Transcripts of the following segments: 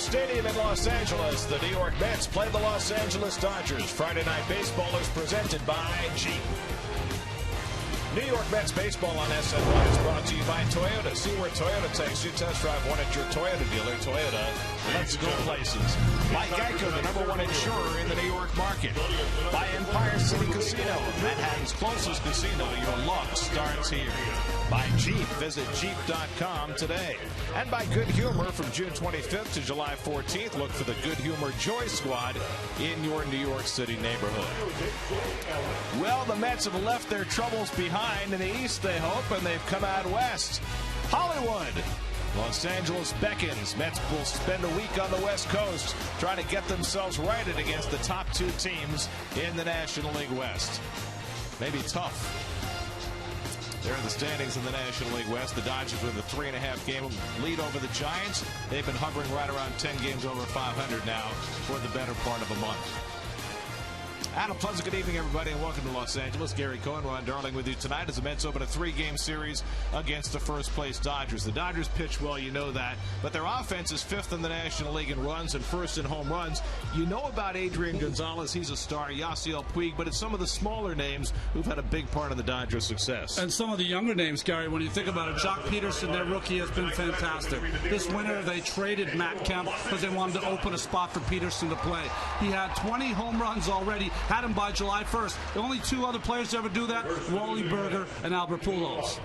Stadium in Los Angeles, the New York Mets play the Los Angeles Dodgers. Friday Night Baseball is presented by Jeep. New York Mets baseball on SNY is brought to you by Toyota. See where Toyota takes you. Test drive one at your Toyota dealer. Toyota, let's go places. By Geico, the #1 insurer in the New York market. By Empire City Casino, Manhattan's closest casino. Your luck starts here. By Jeep, visit Jeep.com today. And by Good Humor, from June 25th to July 14th, look for the Good Humor Joy Squad in your New York City neighborhood. Well, the Mets have left their troubles behind in the East, they hope, and they've come out west. Hollywood. Los Angeles beckons. Mets will spend a week on the West Coast trying to get themselves righted against the top two teams in the National League West. Maybe tough. There are the standings in the National League West. The Dodgers with a 3.5 game lead over the Giants. They've been hovering right around 10 games over 500 now for the better part of a month. And a pleasant good evening, everybody, and welcome to Los Angeles. Gary Cohen, Ron Darling with you tonight as the Mets open a 3-game series against the first-place Dodgers. The Dodgers pitch well, you know that, but their offense is 5th in the National League in runs and 1st in home runs. You know about Adrian Gonzalez. He's a star. Yasiel Puig, but it's some of the smaller names who've had a big part of the Dodgers' success. And some of the younger names, Gary, when you think about it, Jock Peterson, their rookie, has been fantastic. This winter, they traded Matt Kemp because they wanted to open a spot for Peterson to play. He had 20 home runs already, had him by July 1st. The only two other players to ever do that, Wally Berger and Albert Pujols.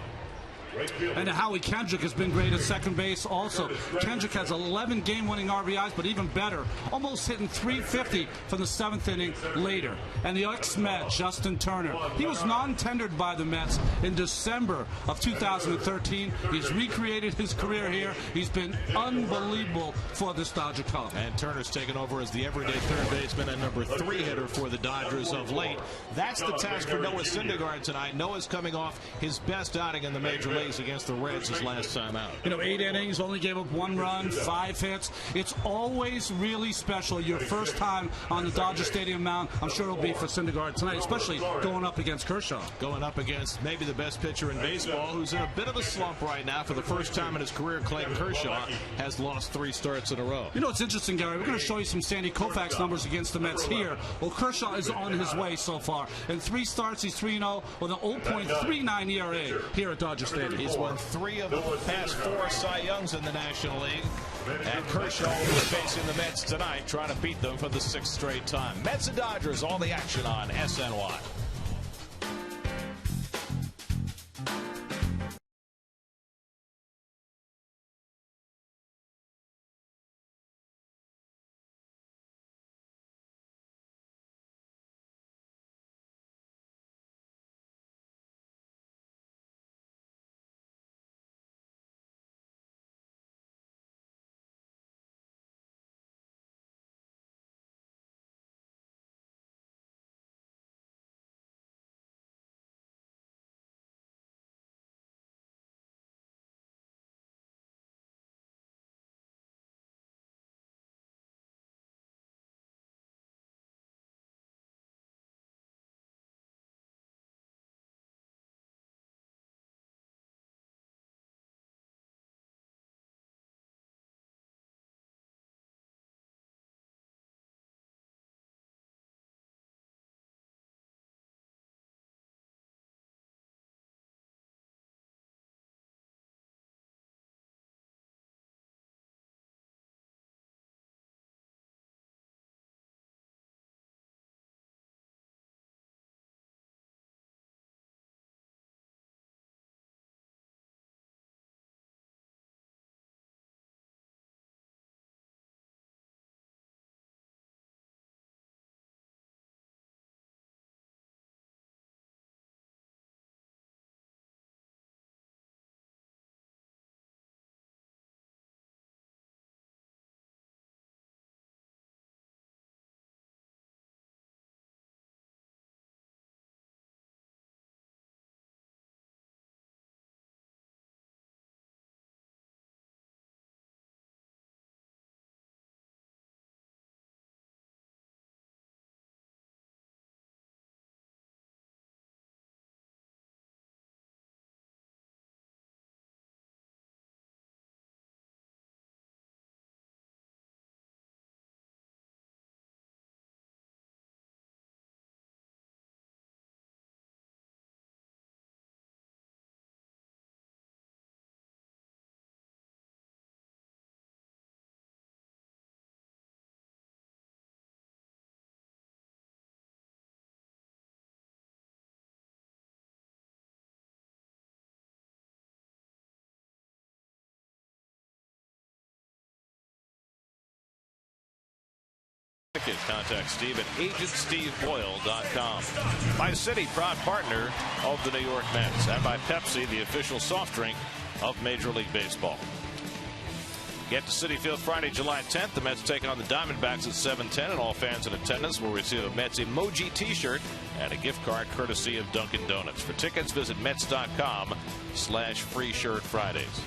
And Howie Kendrick has been great at second base also. Kendrick has 11 game-winning RBIs, but even better, almost hitting .350 from the 7th inning later. And the ex-Met, Justin Turner, he was non-tendered by the Mets in December of 2013. He's recreated his career here. He's been unbelievable for this Dodger club. And Turner's taken over as the everyday third baseman and #3 hitter for the Dodgers of late. That's the task for Noah Syndergaard tonight. Noah's coming off his best outing in the major leagues against the Reds his last time out. 8 innings, only gave up 1 run, 5 hits. It's always really special. Your first time on the Dodger Stadium mound, I'm sure it'll be for Syndergaard tonight, especially going up against Kershaw. Going up against maybe the best pitcher in baseball, who's in a bit of a slump right now. For the first time in his career, Clayton Kershaw has lost 3 starts in a row. You know, it's interesting, Gary. We're going to show you some Sandy Koufax numbers against the Mets here. Well, Kershaw is on his way so far. In 3 starts, he's 3-0 with an 0.39 ERA here at Dodger Stadium. He's won 3 of the past 4 Cy Youngs in the National League. And Kershaw will be facing the Mets tonight, trying to beat them for the 6th straight time. Mets and Dodgers, all the action on SNY. ticket. Contact Steve at agentsteveboyle.com. By Citi, proud partner of the New York Mets, and by Pepsi, the official soft drink of Major League Baseball. Get to Citi Field Friday, July 10th. The Mets take on the Diamondbacks at 7:10, and all fans in attendance will receive a Mets emoji T-shirt and a gift card courtesy of Dunkin' Donuts. For tickets, visit Mets.com/free shirt Fridays.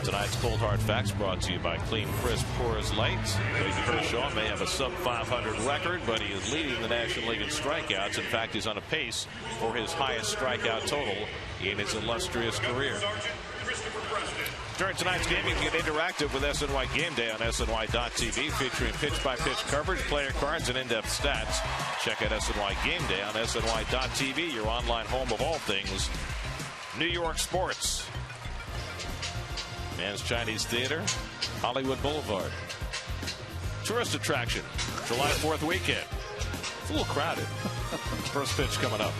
Tonight's Cold Hard Facts brought to you by Clean Crisp Coors Light. Clayton Kershaw may have a sub-500 record, but he is leading the National League in strikeouts. In fact, he's on a pace for his highest strikeout total in his illustrious career. During tonight's game, you can get interactive with SNY Game Day on SNY.TV, featuring pitch-by-pitch coverage, player cards, and in-depth stats. Check out SNY Game Day on SNY.TV, your online home of all things New York sports. Man's Chinese Theater, Hollywood Boulevard. Tourist attraction, July 4th weekend. It's a little crowded. First pitch coming up.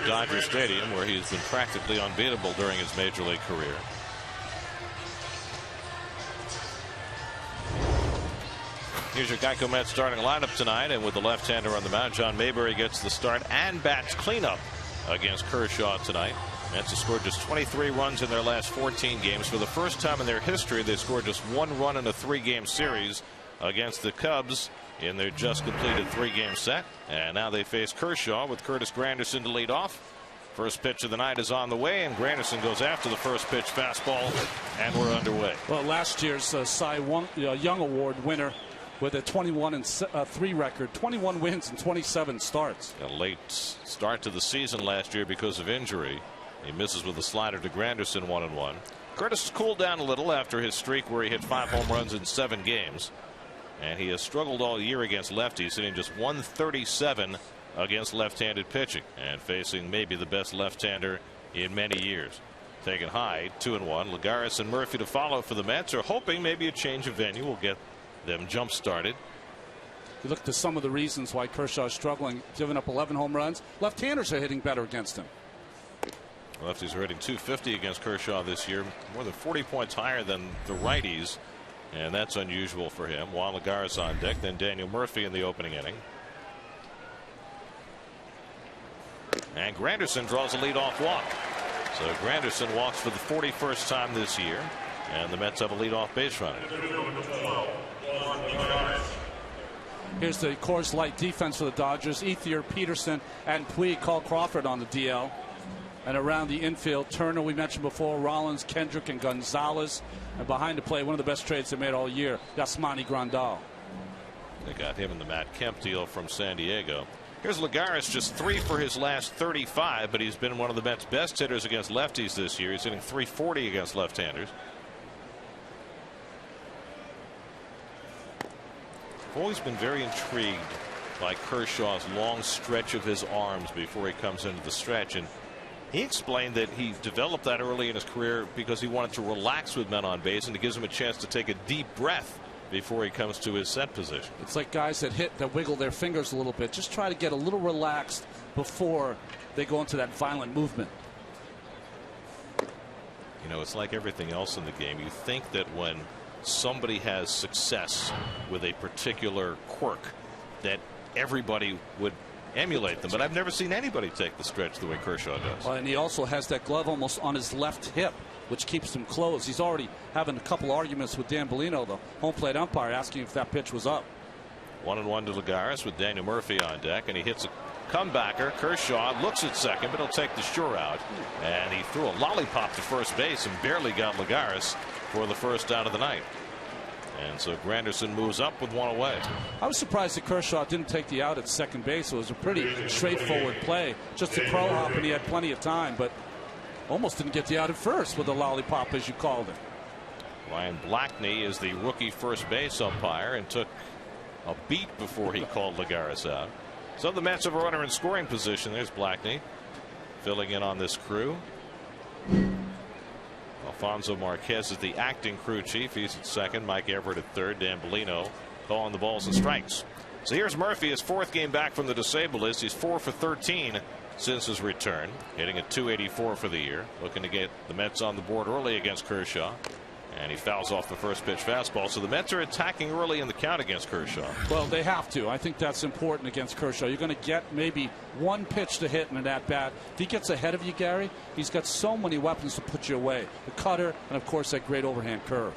Dodger Stadium, where he's been practically unbeatable during his major league career. Here's your Geico Mets starting lineup tonight, and with the left-hander on the mound, John Mayberry gets the start and bats cleanup against Kershaw tonight. Mets have scored just 23 runs in their last 14 games. For the first time in their history, they scored just 1 run in a 3-game series against the Cubs in their just completed 3-game set. And now they face Kershaw with Curtis Granderson to lead off. First pitch of the night is on the way, and Granderson goes after the first pitch fastball, and we're underway. Well, last year's Cy Young Award winner with a 21-3 record, 21 wins and 27 starts. A late start to the season last year because of injury. He misses with a slider to Granderson, 1-1. Curtis has cooled down a little after his streak where he hit 5 home runs in 7 games. And he has struggled all year against lefties, hitting just 137 against left-handed pitching, and facing maybe the best left-hander in many years. Taken high, 2-1. Lagares and Murphy to follow for the Mets, are hoping maybe a change of venue will get them jump-started. You look to some of the reasons why Kershaw is struggling, giving up 11 home runs. Left-handers are hitting better against him. Lefties are hitting .250 against Kershaw this year, more than 40 points higher than the righties, and that's unusual for him. Juan Lagares on deck, then Daniel Murphy in the opening inning. And Granderson draws a leadoff walk. So Granderson walks for the 41st time this year, and the Mets have a leadoff base runner. Here's the Coors Light defense for the Dodgers. Ethier, Peterson, and Puig. Call Crawford on the DL. And around the infield, Turner, we mentioned before, Rollins, Kendrick, and Gonzalez. And behind the plate, one of the best trades they made all year, Yasmani Grandal. They got him in the Matt Kemp deal from San Diego. Here's Lagares, just 3 for his last 35, but he's been one of the Mets' best hitters against lefties this year. He's hitting .340 against left-handers. I've always been very intrigued by Kershaw's long stretch of his arms before he comes into the stretch, and he explained that he developed that early in his career because he wanted to relax with men on base, and it gives him a chance to take a deep breath before he comes to his set position. It's like guys that wiggle their fingers a little bit. Just try to get a little relaxed before they go into that violent movement. You know, it's like everything else in the game. You think that when somebody has success with a particular quirk that everybody would emulate them, but I've never seen anybody take the stretch the way Kershaw does. And he also has that glove almost on his left hip, which keeps him closed. He's already having a couple arguments with Dan Bellino, the home plate umpire, asking if that pitch was up. 1-1 to Lagares with Daniel Murphy on deck, and he hits a comebacker. Kershaw looks at second, but he'll take the sure out, and he threw a lollipop to first base and barely got Lagares for the first out of the night. And so Granderson moves up with 1 away. I was surprised that Kershaw didn't take the out at second base. It was a pretty straightforward play, just a crow hop, and he had plenty of time, but almost didn't get the out at first with the lollipop, as you called it. Ryan Blackney is the rookie first base umpire and took a beat before he called Lagares out. So the Mets have a runner in scoring position. There's Blackney filling in on this crew. Alfonso Marquez is the acting crew chief. He's at second. Mike Everett at third. Dan Bellino calling the balls and strikes. So here's Murphy, his 4th game back from the disabled list. He's 4 for 13 since his return, hitting at .284 for the year. Looking to get the Mets on the board early against Kershaw. And he fouls off the first pitch fastball. So the Mets are attacking early in the count against Kershaw. Well, they have to. I think that's important against Kershaw. You're going to get maybe one pitch to hit in an at-bat. If he gets ahead of you, Gary, he's got so many weapons to put you away. The cutter, and of course that great overhand curve.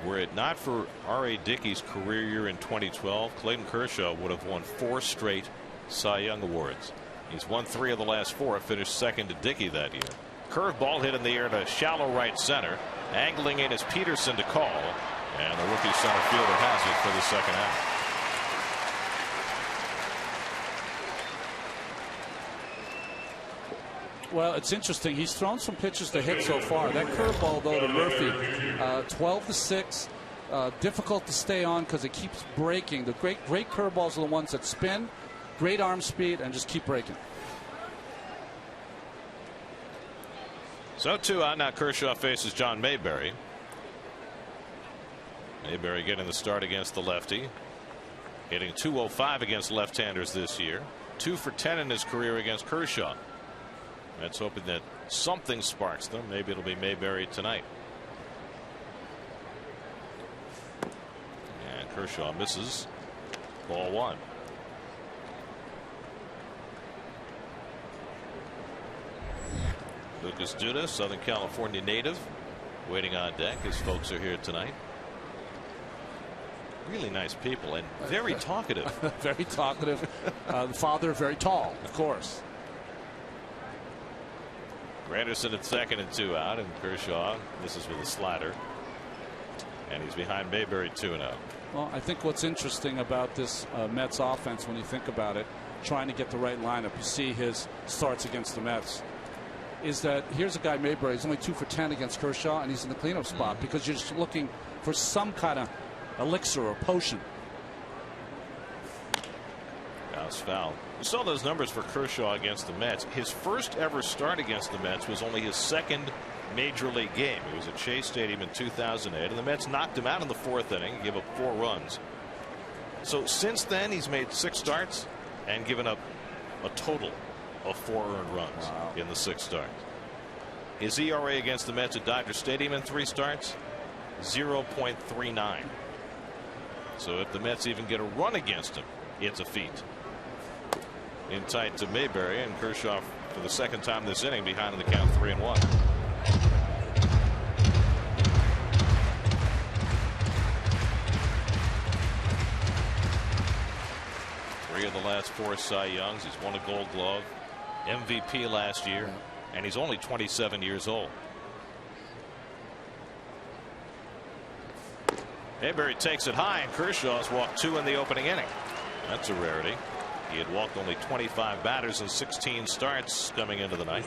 Were it not for R.A. Dickey's career year in 2012, Clayton Kershaw would have won 4 straight Cy Young Awards. He's won 3 of the last 4, finished second to Dickey that year. Curveball hit in the air to shallow right center. Angling in is Peterson to call, and the rookie center fielder has it for the second out. Well, it's interesting. He's thrown some pitches to hit so far. That curveball, though, to Murphy, 12-6, difficult to stay on because it keeps breaking. The great curveballs are the ones that spin, great arm speed, and just keep breaking. So 2 out. Now Kershaw faces John Mayberry. Mayberry getting the start against the lefty, hitting .205 against left-handers this year. 2 for 10 in his career against Kershaw. That's hoping that something sparks them. Maybe it'll be Mayberry tonight. And Kershaw misses. Ball 1. Lucas Duda, Southern California native, waiting on deck. His folks are here tonight. Really nice people and very talkative. Very talkative. The father very tall, of course. Granderson at second and 2 out, and Kershaw misses with a slider, and he's behind Mayberry 2-0. Well, I think what's interesting about this Mets offense, when you think about it, trying to get the right lineup, you see his starts against the Mets, is that here's a guy, Mayberry, he's only 2 for 10 against Kershaw, and he's in the cleanup spot because you're just looking for some kind of elixir or potion. That's foul. You saw those numbers for Kershaw against the Mets. His first ever start against the Mets was only his 2nd major league game. It was at Shea Stadium in 2008, and the Mets knocked him out in the 4th inning and gave up 4 runs. So since then, he's made 6 starts and given up a total of 4 earned runs in the 6 starts. His ERA against the Mets at Dodger Stadium in 3 starts, 0.39. So if the Mets even get a run against him, it's a feat. In tight to Mayberry, and Kershaw for the 2nd time this inning behind in the count 3-1. Three of the last 4 Cy Youngs. He's won a Gold Glove, MVP last year, and he's only 27 years old. Mayberry takes it high, and Kershaw's walked 2 in the opening inning. That's a rarity. He had walked only 25 batters in 16 starts coming into the night.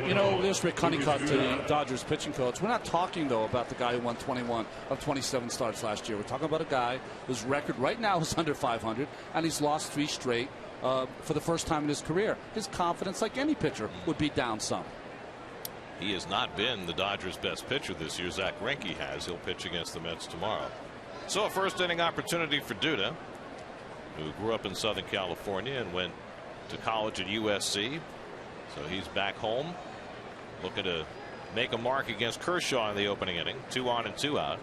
You know, there's Rick Honeycutt, the Dodgers pitching coach. We're not talking, though, about the guy who won 21 of 27 starts last year. We're talking about a guy whose record right now is under 500, and he's lost 3 straight for the first time in his career. His confidence, like any pitcher, would be down some. He has not been the Dodgers' best pitcher this year. Zach Greinke has. He'll pitch against the Mets tomorrow. So a first inning opportunity for Duda, who grew up in Southern California and went to college at USC. So he's back home looking to make a mark against Kershaw in the opening inning. 2 on and 2 out.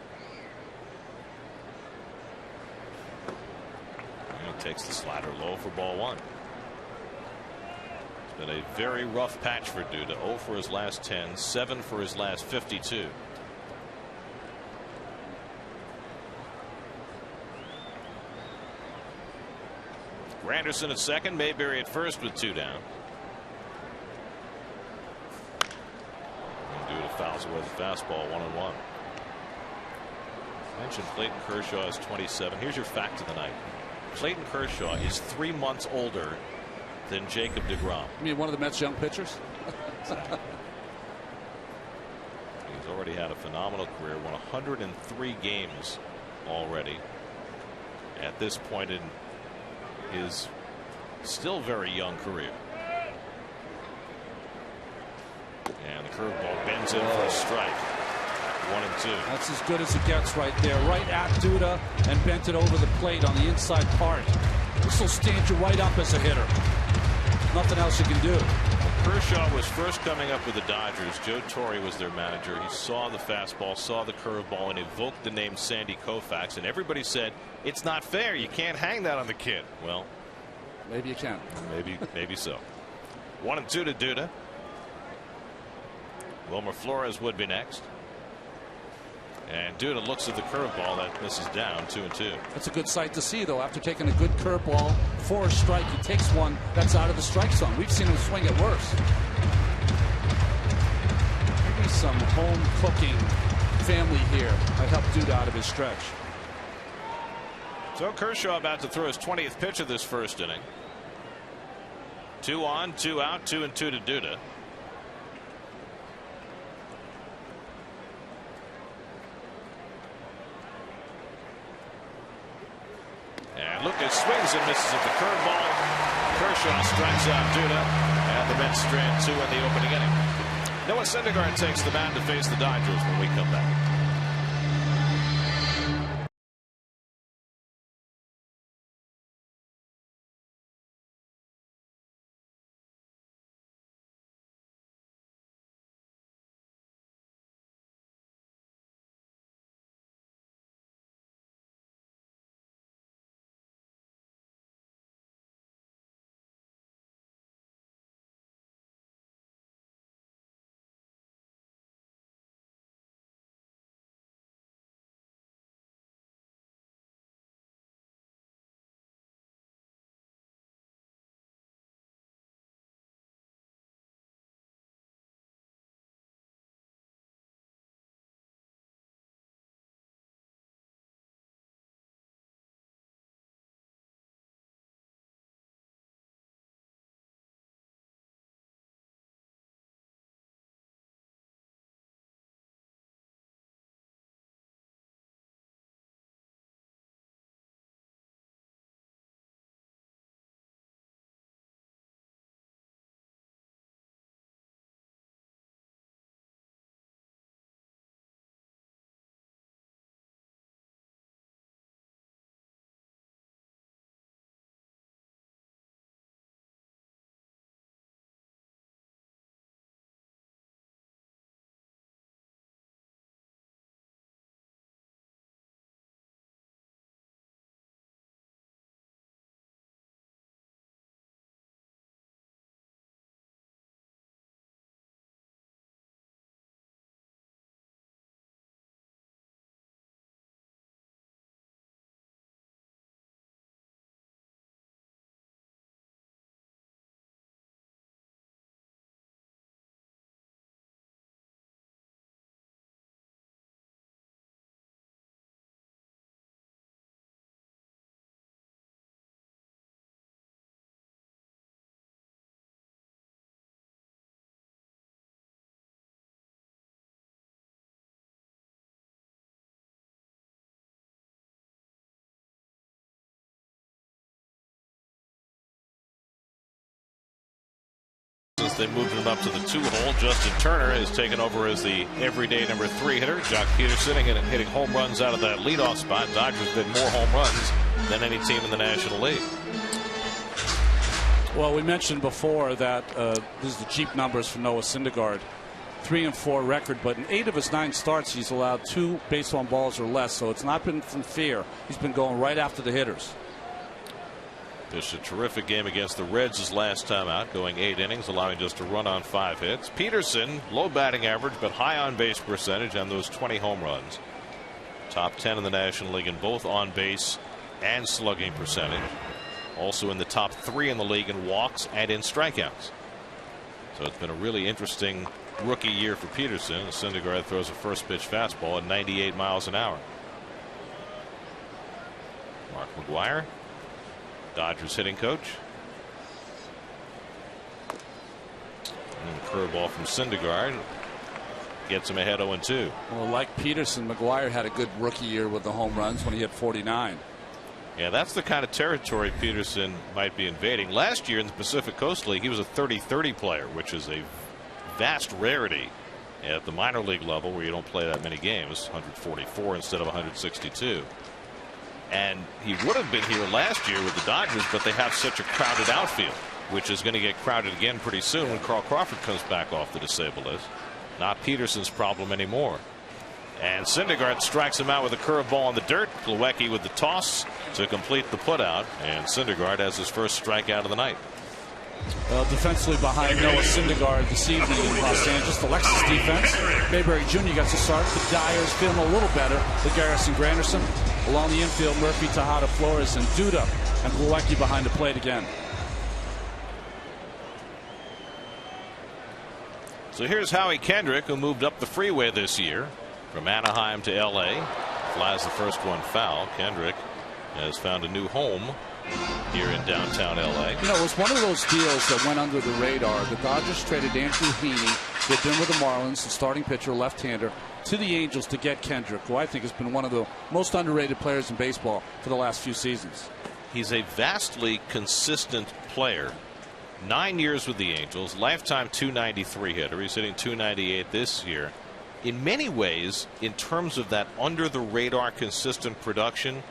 And he takes the slider low for ball 1. It's been a very rough patch for Duda. 0 for his last 10, 7 for his last 52. Granderson at second, Mayberry at first with 2 down. And Duda fouls away the fastball, 1-1. Mentioned Clayton Kershaw is 27. Here's your fact of the night. Clayton Kershaw is 3 months older than Jacob deGrom. You mean one of the Mets' young pitchers? Exactly. He's already had a phenomenal career, won 103 games already. At this point in his still very young career. And the curveball bends in for a strike. 1-2. That's as good as it gets right there. Right at Duda and bent it over the plate on the inside part. This will stand you right up as a hitter. Nothing else you can do. Kershaw was first coming up with the Dodgers. Joe Torre was their manager. He saw the fastball, saw the curveball, and invoked the name Sandy Koufax. And everybody said, it's not fair. You can't hang that on the kid. Well, maybe you can. Maybe so. 1-2 to Duda. Wilmer Flores would be next. And Duda looks at the curveball that misses down, 2-2. That's a good sight to see, though. After taking a good curveball for a strike, he takes one that's out of the strike zone. We've seen him swing it worse. Maybe some home cooking family here might help Duda out of his stretch. So Kershaw about to throw his 20th pitch of this first inning. 2 on, 2 out, 2-2 to Duda. And Lucas swings and misses at the curveball. Kershaw strikes out Duda, and the Mets strand 2 in the opening inning. Noah Syndergaard takes the mound to face the Dodgers when we come back. They moved him up to the 2 hole. Justin Turner has taken over as the everyday number 3 hitter. Jock Peterson hitting home runs out of that leadoff spot. Dodgers did more home runs than any team in the National League. Well, we mentioned before that this is the cheap numbers for Noah Syndergaard. 3-4 record, but in 8 of his 9 starts, he's allowed 2 base on balls or less. So it's not been from fear. He's been going right after the hitters. Just a terrific game against the Reds his last time out, going 8 innings, allowing just a run on 5 hits. Peterson, low batting average, but high on base percentage on those 20 home runs. Top 10 in the National League in both on base and slugging percentage. Also in the top 3 in the league in walks and in strikeouts. So it's been a really interesting rookie year for Peterson. Syndergaard throws a first pitch fastball at 98 miles an hour. Mark McGwire, Dodgers hitting coach. And the curveball from Syndergaard gets him ahead 0-2. Well, like Peterson, McGwire had a good rookie year with the home runs when he hit 49. Yeah, that's the kind of territory Peterson might be invading. Last year in the Pacific Coast League, he was a 30-30 player, which is a vast rarity at the minor league level where you don't play that many games. 144 instead of 162. And he would have been here last year with the Dodgers, but they have such a crowded outfield, which is going to get crowded again pretty soon when Carl Crawford comes back off the disabled list. Not Peterson's problem anymore. And Syndergaard strikes him out with a curveball on the dirt. Plawecki with the toss to complete the putout, and Syndergaard has his first strikeout of the night. Well, defensively behind Noah Syndergaard this evening in Los Angeles, the Lexus defense. Mayberry Jr. got to start. The Dyers feeling a little better. The Garrison Granderson. Along the infield, Murphy, Tejada, Flores, and Duda. And Plawecki behind the plate again. So here's Howie Kendrick, who moved up the freeway this year from Anaheim to L.A. Flies the first one foul. Kendrick has found a new home here in downtown L.A. You know, it was one of those deals that went under the radar. The Dodgers traded Andrew Heaney, who had been with the Marlins, the starting pitcher, left-hander, to the Angels to get Kendrick, who I think has been one of the most underrated players in baseball for the last few seasons. He's a vastly consistent player. 9 years with the Angels, lifetime .293 hitter. He's hitting .298 this year. In many ways, in terms of that under-the-radar consistent production,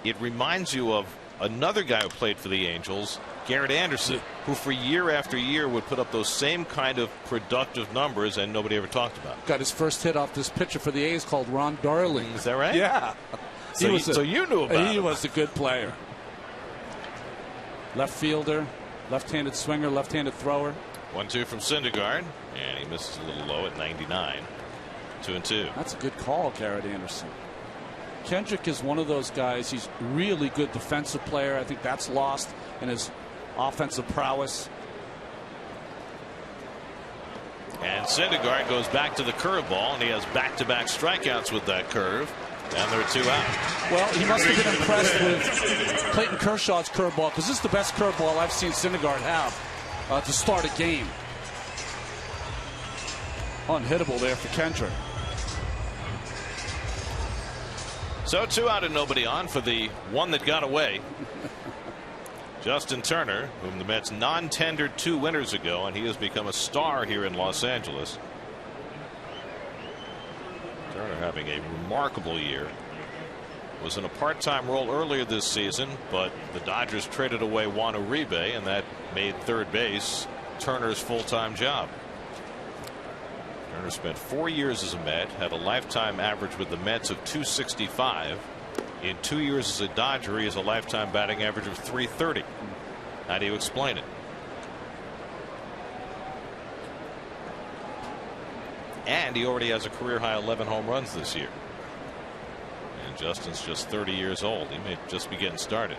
it reminds you of another guy who played for the Angels, Garrett Anderson, who for year after year would put up those same kind of productive numbers and nobody ever talked about. Got his first hit off this pitcher for the A's called Ron Darling. Is that right? Yeah. So you knew about him. He was a good player. Left fielder, left-handed swinger, left-handed thrower. 1-2 from Syndergaard, and he misses a little low at 99. 2-2. That's a good call, Garrett Anderson. Kendrick is one of those guys. He's really good defensive player. I think that's lost in his offensive prowess. And Syndergaard goes back to the curveball, and he has back-to-back strikeouts with that curve. And there are 2 out. Well, he must have been impressed with Clayton Kershaw's curveball, because this is the best curveball I've seen Syndergaard have to start a game. Unhittable there for Kendrick. So 2 out and nobody on for the one that got away. Justin Turner, whom the Mets non-tendered 2 winters ago, and he has become a star here in Los Angeles. Turner having a remarkable year. Was in a part-time role earlier this season, but the Dodgers traded away Juan Uribe, and that made third base Turner's full-time job. Turner spent 4 years as a Met, had a lifetime average with the Mets of .265. In 2 years as a Dodger, he has a lifetime batting average of .330. How do you explain it? And he already has a career-high 11 home runs this year. And Justin's just 30 years old. He may just be getting started.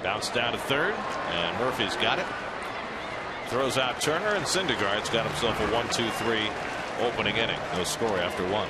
Bounce down to third, and Murphy's got it. Throws out Turner, and Syndergaard's got himself a 1-2-3 opening inning. No score after 1.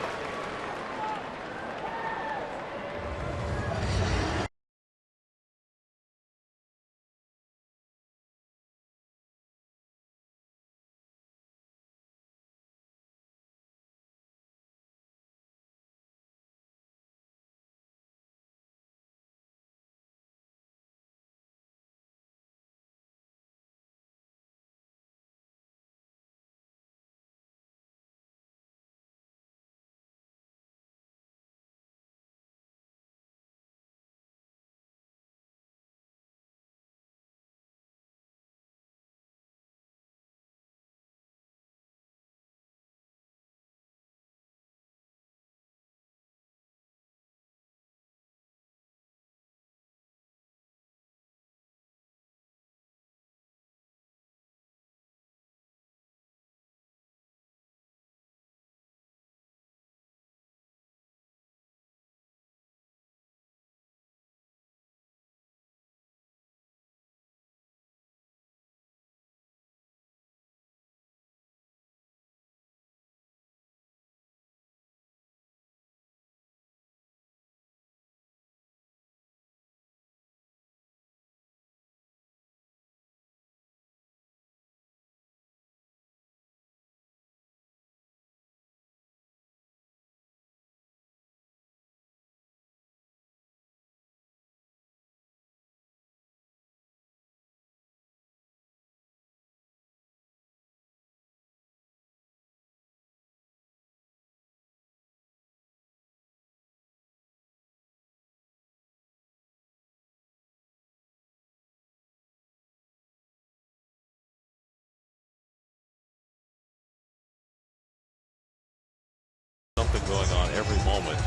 going on every moment.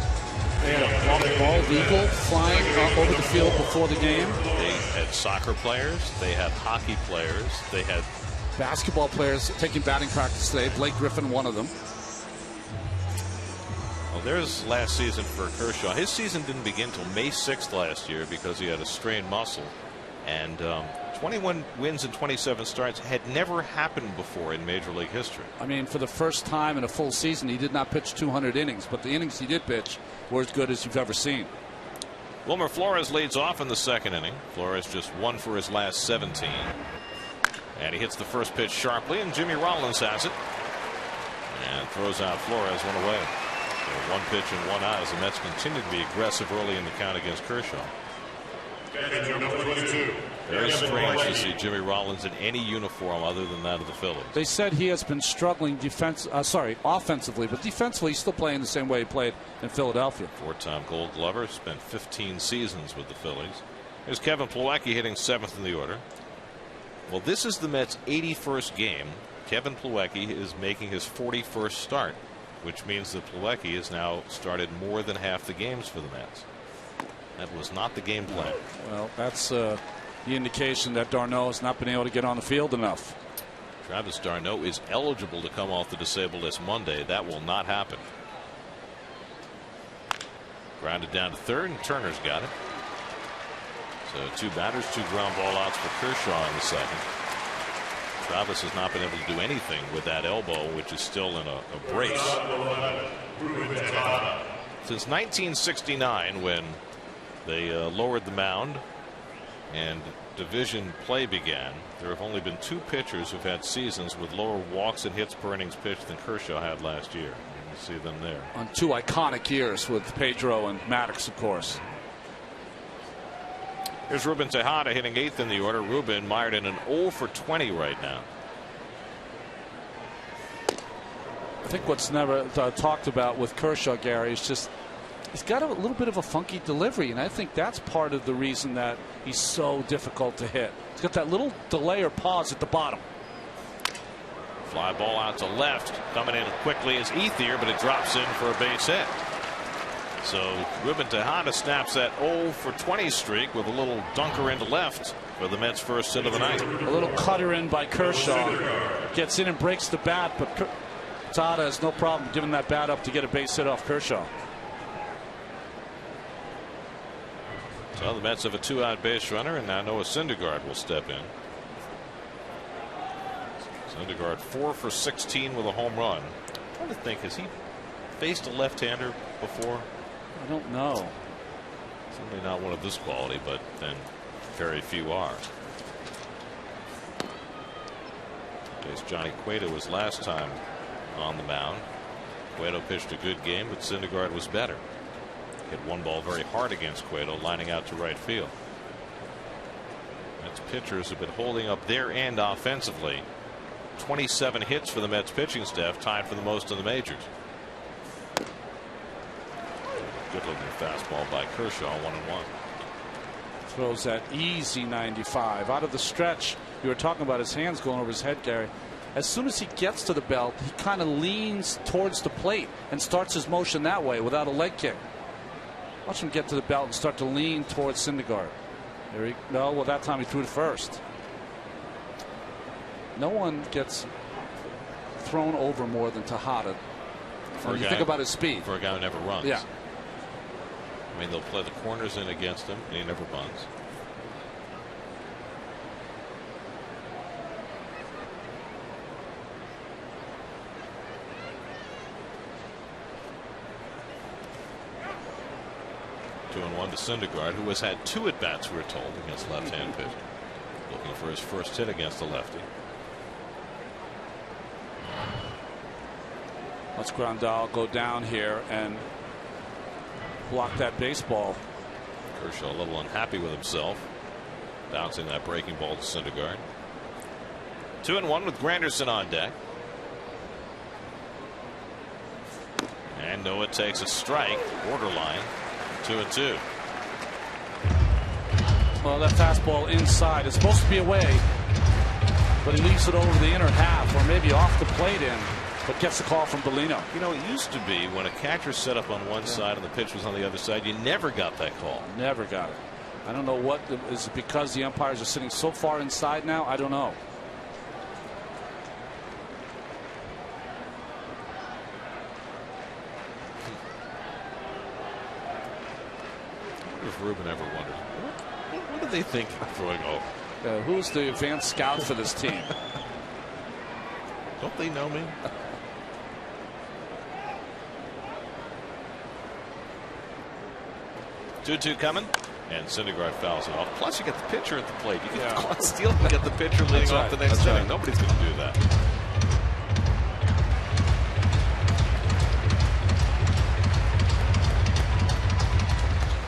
They had a bald eagle flying over the field before the game. They had soccer players. They had hockey players. They had basketball players taking batting practice today. Blake Griffin, one of them. Well, there's last season for Kershaw. His season didn't begin until May 6th last year because he had a strained muscle. And 21 wins and 27 starts had never happened before in Major League history. I mean, for the first time in a full season, he did not pitch 200 innings, but the innings he did pitch were as good as you've ever seen. Wilmer Flores leads off in the second inning. Flores just 1 for his last 17. And he hits the first pitch sharply, and Jimmy Rollins has it. And throws out Flores, 1 away. So 1 pitch and 1 out as the Mets continue to be aggressive early in the count against Kershaw. Very strange to see Jimmy Rollins in any uniform other than that of the Phillies. They said he has been struggling offensively, but defensively he's still playing the same way he played in Philadelphia. 4-time Gold Glover, spent 15 seasons with the Phillies. Here's Kevin Plawecki hitting 7th in the order. Well, this is the Mets' 81st game. Kevin Plawecki is making his 41st start, which means that Plawecki has now started more than half the games for the Mets. That was not the game plan. Well, that's the indication that d'Arnaud has not been able to get on the field enough. Travis d'Arnaud is eligible to come off the disabled list Monday. That will not happen. Grounded down to third, and Turner's got it. So 2 batters, 2 ground ball outs for Kershaw in the second. Travis has not been able to do anything with that elbow, which is still in a brace. Since 1969, when they lowered the mound and division play began, there have only been 2 pitchers who've had seasons with lower walks and hits per innings pitched than Kershaw had last year. You can see them there. On 2 iconic years with Pedro and Maddox, of course. Here's Ruben Tejada hitting 8th in the order. Ruben mired in an 0 for 20 right now. I think what's never talked about with Kershaw, Gary, is just he's got a little bit of a funky delivery, and I think that's part of the reason that he's so difficult to hit. He's got that little delay or pause at the bottom. Fly ball out to left. Coming in quickly is Ethier, but it drops in for a base hit. So Ruben Tejada snaps that 0 for 20 streak with a little dunker into left for the Mets' first hit of the night. A little cutter in by Kershaw. Gets in and breaks the bat, but Tejada has no problem giving that bat up to get a base hit off Kershaw. So the Mets have a 2-out base runner, and now Noah Syndergaard will step in. Syndergaard 4 for 16 with a home run. I'm trying to think, has he faced a left-hander before? I don't know. Certainly not one of this quality, but then very few are. As Johnny Cueto was last time on the mound. Cueto pitched a good game, but Syndergaard was better. Hit 1 ball very hard against Cueto, lining out to right field. Mets pitchers have been holding up their end offensively. 27 hits for the Mets pitching staff, tied for the most in the majors. Good looking fastball by Kershaw, 1-1. Throws that easy 95 out of the stretch. You were talking about his hands going over his head, Gary. As soon as he gets to the belt, he kind of leans towards the plate and starts his motion that way without a leg kick. Watch him get to the belt and start to lean towards Syndergaard. There he no. Well, that time he threw to first. No one gets thrown over more than Tejada. When you think about his speed. For a guy who never runs. Yeah. I mean, they'll play the corners in against him, and he never bunts. Two and one to Syndergaard, who has had 2 at-bats, we're told, against left-hand pitching. Looking for his first hit against the lefty. Let's Grandal go down here and block that baseball. Kershaw a little unhappy with himself, bouncing that breaking ball to Syndergaard. 2-1 with Granderson on deck. And Noah takes a strike, borderline. 2-2. Well, that fastball inside is supposed to be away, but he leaves it over the inner half, or maybe off the plate in. but gets the call from Bellino. You know, it used to be when a catcher set up on one side and the pitch was on the other side, you never got that call. Never got it. I don't know what is it, because the umpires are sitting so far inside now. I don't know. If Ruben ever wondered, what do they think before I go? Who's the advanced scout for this team? Don't they know me? 2-2 coming, and Syndergaard fouls it off. Plus, you get the pitcher at the plate. You get Claude Steele and get the pitcher leading off the next inning. Nobody's going to do that.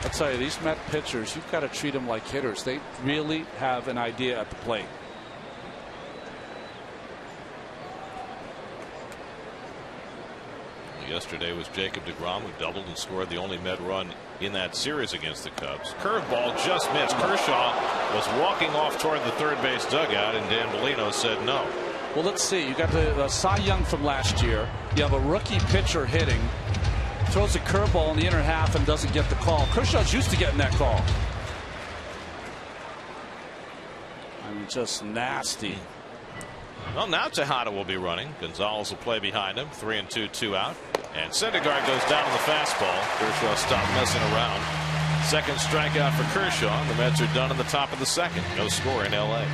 I'll tell you, these Met pitchers, you've got to treat them like hitters. They really have an idea at the plate. Yesterday was Jacob deGrom, who doubled and scored the only Met run in that series against the Cubs. Curveball just missed. Kershaw was walking off toward the third base dugout, and Dan Bellino said no. Well, let's see. You got the Cy Young from last year. You have a rookie pitcher hitting. Throws a curveball in the inner half and doesn't get the call. Kershaw's used to getting that call. I mean, just nasty. Well, now Tejada will be running. Gonzalez will play behind him. 3-2, 2 out. And Syndergaard goes down to the fastball. Kershaw stopped messing around. Second strikeout for Kershaw. The Mets are done in the top of the second. No score in L.A.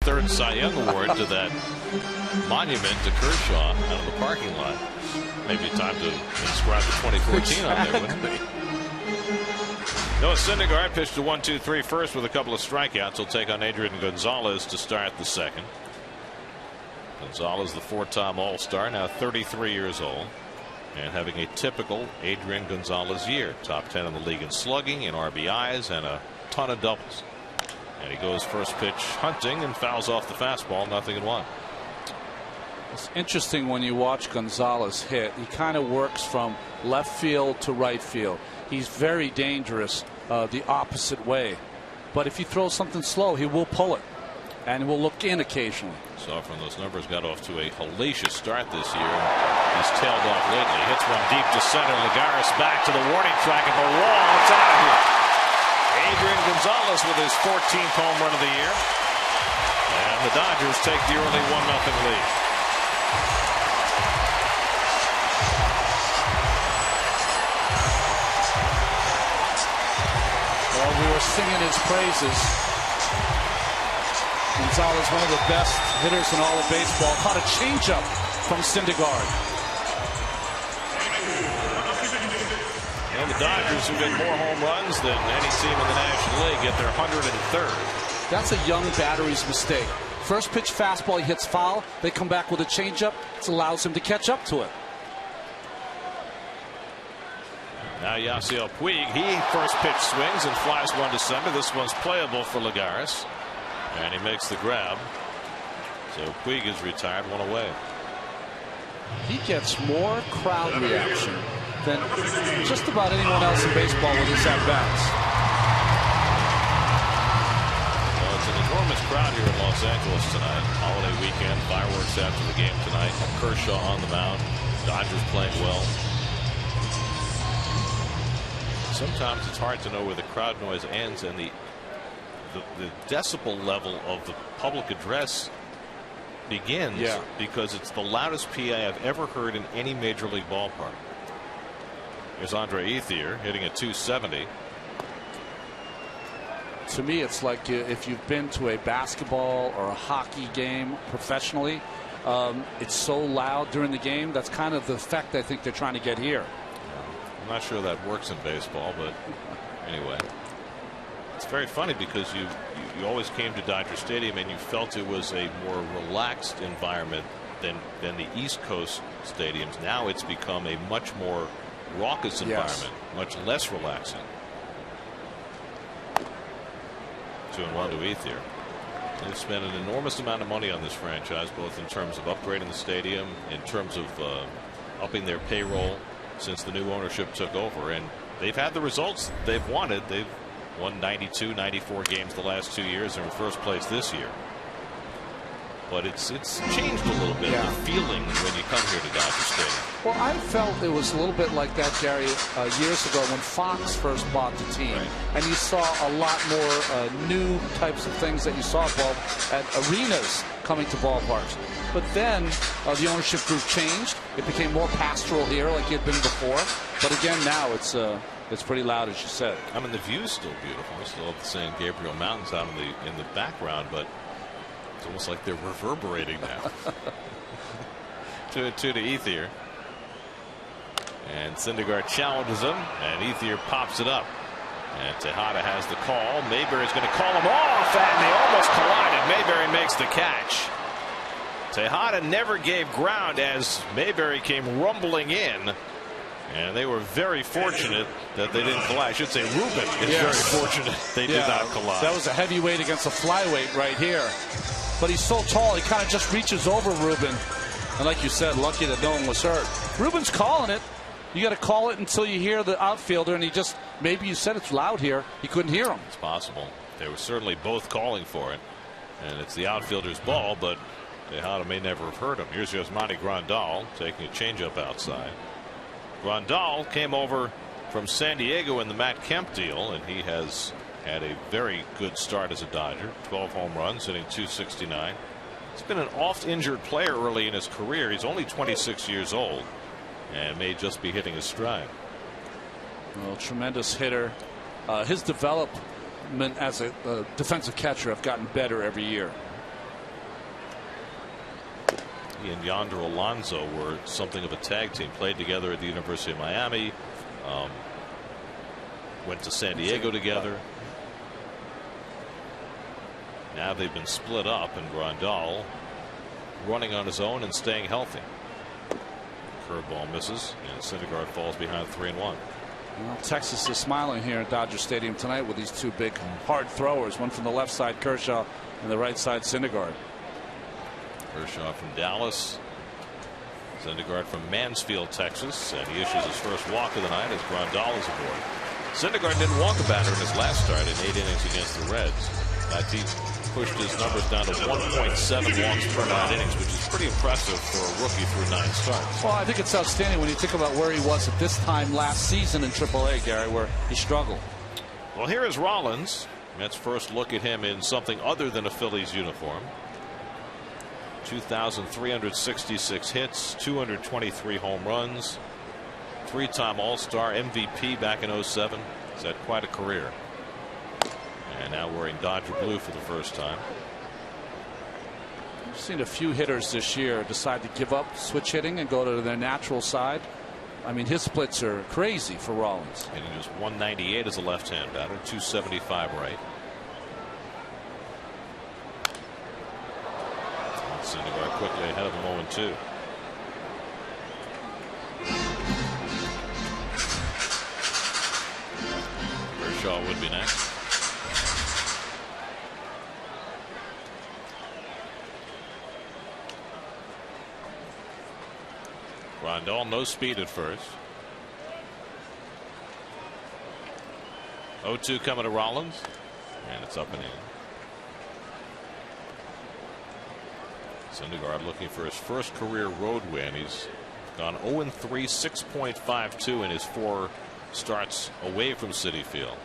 Third Cy Young award to that monument to Kershaw out of the parking lot. Maybe time to inscribe the 2014 on there, wouldn't it? Noah Syndergaard pitched a 1-2-3 first with a couple of strikeouts. He'll take on Adrian Gonzalez to start the second. Gonzalez, the four-time All-Star, now 33 years old, and having a typical Adrian Gonzalez year. Top 10 in the league in slugging, in RBIs, and a ton of doubles. And he goes first pitch hunting and fouls off the fastball, 0-1. It's interesting when you watch Gonzalez hit. He kind of works from left field to right field. He's very dangerous the opposite way. But if he throws something slow, he will pull it. And will look in occasionally. So from those numbers, got off to a hellacious start this year. He's tailed off lately. Hits one deep to center. Lagares back to the warning track at the wall. It's out of here. Adrian Gonzalez with his 14th home run of the year. And the Dodgers take the early 1-0 lead. Well, we were singing his praises. Gonzalez, one of the best hitters in all of baseball, caught a changeup from Syndergaard. And the Dodgers, who get more home runs than any team in the National League, get their 103rd. That's a young battery's mistake. First pitch fastball, he hits foul. They come back with a changeup. It allows him to catch up to it. Now Yasiel Puig, he first pitch swings and flies one to center. This one's playable for Lagares, and he makes the grab. So Puig is retired, one away. He gets more crowd reaction than just about anyone else in baseball with his at-bats. Well, it's an enormous crowd here in Los Angeles tonight. Holiday weekend, fireworks after the game tonight. Kershaw on the mound. Dodgers playing well. Sometimes it's hard to know where the crowd noise ends and the decibel level of the public address begins, because it's the loudest PA I've ever heard in any major league ballpark. Here's Andre Ethier hitting at 270. To me, it's like if you've been to a basketball or a hockey game professionally, it's so loud during the game. That's kind of the effect I think they're trying to get here. I'm not sure that works in baseball, but anyway. It's very funny because you always came to Dodger Stadium and you felt it was a more relaxed environment than the East Coast stadiums. Now it's become a much more raucous environment, much less relaxing. 2-1 to Ethier. They've spent an enormous amount of money on this franchise, both in terms of upgrading the stadium, in terms of upping their payroll since the new ownership took over, and they've had the results they've wanted. They've won 92, 94 games the last 2 years. They're in first place this year. But it's changed a little bit, the feeling when you come here to Dodger Stadium. Well, I felt it was a little bit like that, Gary, years ago when Fox first bought the team. Right. And you saw a lot more new types of things that you saw at arenas coming to ballparks. But then the ownership group changed. It became more pastoral here like it had been before. But again, now it's pretty loud, as you said. I mean, the view's still beautiful. We still have the San Gabriel Mountains out in the background, but it's almost like they're reverberating now. 2-2 to Ethier. And Syndergaard challenges him, and Ethier pops it up. And Tejada has the call. Mayberry's going to call him off, and they almost collided. Mayberry makes the catch. Tejada never gave ground as Mayberry came rumbling in. And they were very fortunate that they didn't collide. I should say Ruben is very fortunate they did not collide. That was a heavyweight against a flyweight right here. But he's so tall, he kind of just reaches over Ruben. And like you said, lucky that no one was hurt. Ruben's calling it. You got to call it until you hear the outfielder, and he just, maybe you said it's loud here. He couldn't hear him. It's possible. They were certainly both calling for it. And it's the outfielder's ball, but Tejada may never have heard him. Here's Yasmani Grandal taking a changeup outside. Grandal came over from San Diego in the Matt Kemp deal, and he has had a very good start as a Dodger. 12 home runs, hitting .269. He's been an oft-injured player early in his career. He's only 26 years old and may just be hitting his stride. Well, tremendous hitter. His development as a defensive catcher have gotten better every year. He and Yonder Alonso were something of a tag team. Played together at the University of Miami. Went to San Diego together. Now they've been split up, and Grandal running on his own and staying healthy. Curveball misses, and Syndergaard falls behind 3-1. Well, Texas is smiling here at Dodger Stadium tonight with these two big hard throwers. One from the left side, Kershaw, and the right side, Syndergaard. Kershaw from Dallas. Syndergaard from Mansfield, Texas, and he issues his first walk of the night as Grandal is aboard. Syndergaard didn't walk a batter in his last start in 8 innings against the Reds. He pushed his numbers down to 1.7 walks per 9 innings, which is pretty impressive for a rookie through 9 starts. Well, I think it's outstanding when you think about where he was at this time last season in AAA, Gary, where he struggled. Well, here is Rollins. Mets first look at him in something other than a Phillies uniform. 2,366 hits, 223 home runs, 3-time All-Star, MVP back in 07. He's had quite a career. And now wearing Dodger blue for the first time. I've seen a few hitters this year decide to give up switch hitting and go to their natural side. I mean, his splits are crazy for Rollins. Hitting just 198 as a left-hand batter, 275 right. Syndergaard quickly ahead of him 0-2. Kershaw would be next. Rondell, no speed at first. 0-2 coming to Rollins, and it's up and in. Syndergaard looking for his first career road win. He's gone 0-3, 6.52 in his 4 starts away from Citi Field.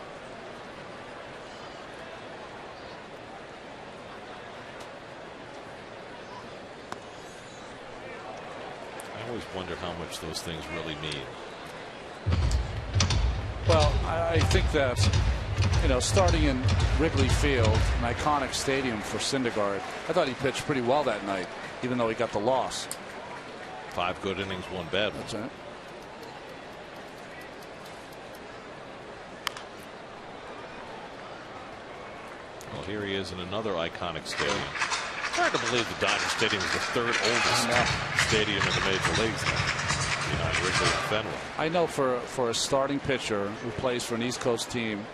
I always wonder how much those things really mean. Well, I think that, you know, starting in Wrigley Field, an iconic stadium for Syndergaard, I thought he pitched pretty well that night, even though he got the loss. 5 good innings, 1 bad one. That's right. Well, here he is in another iconic stadium. It's hard to believe the Dodger Stadium is the 3rd oldest stadium in the major leagues now, behind Wrigley and Fenway. I know for a starting pitcher who plays for an East Coast team,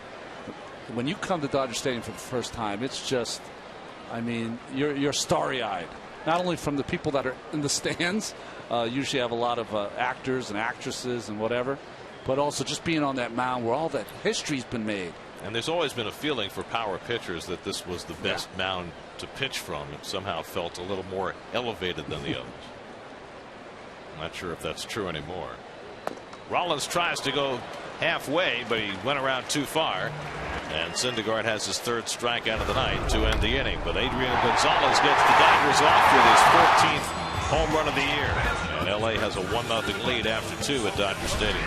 when you come to Dodger Stadium for the first time, it's just, I mean, you're starry-eyed. Not only from the people that are in the stands, usually have a lot of actors and actresses and whatever, but also just being on that mound where all that history's been made. And there's always been a feeling for power pitchers that this was the best mound to pitch from. It somehow felt a little more elevated than the others. I'm not sure if that's true anymore. Rollins tries to go halfway, but he went around too far. And Syndergaard has his 3rd strikeout of the night to end the inning. But Adrian Gonzalez gets the Dodgers off with his 14th home run of the year. And LA has a 1-0 lead after 2 at Dodger Stadium.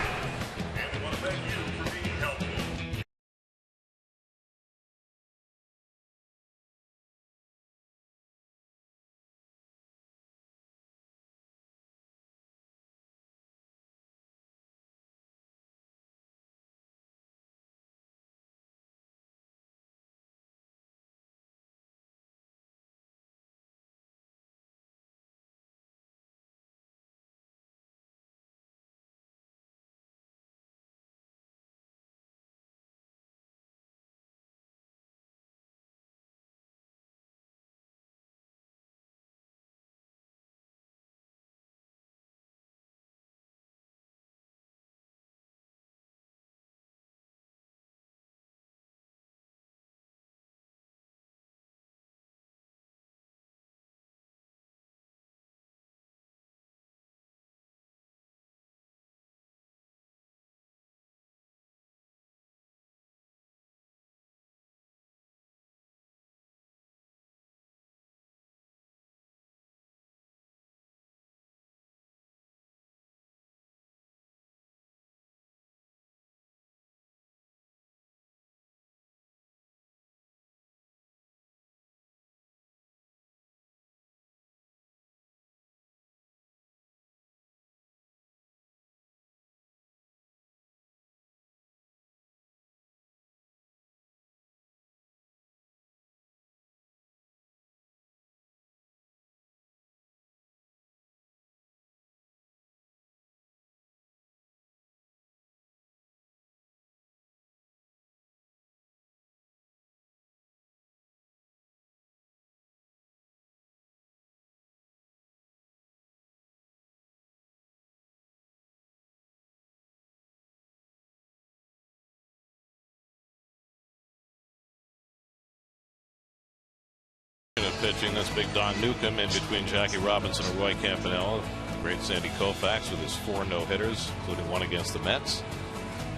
Pitching, that's big Don Newcomb in between Jackie Robinson and Roy Campanella. Great Sandy Koufax with his 4 no-hitters, including one against the Mets.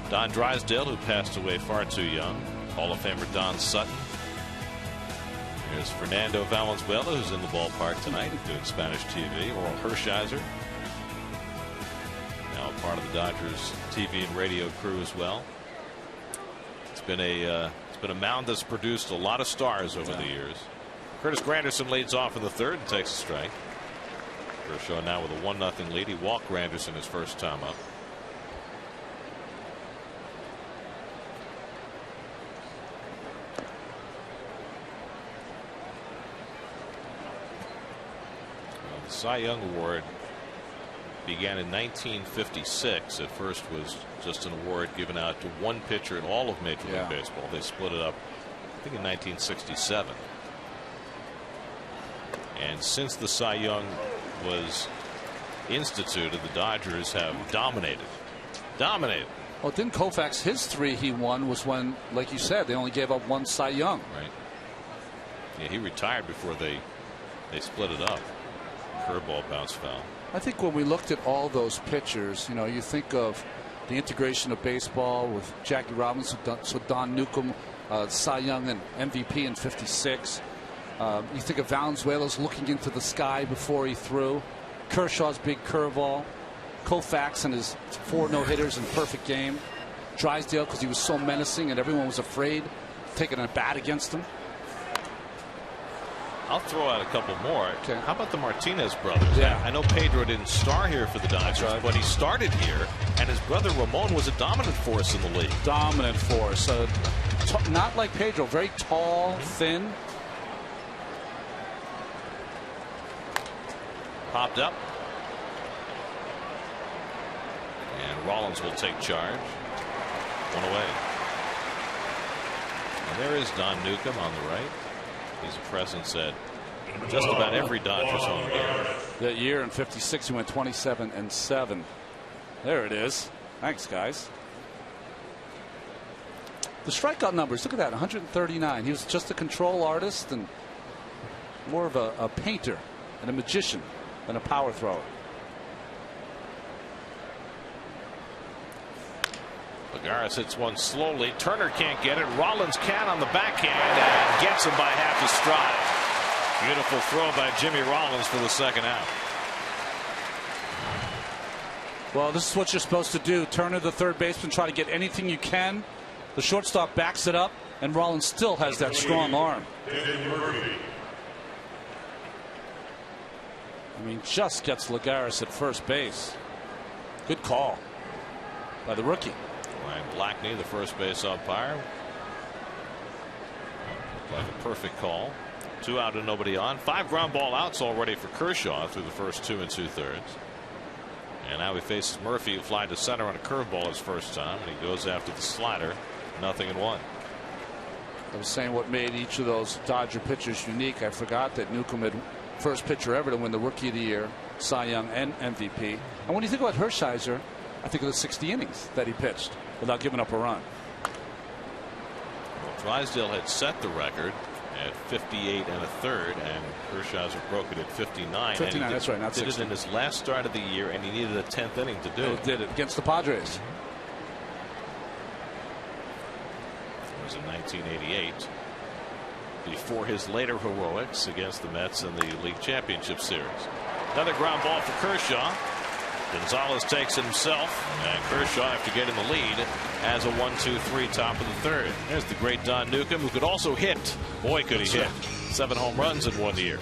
Don Drysdale, who passed away far too young. Hall of Famer Don Sutton. Here's Fernando Valenzuela, who's in the ballpark tonight doing Spanish TV. Oral Hershiser, now part of the Dodgers TV and radio crew as well. It's been a mound that's produced a lot of stars over the years. Curtis Granderson leads off in the third and takes a strike. Kershaw now with a 1-0 lead. He walked Granderson his first time up. The Cy Young Award began in 1956. At first was just an award given out to one pitcher in all of Major League Baseball. They split it up, I think, in 1967. And since the Cy Young was instituted, the Dodgers have dominated. Well, didn't Koufax, his 3 he won was when, like you said, they only gave up 1 Cy Young. Right. Yeah, he retired before they split it up. Curveball bounce foul. I think when we looked at all those pitchers, you think of the integration of baseball with Jackie Robinson, so Don Newcomb, Cy Young and MVP in '56. You think of Valenzuela's looking into the sky before he threw, Kershaw's big curveball, Koufax and his 4 no-hitters in perfect game, Drysdale because he was so menacing and everyone was afraid taking a bat against him. I'll throw out a couple more. Okay. How about the Martinez brothers? Yeah. I know Pedro didn't star here for the Dodgers, but he started here, and his brother Ramon was a dominant force in the league. Dominant force. Not like Pedro, very tall, thin. Popped up. And Rollins will take charge. 1 away. And there is Don Newcomb on the right. He's a presence at just about every Dodgers home game. That year in '56, he went 27-7. There it is. Thanks, guys. The strikeout numbers, look at that, 139. He was just a control artist and more of a painter and a magician than a power thrower. Lagares hits one slowly. Turner can't get it. Rollins can on the backhand and gets him by half a stride. Beautiful throw by Jimmy Rollins for the second out. Well, this is what you're supposed to do. Turner, the third baseman, try to get anything you can. The shortstop backs it up, and Rollins still has that strong arm. I mean, just gets Lagares at first base. Good call by the rookie. Ryan Blackney, the first base umpire. Like a perfect call. 2 out and nobody on. 5 ground ball outs already for Kershaw through the first 2 2/3. And now he faces Murphy, who flied to center on a curveball his first time, and he goes after the slider. 0-1. I was saying what made each of those Dodger pitchers unique. I forgot that Newcomb had first pitcher ever to win the Rookie of the Year, Cy Young, and MVP. And when you think about Hershiser, I think of the 60 innings that he pitched without giving up a run. Well, Drysdale had set the record at 58 1/3, and Hershiser broke it at 59. 59, that's right, not 60. Did it in his last start of the year, and he needed a 10th inning to do it. He did it against the Padres. It was in 1988, before his later heroics against the Mets in the League Championship Series. Another ground ball for Kershaw. Gonzalez takes it himself, and Kershaw, after getting the lead, has a 1-2-3 top of the third. There's the great Don Newcomb, who could also hit. Boy, could he hit. 7 home runs in 1 year.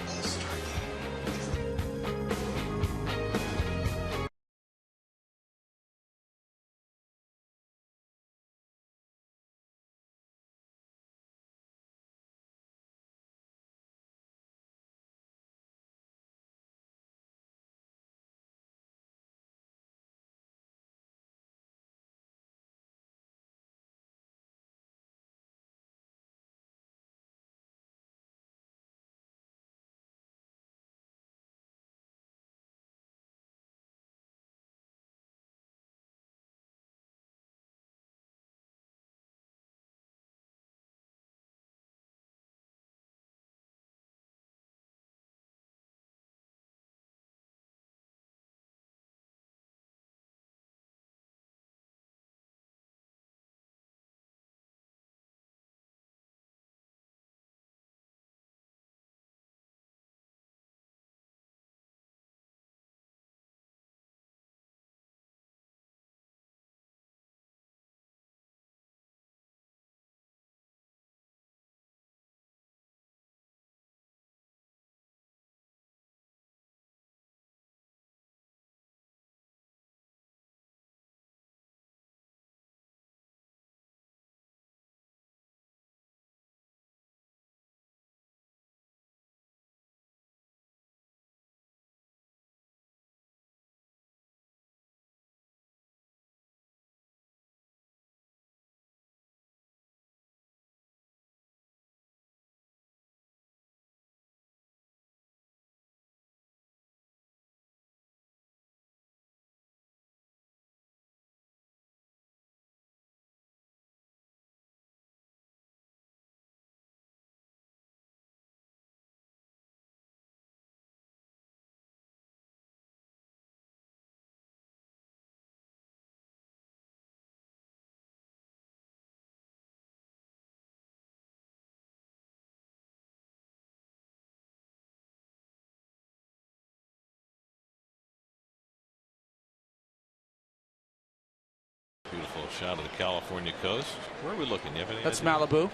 little shot of the California coast. Where are we looking? You have any That's idea? Malibu.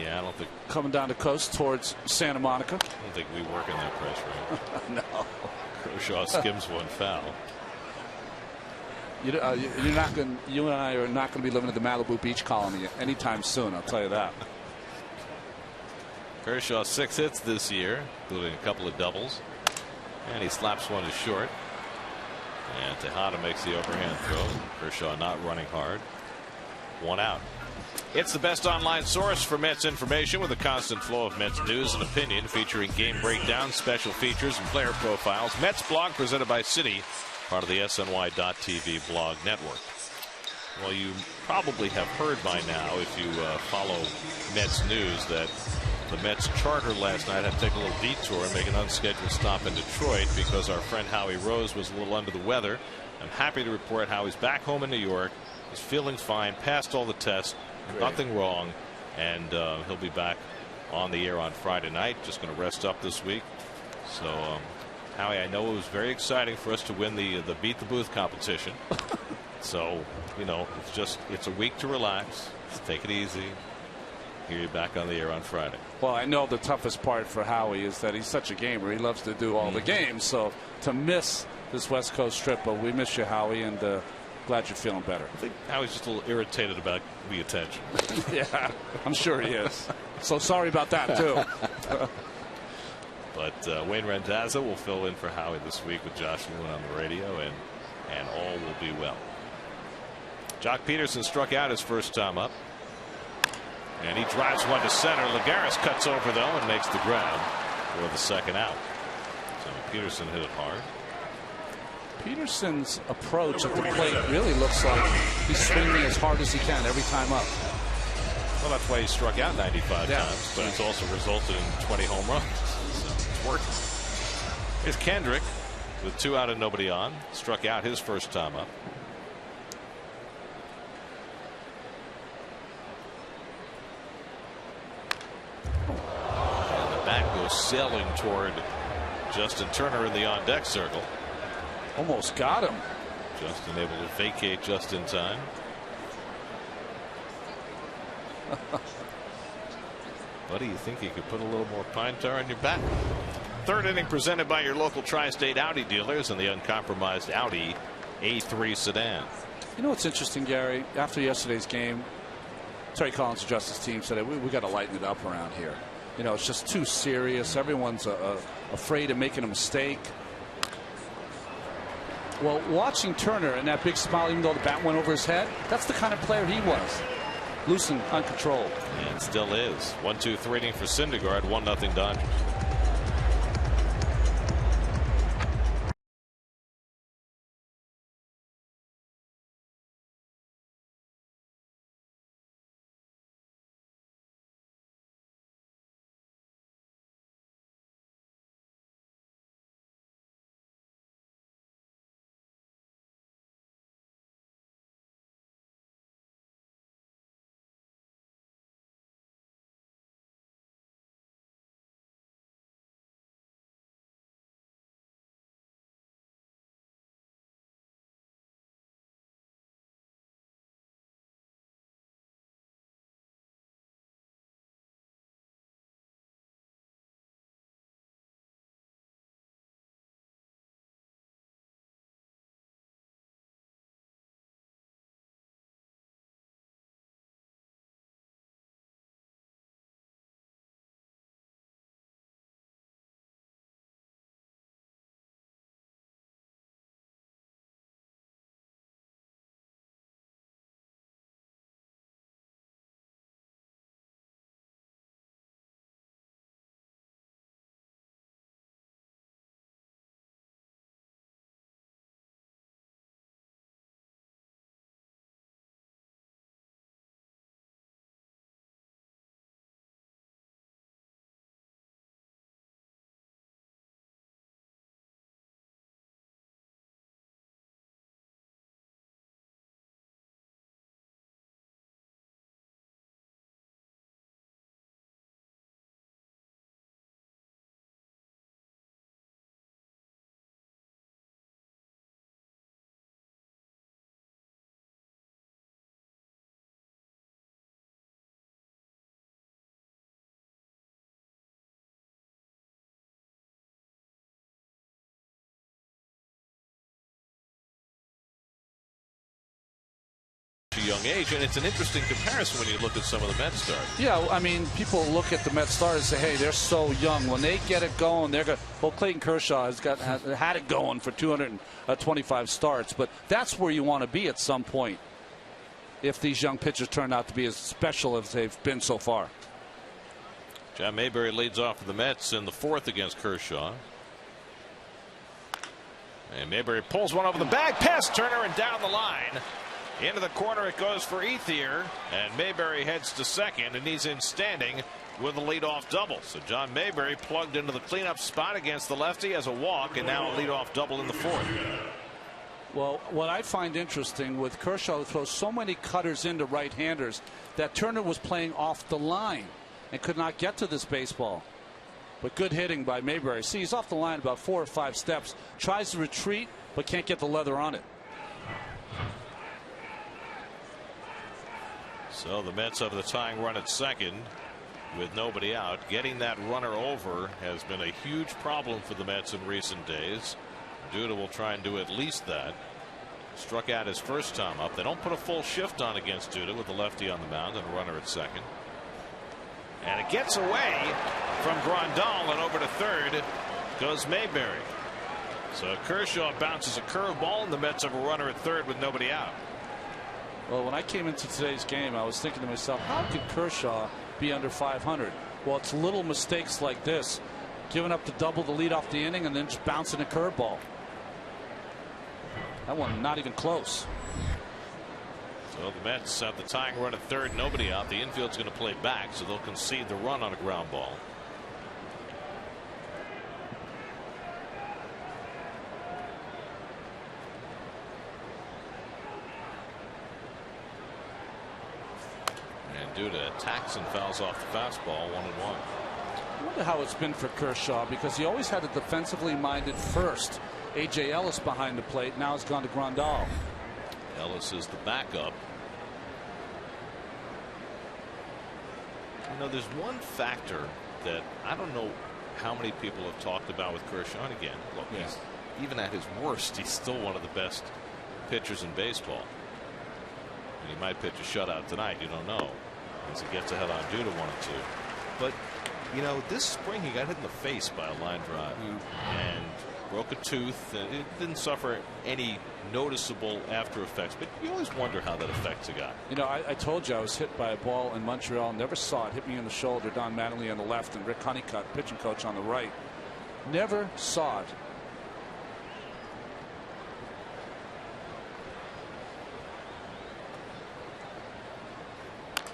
Yeah, I don't think. Coming down the coast towards Santa Monica. I don't think we work in that price range. No. Kershaw skims one foul. You're not going. You and I are not going to be living at the Malibu Beach Colony anytime soon. I'll tell you that. Kershaw 6 hits this year, including a couple of doubles, and he slaps one to short. And Tejada makes the overhand throw. Kershaw not running hard. 1 out. It's the best online source for Mets information with a constant flow of Mets news and opinion featuring game breakdowns, special features, and player profiles. Mets blog presented by Citi, part of the SNY.TV blog network. Well, you probably have heard by now, if you follow Mets news, that the Mets charter last night had to take a little detour and make an unscheduled stop in Detroit because our friend Howie Rose was a little under the weather. I'm happy to report Howie's back home in New York. He's feeling fine, passed all the tests. Great. Nothing wrong, and he'll be back on the air on Friday night. Just going to rest up this week. So, Howie, I know it was very exciting for us to win the Beat the Booth competition. So, you know, it's a week to relax. Just take it easy. Hear you back on the air on Friday. Well, I know the toughest part for Howie is that he's such a gamer. He loves to do all the games. So to miss this West Coast trip, but we miss you, Howie, and glad you're feeling better. I think Howie's just a little irritated about the attention. Yeah, I'm sure he is. So sorry about that, too. But Wayne Randazza will fill in for Howie this week with Josh Lewin on the radio, and all will be well. Jock Peterson struck out his first time up. And he drives one to center. Lagares cuts over, though, and makes the grab for the second out. So Peterson hit it hard. Peterson's approach at the plate really looks like he's swinging as hard as he can every time up. Well, that's why he struck out 95 times, but it's also resulted in 20 home runs. So it's working. Here's Kendrick with 2 out and nobody on. Struck out his first time up. And the bat goes sailing toward Justin Turner in the on-deck circle. Almost got him. Justin able to vacate just in time. Buddy, you think you could put a little more pine tar on your back? Third inning presented by your local Tri-State Audi dealers and the uncompromised Audi A3 sedan. You know what's interesting, Gary? After yesterday's game, Terry Collins addressed his team, said we got to lighten it up around here. You know, it's just too serious. Everyone's afraid of making a mistake. Well, watching Turner and that big smile, even though the bat went over his head, that's the kind of player he was. Loose and uncontrolled. And still is. 1-2-3 inning for Syndergaard. 1-0 Dodgers. a young age, and it's an interesting comparison when you look at some of the Mets stars. Yeah, I mean, people look at the Mets stars and say, hey, they're so young. When they get it going, they're going. Well, Clayton Kershaw has had it going for 225 starts, but that's where you want to be at some point if these young pitchers turn out to be as special as they've been so far. John Mayberry leads off for the Mets in the 4th against Kershaw. And Mayberry pulls one over the bag, past Turner and down the line. Into the corner it goes for Ethier, and Mayberry heads to second, and he's in standing with a leadoff double. So John Mayberry plugged into the cleanup spot against the lefty as a walk, and now a leadoff double in the 4th. Well, what I find interesting with Kershaw, who throws so many cutters into right-handers, that Turner was playing off the line and could not get to this baseball. But good hitting by Mayberry. See, he's off the line about 4 or 5 steps, tries to retreat, but can't get the leather on it. So the Mets have the tying run at second with nobody out. Getting that runner over has been a huge problem for the Mets in recent days. Duda will try and do at least that. Struck out his first time up. They don't put a full shift on against Duda with the lefty on the mound and a runner at second. And it gets away from Grandal, and over to third goes Mayberry. So Kershaw bounces a curveball, and the Mets have a runner at third with nobody out. Well, when I came into today's game, I was thinking to myself, how could Kershaw be under 500? Well, it's little mistakes like this, giving up the double to lead off the inning and then just bouncing a curveball. That one not even close. So the Mets have the tying run at third, nobody out. The infield's going to play back, so they'll concede the run on a ground ball. Duda attacks and fouls off the fastball, 1-1. I wonder how it's been for Kershaw, because he always had a defensively minded first. A.J. Ellis behind the plate, now has gone to Grandal. Ellis is the backup. You know, there's one factor that I don't know how many people have talked about with Kershaw. And again, look, he's, even at his worst, he's still one of the best pitchers in baseball. And he might pitch a shutout tonight, you don't know, as he gets ahead on Duda 1-2. But you know, this spring he got hit in the face by a line drive and broke a tooth, and it didn't suffer any noticeable after effects, but you always wonder how that affects a guy. You know, I told you I was hit by a ball in Montreal, never saw it, hit me in the shoulder. Don Mattingly on the left and Rick Honeycutt, pitching coach, on the right. Never saw it.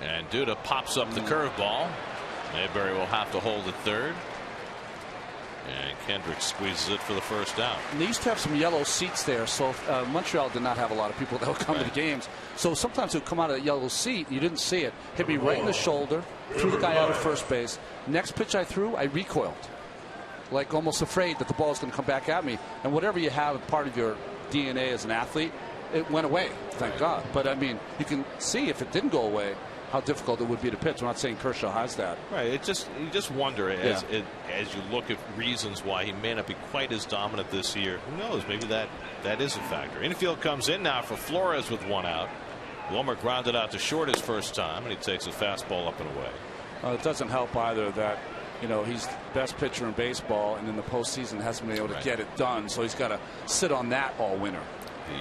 And Duda pops up the curveball. Mayberry will have to hold at third. And Kendrick squeezes it for the first out. And they used to have some yellow seats there, so Montreal did not have a lot of people that would come to the games. So sometimes it would come out of the yellow seat, you didn't see it. Hit me right in the shoulder, threw the guy out of first base. Next pitch I threw, I recoiled, like almost afraid that the ball was going to come back at me. And whatever you have part of your DNA as an athlete, it went away, thank God. But I mean, you can see if it didn't go away, how difficult it would be to pitch. I'm not saying Kershaw has that. Right. You just wonder as you look at reasons why he may not be quite as dominant this year. Who knows? Maybe that is a factor. Infield comes in now for Flores with 1 out. Wilmer grounded out to short his first time, and he takes a fastball up and away. It doesn't help either that, you know, he's the best pitcher in baseball, and in the postseason hasn't been able to get it done. So he's got to sit on that all winter.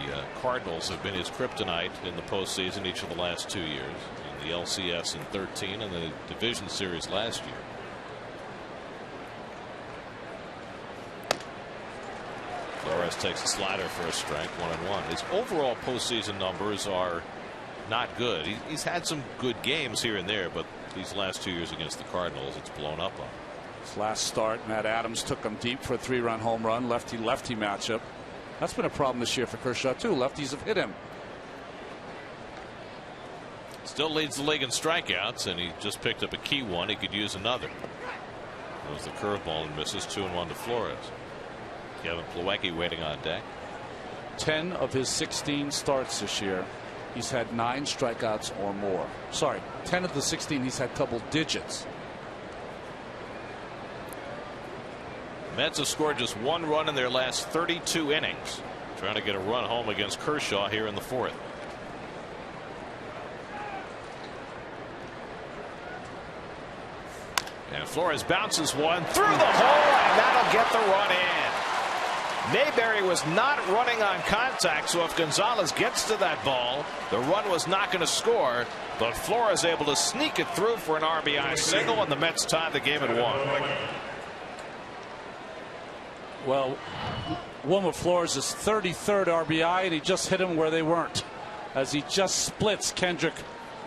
The Cardinals have been his kryptonite in the postseason each of the last 2 years. The LCS in 13 and the division series last year. Flores takes a slider for a strike, 1-1. His overall postseason numbers are not good. He's had some good games here and there, but these last 2 years against the Cardinals, it's blown up on. His last start, Matt Adams took him deep for a 3-run home run, lefty-lefty matchup. That's been a problem this year for Kershaw too. Lefties have hit him. Still leads the league in strikeouts, and he just picked up a key one. He could use another. There's the curveball and misses. 2-1 to Flores. Kevin Plawecki waiting on deck. 10 of his 16 starts this year, he's had 9 strikeouts or more. Sorry, 10 of the 16 he's had double digits. Mets have scored just 1 run in their last 32 innings. Trying to get a run home against Kershaw here in the 4th. And Flores bounces one through the hole, and that'll get the run in. Mayberry was not running on contact, so if Gonzalez gets to that ball, the run was not going to score. But Flores able to sneak it through for an RBI single, and the Mets tied the game at 1. Well, Wilmer Flores is 33rd RBI, and he just hit him where they weren't, as he just splits Kendrick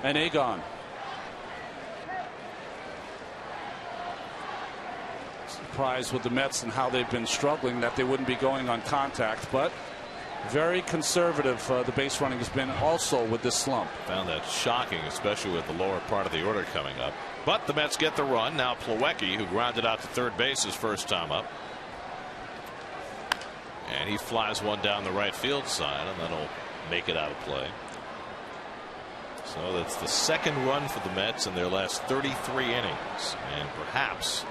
and Agon. Surprised with the Mets and how they've been struggling that they wouldn't be going on contact, but very conservative the base running has been also with this slump. Found that shocking, especially with the lower part of the order coming up. But the Mets get the run. Now Plawecki, who grounded out to third base his first time up. And he flies one down the right field side, and that'll make it out of play. So that's the second run for the Mets in their last 33 innings, and perhaps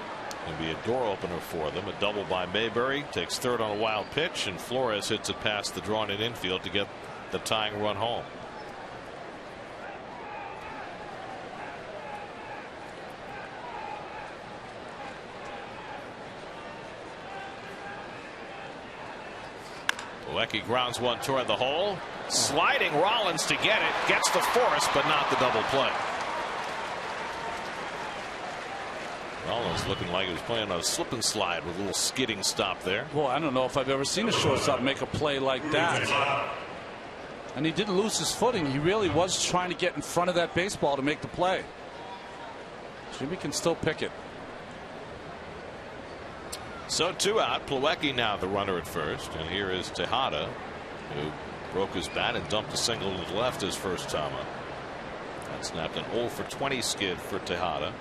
it'll be a door opener for them. A double by Mayberry, takes third on a wild pitch, and Flores hits it past the drawn-in infield to get the tying run home. Plawecki grounds one toward the hole. Sliding Rollins to get it. Gets the force, but not the double play. Rollins looking like he was playing on a slip and slide with a little skidding stop there. Well, I don't know if I've ever seen a shortstop make a play like that. And he didn't lose his footing. He really was trying to get in front of that baseball to make the play. Jimmy can still pick it. So 2 out. Plawecki now the runner at first, and here is Tejada, who broke his bat and dumped a single to the left his first time up. That snapped an 0 for 20 skid for Tejada,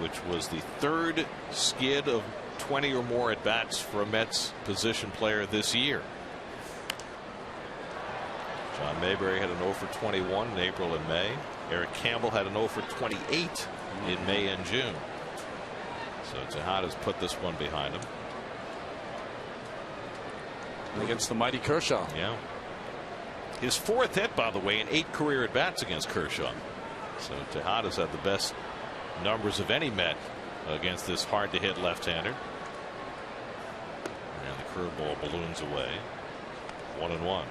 which was the third skid of 20 or more at bats for a Mets position player this year. John Mayberry had an 0 for 21 in April and May. Eric Campbell had an 0 for 28 in May and June. So Tejada's put this one behind him. Against the mighty Kershaw. Yeah. His 4th hit, by the way, in 8 career at bats against Kershaw. So Tejada's had the best numbers of any Met against this hard to hit left-hander. And the curveball balloons away. 1-1.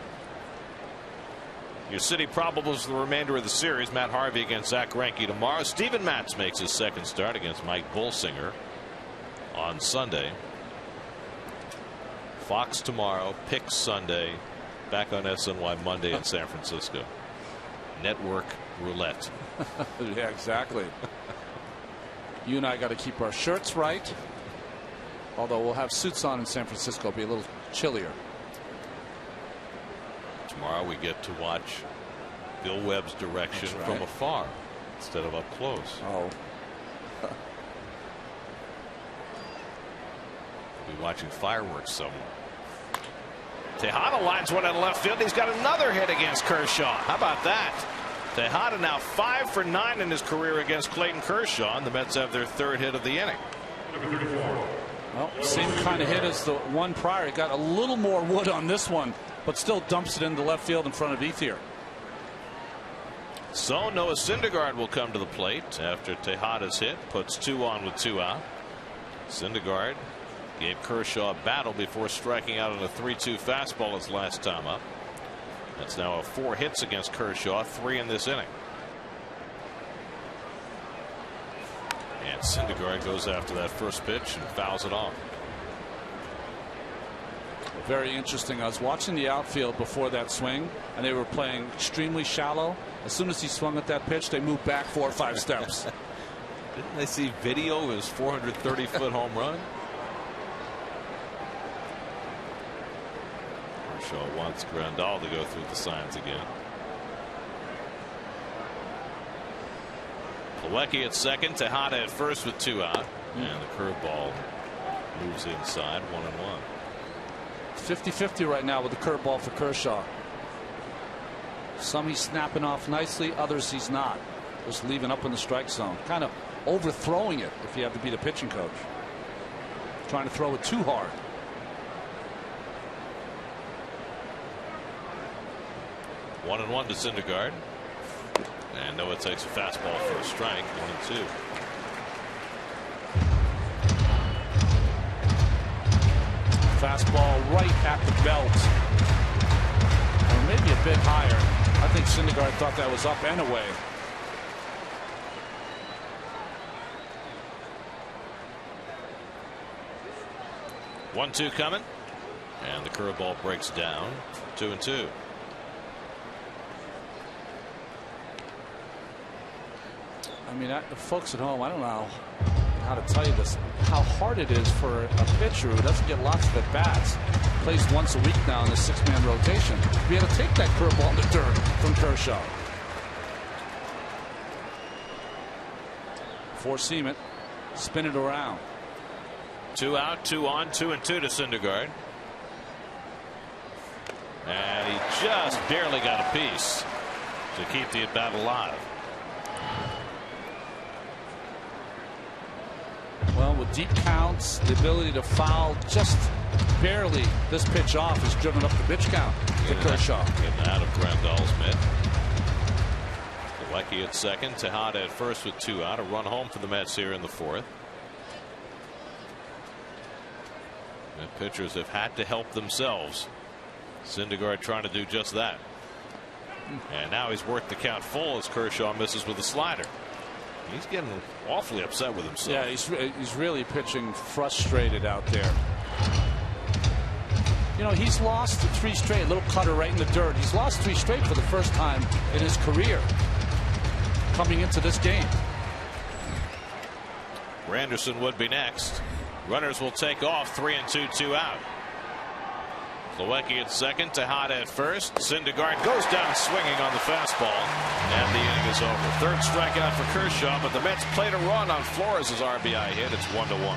Your city probables for the remainder of the series. Matt Harvey against Zach Greinke tomorrow. Steven Matz makes his second start against Mike Bolsinger on Sunday. Fox tomorrow, Picks Sunday, back on SNY Monday in San Francisco. Network roulette. Yeah, exactly. You and I got to keep our shirts right. Although we'll have suits on in San Francisco, it'll be a little chillier. Tomorrow we get to watch Bill Webb's direction from afar instead of up close. Oh. We'll be watching fireworks somewhere. Tejada lines one in left field. He's got another hit against Kershaw. How about that? Tejada now 5 for 9 in his career against Clayton Kershaw, and the Mets have their 3rd hit of the inning. Well, same kind of hit as the one prior. He got a little more wood on this one, but still dumps it into left field in front of Ethier. So Noah Syndergaard will come to the plate after Tejada's hit, puts 2 on with 2 out. Syndergaard gave Kershaw a battle before striking out on a 3-2 fastball his last time up. That's now 4 hits against Kershaw, 3 in this inning. And Syndergaard goes after that first pitch and fouls it off. Very interesting. I was watching the outfield before that swing, and they were playing extremely shallow. As soon as he swung at that pitch, they moved back 4 or 5 steps. Didn't they see video of his 430-foot home run? Kershaw wants Grandal to go through the signs again. Plawecki at second, Tejada at first with 2 out, and the curveball moves inside. 1-1. 50-50 right now with the curveball for Kershaw. Some he's snapping off nicely, others he's not. Just leaving up in the strike zone. Kind of overthrowing it if you have to be the pitching coach. Trying to throw it too hard. One to Syndergaard. And Noah takes a fastball for a strike. 1-2. Fastball right at the belt. Or maybe a bit higher. I think Syndergaard thought that was up and away. One-two coming. And the curveball breaks down. 2-2. I mean, folks at home, I don't know how to tell you this, how hard it is for a pitcher who doesn't get lots of at-bats, plays once a week now in the 6-man rotation, to be able to take that curveball in the dirt from Kershaw. Four-seam it, spin it around. 2 out, 2 on, 2-2 to Syndergaard. And he just barely got a piece to keep the at-bat alive. Well, with deep counts, the ability to foul just barely this pitch off has driven up the pitch count to Kershaw. Getting out of Grandal's mitt. Lucky at second, Tejada at first with 2 out. A run home for the Mets here in the 4th. The pitchers have had to help themselves. Syndergaard trying to do just that. And now he's worked the count full as Kershaw misses with a slider. He's getting awfully upset with himself. Yeah, he's really pitching frustrated out there. You know, he's lost 3 straight. A little cutter right in the dirt. He's lost 3 straight for the first time in his career coming into this game. Granderson would be next. Runners will take off. 3-2, 2 out. Plawecki at second, Tejada at first. Syndergaard goes down swinging on the fastball, and the inning is over. 3rd strikeout for Kershaw, but the Mets played a run on Flores' RBI hit. It's 1-1.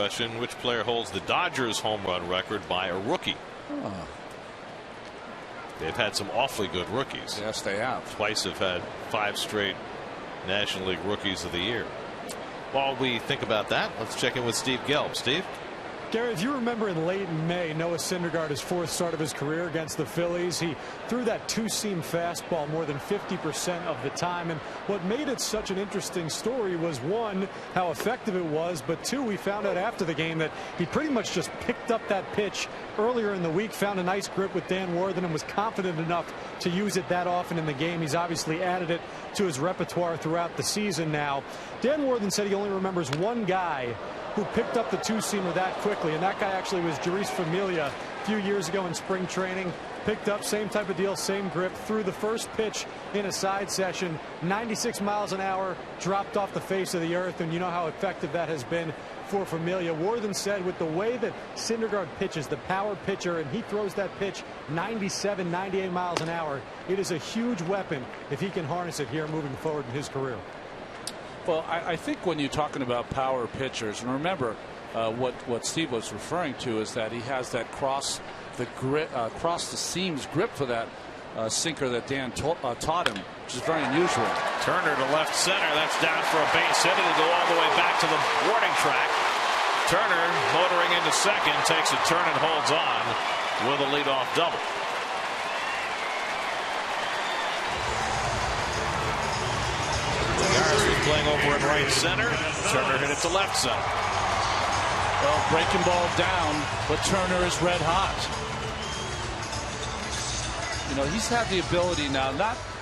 Question: which player holds the Dodgers home run record by a rookie? They've had some awfully good rookies. Yes, they have. Twice have had 5 straight National League Rookies of the Year. While we think about that, let's check in with Steve Gelb. Steve? Gary, if you remember in late May, Noah Syndergaard, his 4th start of his career against the Phillies, he threw that 2-seam fastball more than 50% of the time. And what made it such an interesting story was, 1, how effective it was, but 2, we found out after the game that he pretty much just picked up that pitch earlier in the week found a nice grip with Dan Worthen and was confident enough to use it that often in the game. He's obviously added it to his repertoire throughout the season now. Dan Worthen said he only remembers one guy who picked up the two-seamer that quickly, and that guy actually was Jeurys Familia a few years ago in spring training. Picked up, same type of deal, same grip, threw the first pitch in a side session, 96 miles an hour, dropped off the face of the earth, and you know how effective that has been for Familia. Worthen said with the way that Syndergaard pitches, the power pitcher, and he throws that pitch 97, 98 miles an hour, it is a huge weapon if he can harness it here moving forward in his career. Well, I think when you're talking about power pitchers, and remember what Steve was referring to is that he has that cross the seams grip for that sinker that Dan taught him, which is very unusual. Turner to left center. That's down for a base hit. It'll go all the way back to the warning track. Turner motoring into second, takes a turn and holds on with a leadoff double. Garza was playing over at right center. Turner hit it to left center. Well, breaking ball down, but Turner is red hot. You know, he's had the ability now.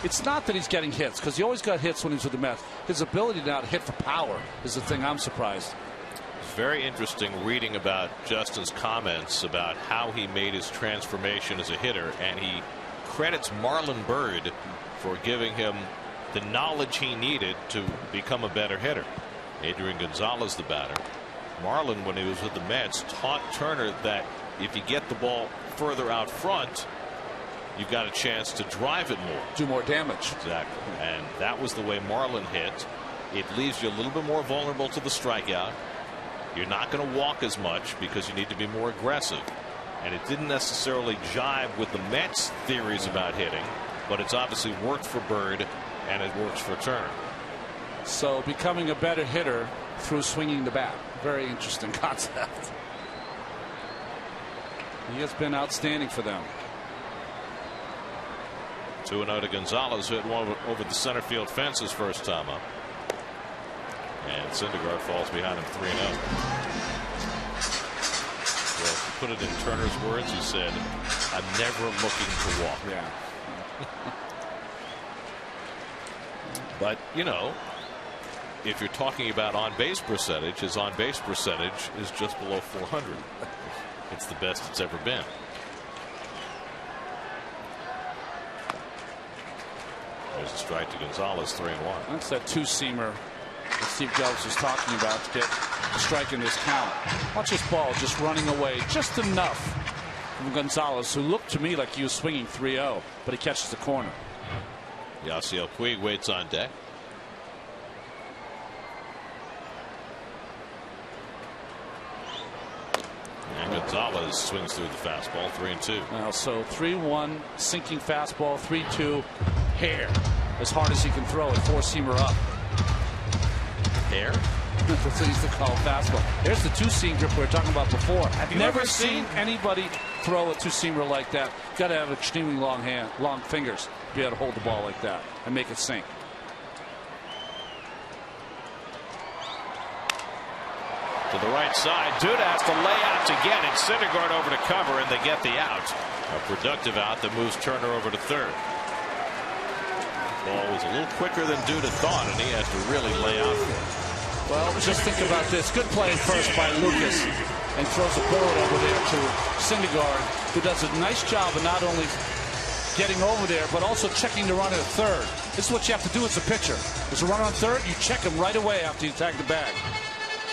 It's not that he's getting hits, because he always got hits when he was with the Mets. His ability now to hit for power is the thing I'm surprised. It's very interesting reading about Justin's comments about how he made his transformation as a hitter, and he credits Marlon Byrd for giving him the knowledge he needed to become a better hitter. Adrian Gonzalez, the batter. Marlon, when he was with the Mets, taught Turner that if you get the ball further out front, you've got a chance to drive it more. Do more damage. Exactly. And that was the way Marlon hit. It leaves you a little bit more vulnerable to the strikeout. You're not going to walk as much because you need to be more aggressive. And it didn't necessarily jive with the Mets' theories about hitting, but it's obviously worked for Byrd, and it works for Turner. So becoming a better hitter through swinging the bat. Very interesting concept. He has been outstanding for them. 2-0 to Gonzalez, hit one over the center field fence his first time up. And Syndergaard falls behind him 3-0. Well, to put it in Turner's words, he said, "I'm never looking to walk." Yeah. But, you know, if you're talking about on-base percentage, his on-base percentage is just below 400. It's the best it's ever been. There's a strike to Gonzalez, 3-1. That's that two-seamer that Steve Jobs was talking about to get a strike in this count. Watch this ball just running away just enough from Gonzalez, who looked to me like he was swinging 3-0, but he catches the corner. Yasiel Puig waits on deck. And Gonzalez swings through the fastball, 3-2. Now, so 3-1, sinking fastball, 3-2, hair, as hard as he can throw it, four-seamer up. Hair? That's what he used to call fastball. There's the two-seam grip we were talking about before. Have you never seen anybody throw a two-seamer like that? Got to have extremely long fingers to be able to hold the ball like that and make it sink. To the right side, Duda has to lay out to get it. Syndergaard over to cover, and they get the out. A productive out that moves Turner over to third. Ball was a little quicker than Duda thought, and he has to really lay out for it. Well, just think about this. Good play first by Lucas, and throws a bullet over there to Syndergaard, who does a nice job of not only getting over there, but also checking the runner at third. This is what you have to do as a pitcher. There's a runner on third, you check him right away after you tag the bag.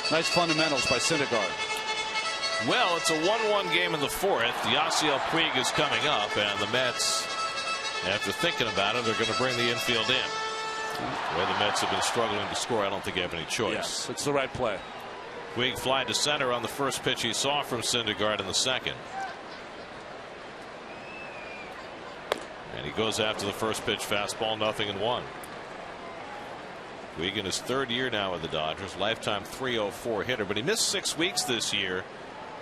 Nice fundamentals by Syndergaard. Well, it's a 1-1 game in the fourth. Yasiel Puig is coming up, and the Mets, after thinking about it, they're going to bring the infield in. The way the Mets have been struggling to score, I don't think they have any choice. Yes, it's the right play. Puig fly to center on the first pitch he saw from Syndergaard in the second. And he goes after the first pitch fastball, 0-1. Puig in his third year now with the Dodgers, lifetime .304 hitter, but he missed 6 weeks this year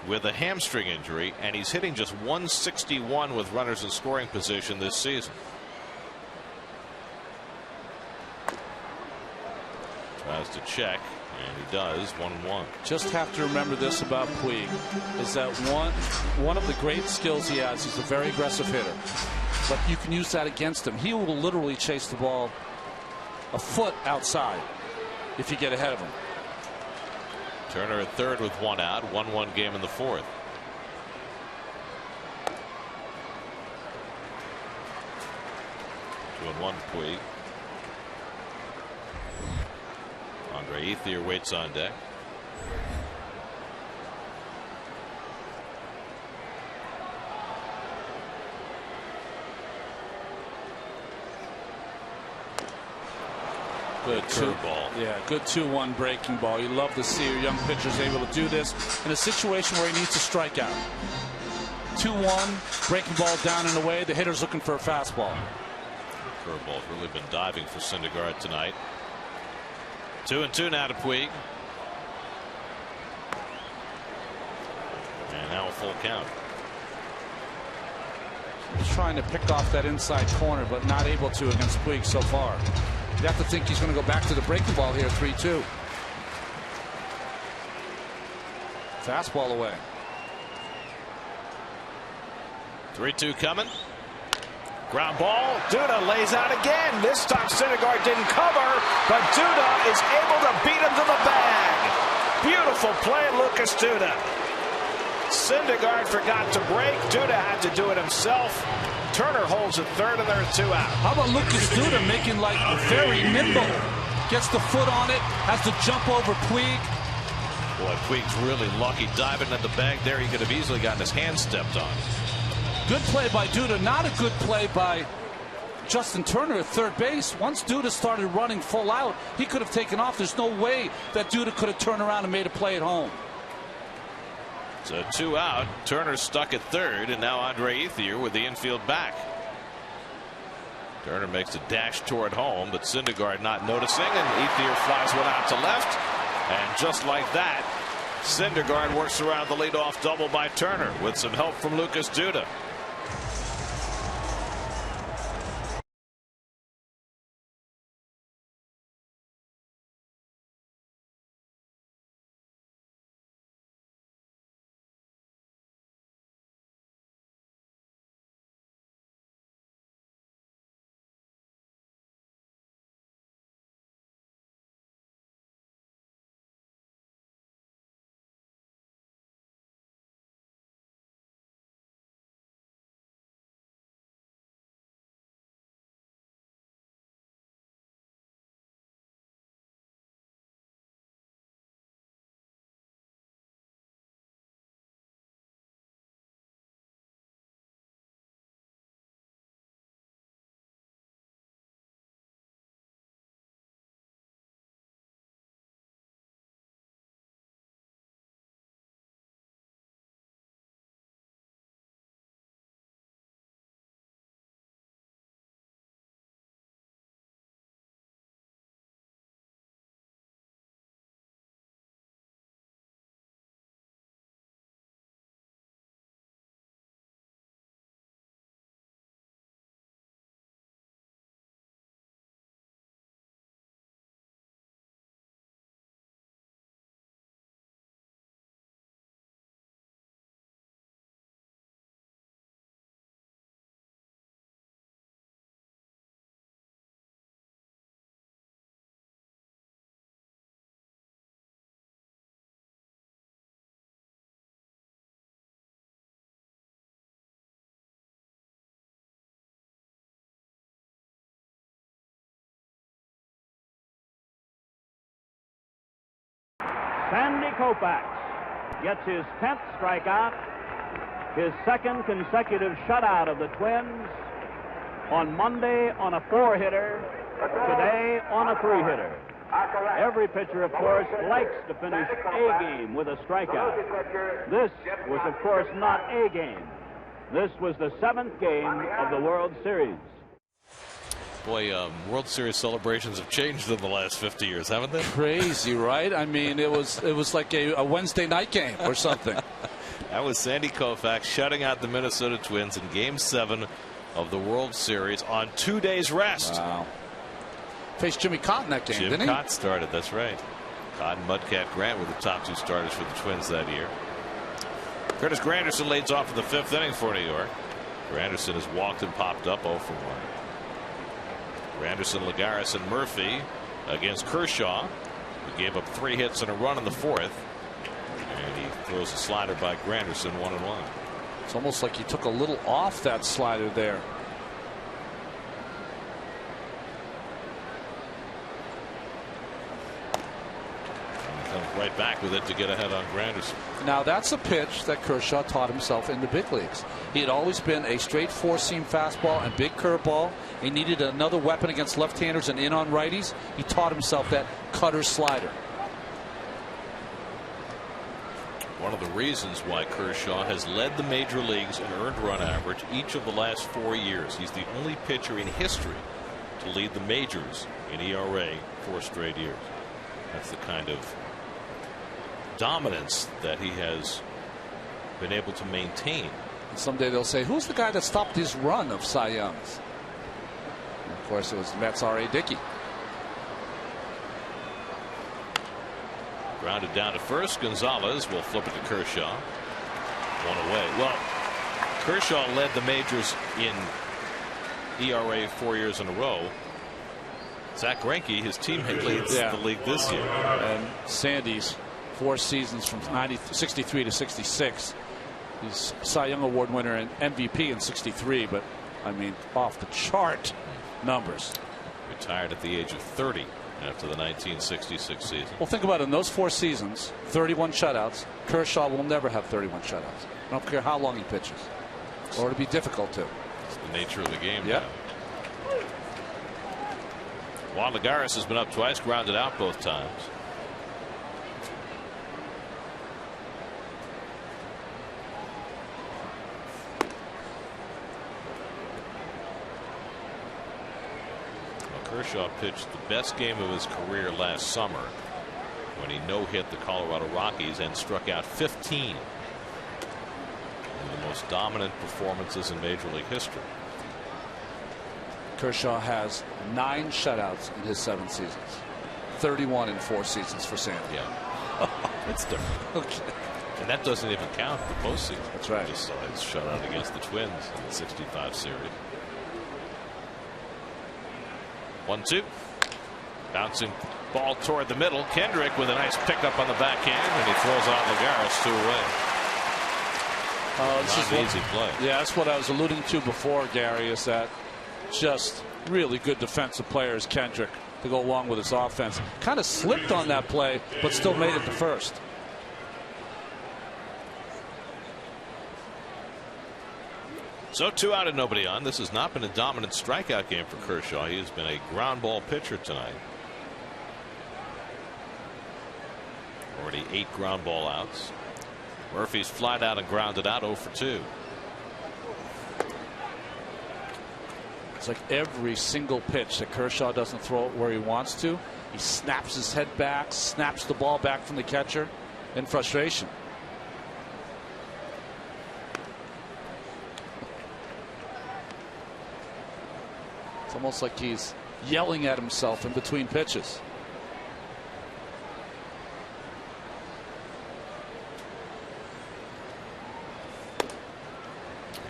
with a hamstring injury, and he's hitting just .161 with runners in scoring position this season. Tries to check, And he does. 1-1. Just have to remember this about Puig, is that one of the great skills he has, he's a very aggressive hitter. But you can use that against him. He will literally chase the ball a foot outside if you get ahead of him. Turner at third with 1 out. 1-1 game in the fourth. Two and one Puig. Andre Ethier waits on deck. Good curveball. Yeah, good 2-1 breaking ball. You love to see your young pitchers able to do this in a situation where he needs to strike out. 2-1 breaking ball down and away. The hitter's looking for a fastball. Curveball's really been diving for Syndergaard tonight. 2-2 now to Puig. And now a full count. He's trying to pick off that inside corner, but not able to against Puig so far. You have to think he's going to go back to the breaking ball here. 3-2. Fastball away. 3-2 coming. Ground ball. Duda lays out again. This time Syndergaard didn't cover, but Duda is able to beat him to the bag. Beautiful play, Lucas Duda. Syndergaard forgot to break. Duda had to do it himself. Turner holds at third, and there are 2 out. How about Lucas Duda making like very nimble? Gets the foot on it, has to jump over Puig. Boy, Puig's really lucky diving at the bag there. He could have easily gotten his hand stepped on. Good play by Duda, not a good play by Justin Turner at third base. Once Duda started running full out, he could have taken off. There's no way that Duda could have turned around and made a play at home. So 2 out. Turner stuck at third, and now Andre Ethier with the infield back. Turner makes a dash toward home, but Syndergaard not noticing, and Ethier flies one out to left. And just like that, Syndergaard works around the leadoff double by Turner with some help from Lucas Duda. Sandy Koufax gets his 10th strikeout, his second consecutive shutout of the Twins. On Monday on a 4-hitter, today on a 3-hitter. Every pitcher, of course, likes to finish a game with a strikeout. This was, of course, not a game. This was the 7th game of the World Series. Boy, World Series celebrations have changed in the last 50 years, haven't they? Crazy, right? I mean, it was like a Wednesday night game or something. That was Sandy Koufax shutting out the Minnesota Twins in Game 7 of the World Series on 2 days rest. Wow. Faced Jimmy Cott in that game, didn't he? Jim Cott started, that's right. Cotton, Mudcat, Grant were the top 2 starters for the Twins that year. Curtis Granderson leads off in the 5th inning for New York. Granderson has walked and popped up 0 for 1. Granderson, Lagares, and Murphy against Kershaw, who gave up 3 hits and a run in the 4th. And he throws a slider by Granderson, 1-1. It's almost like he took a little off that slider there. Right back with it to get ahead on Granderson. Now that's a pitch that Kershaw taught himself in the big leagues. He had always been a straight 4-seam fastball and big curveball. He needed another weapon against left-handers and in on righties. He taught himself that cutter slider. One of the reasons why Kershaw has led the major leagues in earned run average each of the last 4 years. He's the only pitcher in history to lead the majors in ERA 4 straight years. That's the kind of dominance that he has been able to maintain. And someday they'll say, who's the guy that stopped his run of Cy Youngs? And of course, it was Mets R.A. Dickey. Grounded down to first. Gonzalez will flip it to Kershaw. 1 away. Well, Kershaw led the majors in ERA 4 years in a row. Zach Greinke, his teammate, leads the league this year. And Sandy's 4 seasons from 63 to 66. He's Cy Young Award winner and MVP in 63, but I mean, off the chart numbers. Retired at the age of 30 after the 1966 season. Well, think about it. In those 4 seasons, 31 shutouts. Kershaw will never have 31 shutouts. I don't care how long he pitches, or it'll be difficult to. It's the nature of the game. Yep. Now. Juan Lagares has been up twice, grounded out both times. Kershaw pitched the best game of his career last summer when he no-hit the Colorado Rockies and struck out 15 in the most dominant performances in Major League history. Kershaw has 9 shutouts in his 7 seasons. 31 in 4 seasons for Sandy. Yeah. That's different. Okay. And that doesn't even count the postseason. That's right. Just saw his shutout against the Twins in the 65 series. 1-2. Bouncing ball toward the middle. Kendrick with a nice pickup on the backhand, and he throws out Lagares 2 away. This is an easy play. Yeah, that's what I was alluding to before, Gary, is that just really good defensive players, Kendrick, to go along with his offense. Kind of slipped on that play, but still made it to first. So 2 out and nobody on. This has not been a dominant strikeout game for Kershaw. He has been a ground ball pitcher tonight. Already 8 ground ball outs. Murphy's flied out and grounded out 0 for 2. It's like every single pitch that Kershaw doesn't throw it where he wants to, he snaps his head back, snaps the ball back from the catcher in frustration. It's almost like he's yelling at himself in between pitches.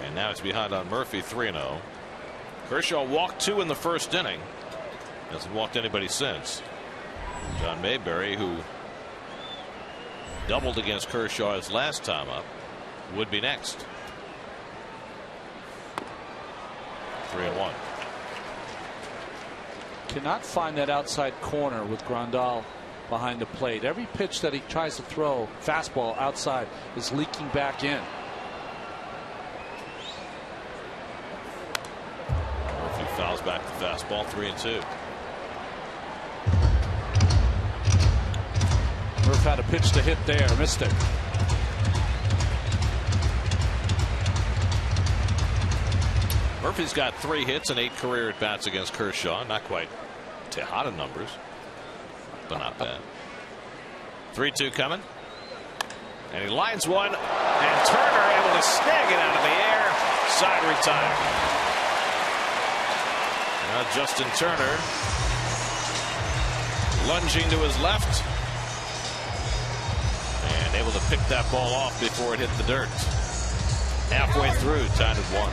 And now it's behind on Murphy, 3-0. Kershaw walked 2 in the first inning. Hasn't walked anybody since. John Mayberry, who doubled against Kershaw his last time up, would be next. 3-1. Cannot find that outside corner with Grandal behind the plate. Every pitch that he tries to throw, fastball outside, is leaking back in. Murphy fouls back the fastball, 3-2. Murph had a pitch to hit there, missed it. Murphy's got 3 hits and 8 career at bats against Kershaw. Not quite Tejada numbers, but not bad. 3-2 coming. And he lines one, and Turner able to snag it out of the air. Side retire. Now Justin Turner lunging to his left. And able to pick that ball off before it hit the dirt. Halfway through, tied at 1.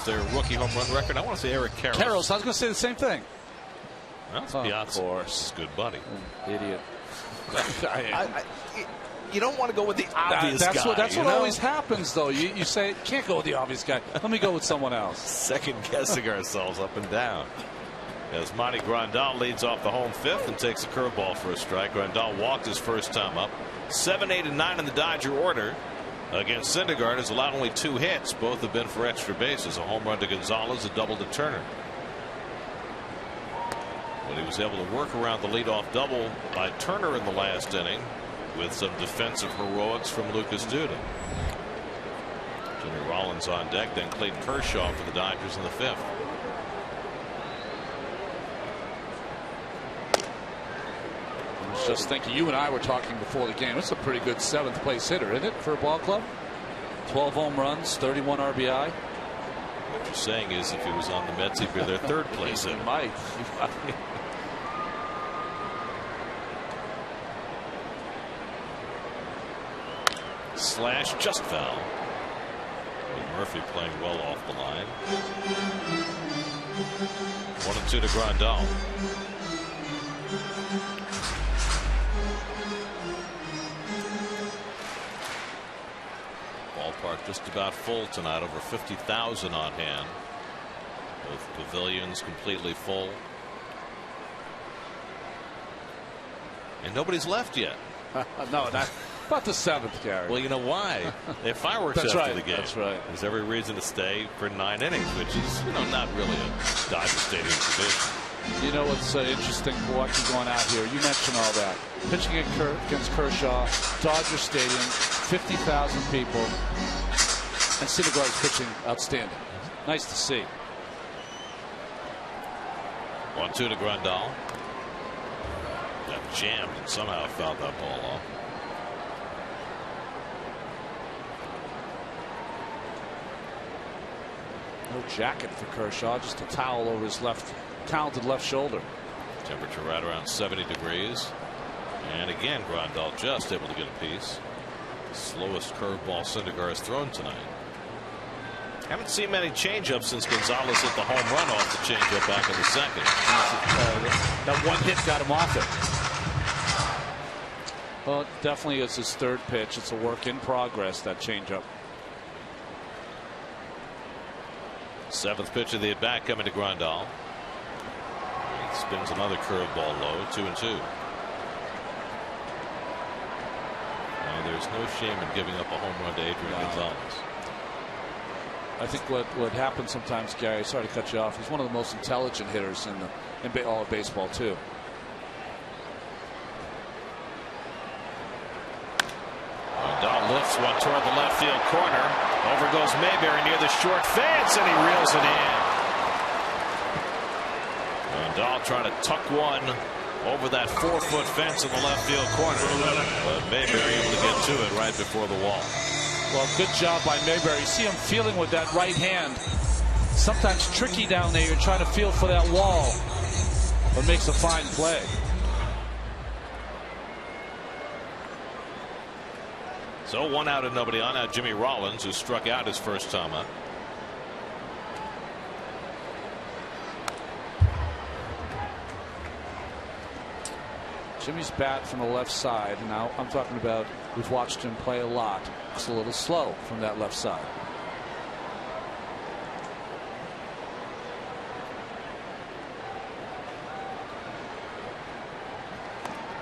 Their rookie home run record. I want to say Eric Karros. Karros, I was going to say the same thing. Well, it's Piazza. Of course. Good buddy. Idiot. You don't want to go with the obvious guy. That's what always happens, though. You say, can't go with the obvious guy. Let me go with someone else. Second guessing ourselves up and down. As Monty Grandal leads off the home fifth and takes a curveball for a strike. Grandal walked his first time up. 7, 8, and 9 in the Dodger order. Against Syndergaard, has allowed only 2 hits. Both have been for extra bases. A home run to Gonzalez, a double to Turner. But he was able to work around the leadoff double by Turner in the last inning with some defensive heroics from Lucas Duda. Jimmy Rollins on deck, then Clayton Kershaw for the Dodgers in the 5th. I was just thinking, you and I were talking before the game. It's a pretty good 7th place hitter, isn't it, for a ball club? 12 home runs, 31 RBI. What you're saying is, if he was on the Mets, he'd be their 3rd place hitter. He might. Slash just foul. With Murphy playing well off the line. 1-2 to Grandal. Ballpark just about full tonight, over 50,000 on hand. Both pavilions completely full. And nobody's left yet. No, not about the 7th, Gary. Well, you know why? They have fireworks after the game. That's right. There's every reason to stay for 9 innings, which is, not really a Dodger Stadium tradition. You know what's interesting for watching going out here? You mentioned all that. Pitching against Kershaw, Dodger Stadium, 50,000 people, and Syndergaard's pitching outstanding. Nice to see. 1-2 to Grandal. Got jammed and somehow fouled that ball off. No jacket for Kershaw, just a towel over his talented left shoulder. Temperature right around 70 degrees. And again, Grandal just able to get a piece. Slowest curveball Syndergaard has thrown tonight. Haven't seen many changeups since Gonzalez hit the home run off the changeup back in the 2nd. That one hit got him off it. Well, definitely it's his 3rd pitch. It's a work in progress, that changeup. Seventh pitch of the at bat coming to Grandal. He spins another curveball low. 2-2. Now there's no shame in giving up a home run to Adrian Gonzalez. I think what happens sometimes, Gary, sorry to cut you off, he's one of the most intelligent hitters in all of baseball too. Dahl lifts one toward the left field corner. Over goes Mayberry near the short fence, and he reels it in. Dahl trying to tuck one over that 4-foot fence in the left field corner, but Mayberry able to get to it right before the wall. Well, good job by Mayberry. You see him feeling with that right hand. Sometimes tricky down there. You're trying to feel for that wall, but makes a fine play. So 1 out and nobody on. Now Jimmy Rollins, who struck out his first time up. Jimmy's bat from the left side. Now I'm talking about, we've watched him play a lot. It's a little slow from that left side.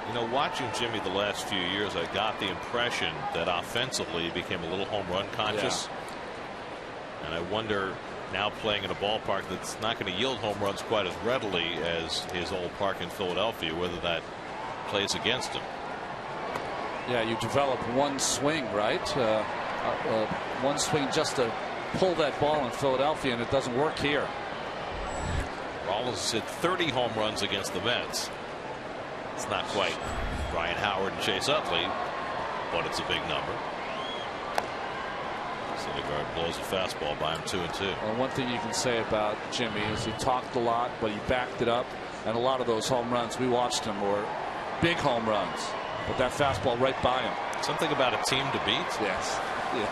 You know, watching Jimmy the last few years, I got the impression that offensively he became a little home run conscious. Yeah. And I wonder, now playing in a ballpark that's not going to yield home runs quite as readily as his old park in Philadelphia, whether that plays against him. Yeah, you develop one swing, right? One swing just to pull that ball in Philadelphia, and it doesn't work here. Rollins hit 30 home runs against the Mets. It's not quite Ryan Howard and Chase Utley, but it's a big number. Syndergaard blows a fastball by him. 2-2. Well, one thing you can say about Jimmy is he talked a lot, but he backed it up, and a lot of those home runs we watched him were big home runs. But that fastball right by him. Something about a team to beat. Yes. Yeah.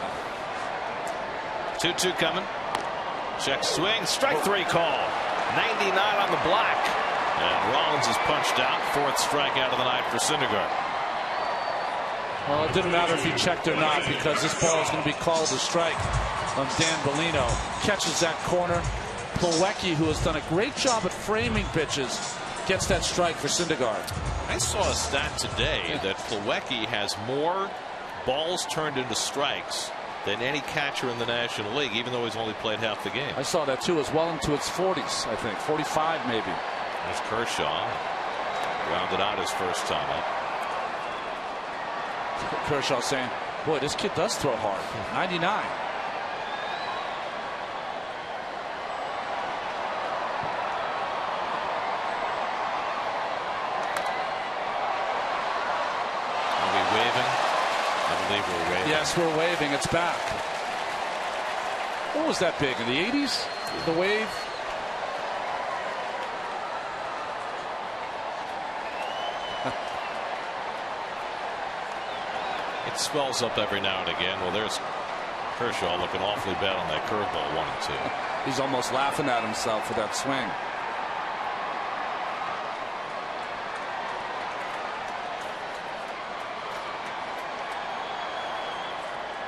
2-2 coming. Check swing. Strike 3 call. 99 on the black. And Rollins is punched out. 4th strikeout of the night for Syndergaard. Well, it didn't matter if he checked or not, because this ball is going to be called a strike on Dan Bellino. Catches that corner. Plawecki, who has done a great job at framing pitches, gets that strike for Syndergaard. I saw a stat today that Plawecki has more balls turned into strikes than any catcher in the National League, even though he's only played half the game. I saw that too, as well into its 40s, I think. 45 maybe. There's Kershaw. Rounded out his first time up. Kershaw saying, boy, this kid does throw hard. 99. Yes, we're waving. It's back. What was that big in the 80s? The wave? It swells up every now and again. Well, there's Kershaw looking awfully bad on that curveball. 1-2. He's almost laughing at himself for that swing.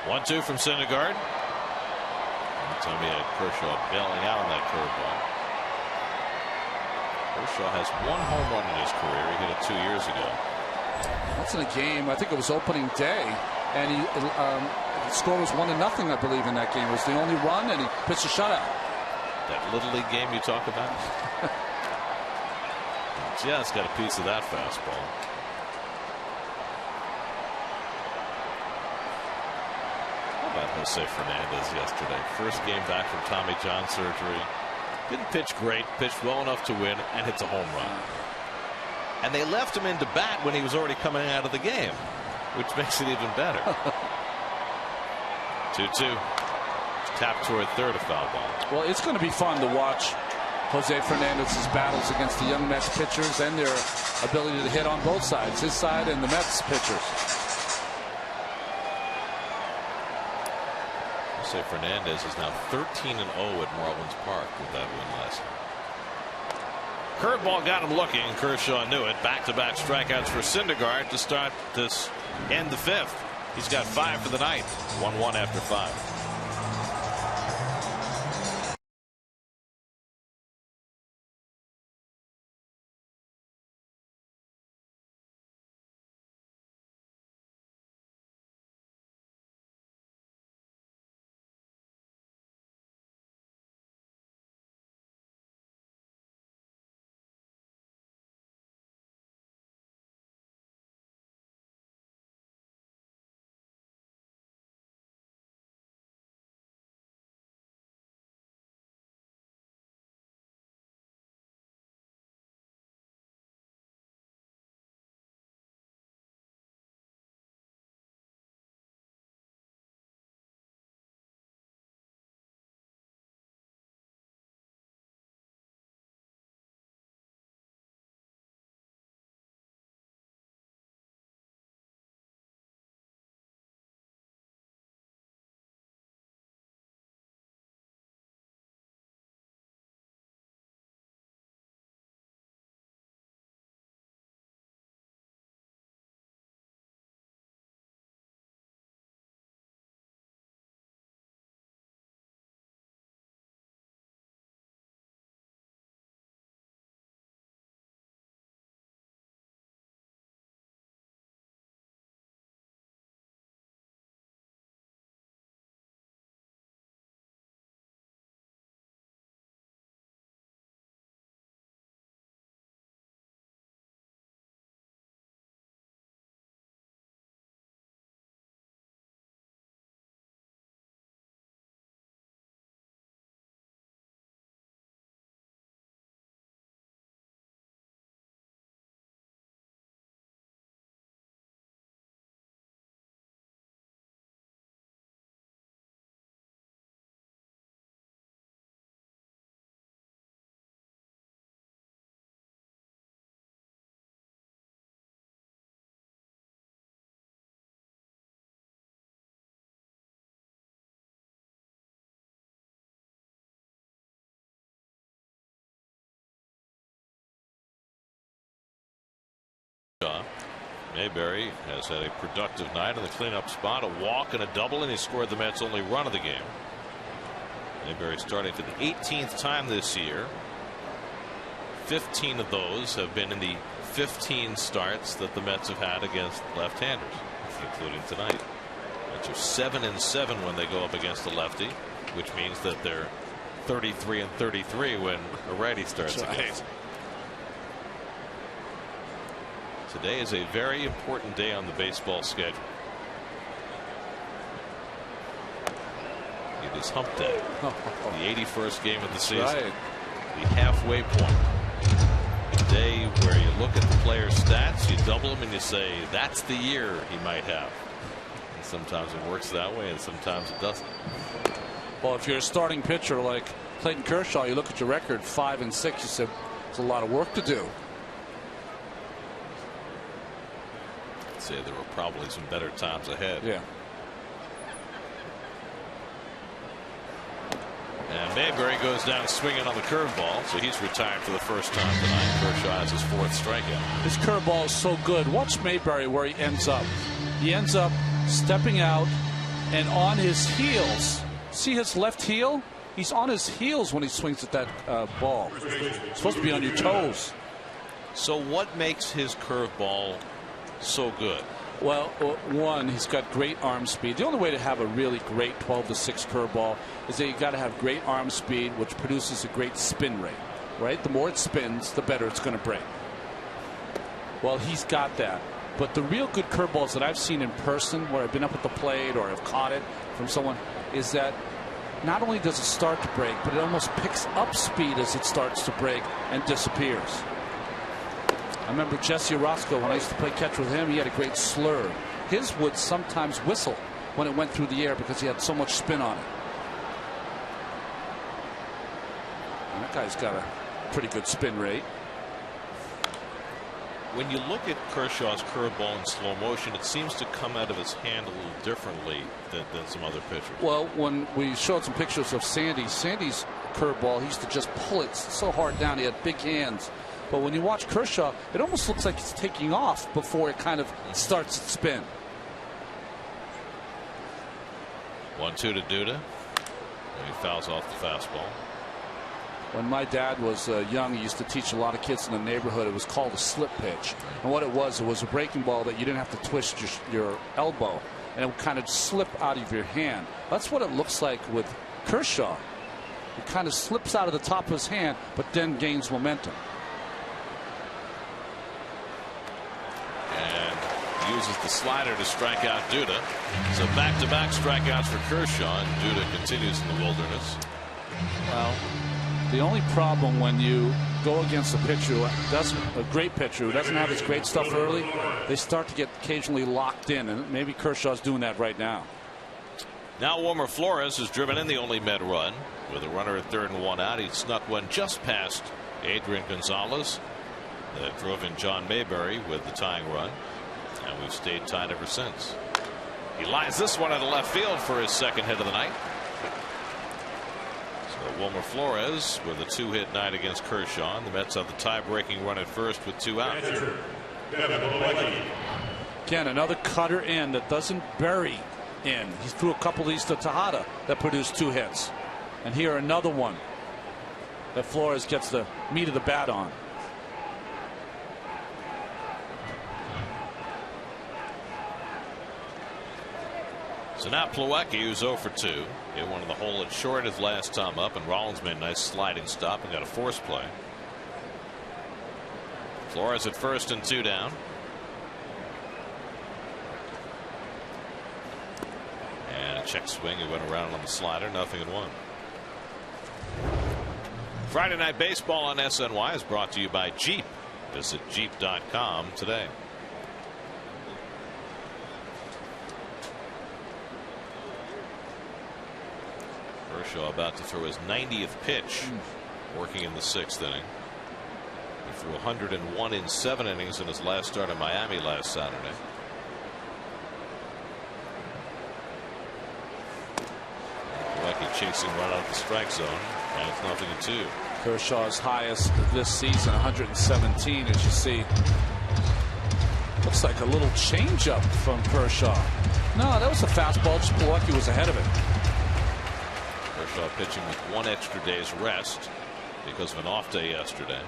One-two from Syndergaard. That time he had Kershaw bailing out on that curveball. Kershaw has 1 home run in his career. He hit it 2 years ago. That's in a game. I think it was opening day, and the score was 1-0, I believe, in that game. It was the only run, and he pitched a shutout. That Little League game you talk about? Yeah, it's got a piece of that fastball. Jose Fernandez yesterday. First game back from Tommy John surgery. Didn't pitch great, pitched well enough to win, and hits a home run. And they left him into bat when he was already coming out of the game, which makes it even better. 2-2. Tap toward third, a foul ball. Well, it's going to be fun to watch Jose Fernandez's battles against the young Mets pitchers and their ability to hit on both sides, his side and the Mets pitchers. Jose Fernandez is now 13-0 at Marlins Park with that win last night. Curveball got him looking. Kershaw knew it. Back-to-back strikeouts for Syndergaard to start this end the 5th. He's got 5 for the night. 1-1 after 5. Mayberry has had a productive night in the cleanup spot, a walk and a double, and he scored the Mets' only run of the game. Mayberry starting for the 18th time this year. 15 of those have been in the 15 starts that the Mets have had against left-handers, including tonight. Mets are 7-7 when they go up against a lefty, which means that they're 33-33 when a righty starts against. Today is a very important day on the baseball schedule. It is hump day. The 81st game of the season. Right. The halfway point. A day where you look at the player's stats, you double them, and you say, that's the year he might have. And sometimes it works that way, and sometimes it doesn't. Well, if you're a starting pitcher like Clayton Kershaw, you look at your record 5-6, you said, it's a lot of work to do. I'd say there were probably some better times ahead. Yeah. And Mayberry goes down swinging on the curveball, so he's retired for the first time tonight. Kershaw has his 4th strikeout. His curveball is so good. Watch Mayberry where he ends up. He ends up stepping out and on his heels. See his left heel? He's on his heels when he swings at that ball. It's supposed to be on your toes. So what makes his curveball so good? Well, one, he's got great arm speed. The only way to have a really great 12-6 curveball is that you got to have great arm speed, which produces a great spin rate. Right? The more it spins, the better it's going to break. Well, he's got that. But the real good curveballs that I've seen in person, where I've been up at the plate or I've caught it from someone, is that not only does it start to break, but it almost picks up speed as it starts to break and disappears. I remember Jesse Orozco, when I used to play catch with him, he had a great slur. His would sometimes whistle when it went through the air because he had so much spin on it. And that guy's got a pretty good spin rate. When you look at Kershaw's curveball in slow motion, it seems to come out of his hand a little differently than some other pitchers. Well, when we showed some pictures of Sandy's curveball, he used to just pull it so hard down. He had big hands. But when you watch Kershaw, it almost looks like he's taking off before it kind of starts to spin. 1-2 to Duda. And he fouls off the fastball. When my dad was young, he used to teach a lot of kids in the neighborhood. It was called a slip pitch. And what it was a breaking ball that you didn't have to twist your elbow. And it would kind of slip out of your hand. That's what it looks like with Kershaw. It kind of slips out of the top of his hand, but then gains momentum. And uses the slider to strike out Duda. So back-to-back strikeouts for Kershaw, and Duda continues in the wilderness. Well, the only problem when you go against a pitcher who doesn't, a great pitcher who doesn't have his great stuff early, they start to get occasionally locked in, and maybe Kershaw's doing that right now. Now Wilmer Flores has driven in the only Met run with a runner at 3rd and 1 out. He snuck one just past Adrian Gonzalez. That drove in John Mayberry with the tying run, and we've stayed tied ever since. He lines this one into left field for his 2nd hit of the night. So Wilmer Flores with a 2-hit night against Kershaw. The Mets have the tie-breaking run at first with 2 outs. Again, another cutter in that doesn't bury in. He threw a couple of these to Tejada that produced 2 hits, and here another one that Flores gets the meat of the bat on. So now Plawecki, who's 0 for 2, hit one in the hole at short his last time up, and Rollins made a nice sliding stop and got a force play. Flores at first and 2 down. And a check swing. He went around on the slider. 0-1. Friday Night Baseball on SNY is brought to you by Jeep. Visit Jeep.com today. Kershaw about to throw his 90th pitch, working in the 6th inning. He threw 101 in 7 innings in his last start in Miami last Saturday. Milwaukee chasing right out of the strike zone, and it's 0-2. Kershaw's highest this season, 117, as you see. Looks like a little changeup from Kershaw. No, that was a fastball. Just Milwaukee was ahead of it. Kershaw pitching with 1 extra day's rest because of an off day yesterday.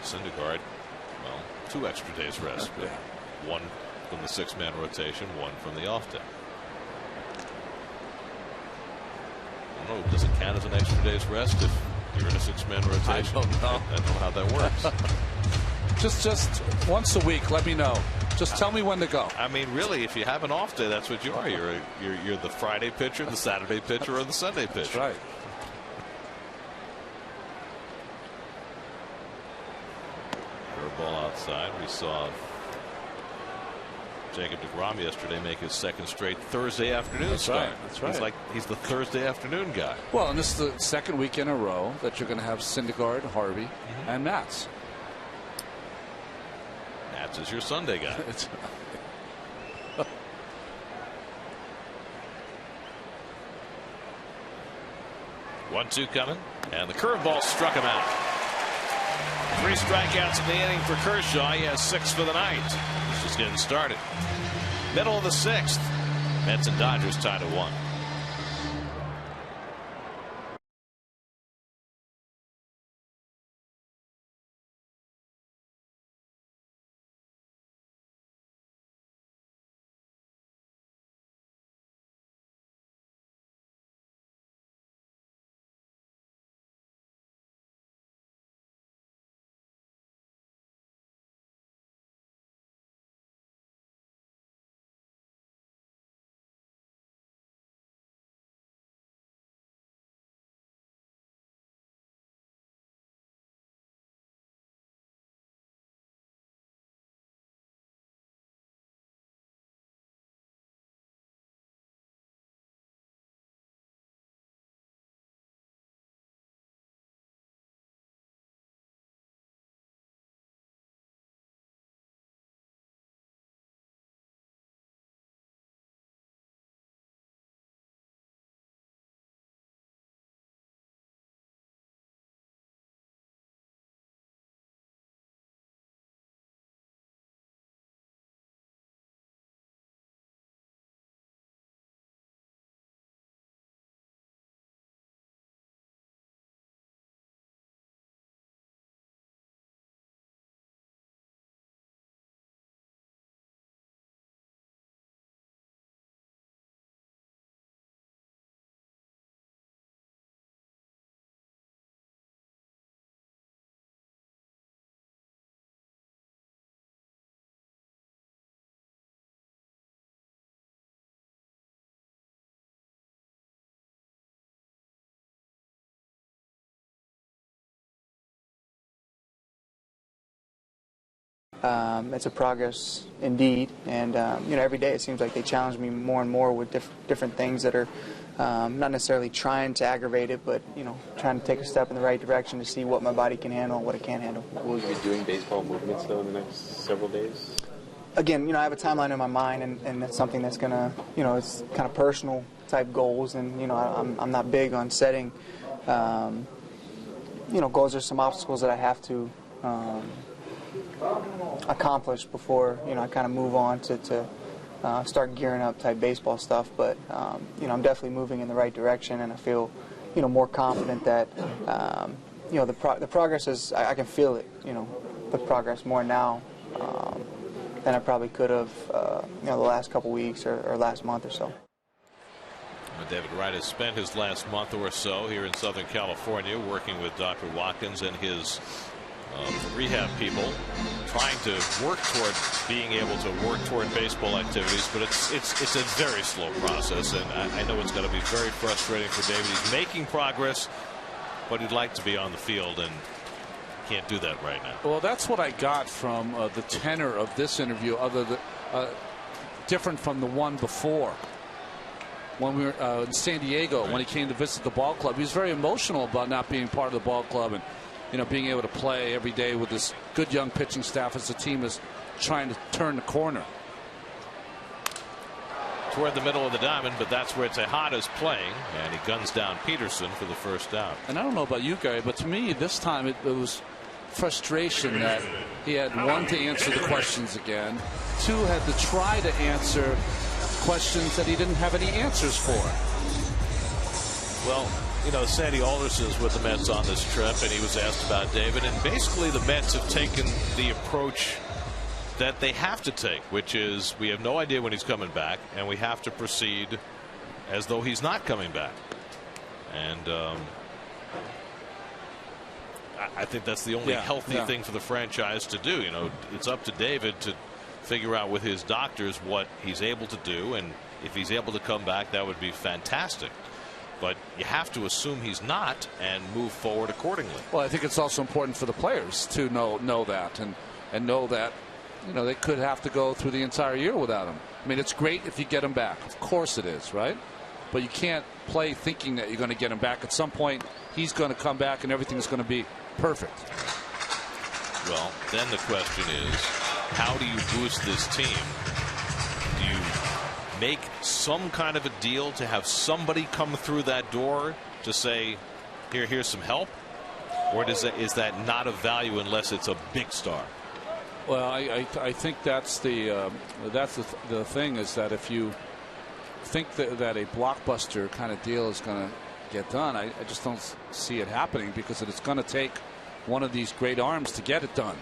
Syndergaard, well, 2 extra days rest, but 1 from the 6-man rotation, 1 from the off day. I don't know, does it count as an extra day's rest if you're in a 6-man rotation? I don't know. I don't know how that works. Just once a week, let me know. Just tell me when to go. I mean, really, if you have an off day, that's what you are. You're the Friday pitcher, the Saturday pitcher, or the Sunday pitcher. That's right. Ball outside. We saw Jacob deGrom yesterday make his 2nd straight Thursday afternoon start. That's right. He's like he's the Thursday afternoon guy. Well, and this is the 2nd week in a row that you're going to have Syndergaard, Harvey, and Matz. Matz is your Sunday guy. 1-2 coming, and the curveball struck him out. 3 strikeouts in the inning for Kershaw. He has 6 for the night. He's just getting started. Middle of the 6th. Mets and Dodgers tied at 1. It's a progress indeed, and every day it seems like they challenge me more and more with different things that are not necessarily trying to aggravate it, but trying to take a step in the right direction to see what my body can handle and what it can't handle. Will you be doing baseball movements though in the next several days? Again, I have a timeline in my mind, and that's something that's gonna, it's kind of personal type goals, and I'm not big on setting, goals. There's some obstacles that I have to accomplish before I kind of move on to start gearing up type baseball stuff. But I'm definitely moving in the right direction, and I feel more confident that the progress is, I can feel it, the progress more now than I probably could have the last couple weeks or last month or so. David Wright has spent his last month or so here in Southern California working with Dr. Watkins and his rehab people, trying to work toward being able to work toward baseball activities, but it's a very slow process, and I know it's going to be very frustrating for David. He's making progress, but he'd like to be on the field and can't do that right now. Well, that's what I got from the tenor of this interview, other than different from the one before. When we were in San Diego, right, when he came to visit the ball club, he was very emotional about not being part of the ball club and being able to play every day with this good young pitching staff as the team is trying to turn the corner. Toward the middle of the diamond, but that's where Tejada's playing, and he guns down Peterson for the first out. And I don't know about you, Gary, but to me this time it was frustration that he had, one, to answer the questions again, two, had to try to answer questions that he didn't have any answers for. Well, you know, Sandy Alderson's with the Mets on this trip, and he was asked about David, and basically the Mets have taken the approach that they have to take, which is we have no idea when he's coming back, and we have to proceed as though he's not coming back. And I think that's the only healthy thing for the franchise to do. You know, it's up to David to figure out with his doctors what he's able to do, and if he's able to come back, that would be fantastic. But you have to assume he's not and move forward accordingly. Well, I think it's also important for the players to know that and know that, you know, they could have to go through the entire year without him. I mean, it's great if you get him back. Of course it is, right? But you can't play thinking that you're going to get him back. At some point, he's going to come back and everything's going to be perfect. Well, then the question is, how do you boost this team? Do you make some kind of a deal to have somebody come through that door to say, here's some help? Or is that not of value unless it's a big star? Well, I think that's the thing, is that if you think that a blockbuster kind of deal is going to get done, I just don't see it happening, because it's going to take one of these great arms to get it done.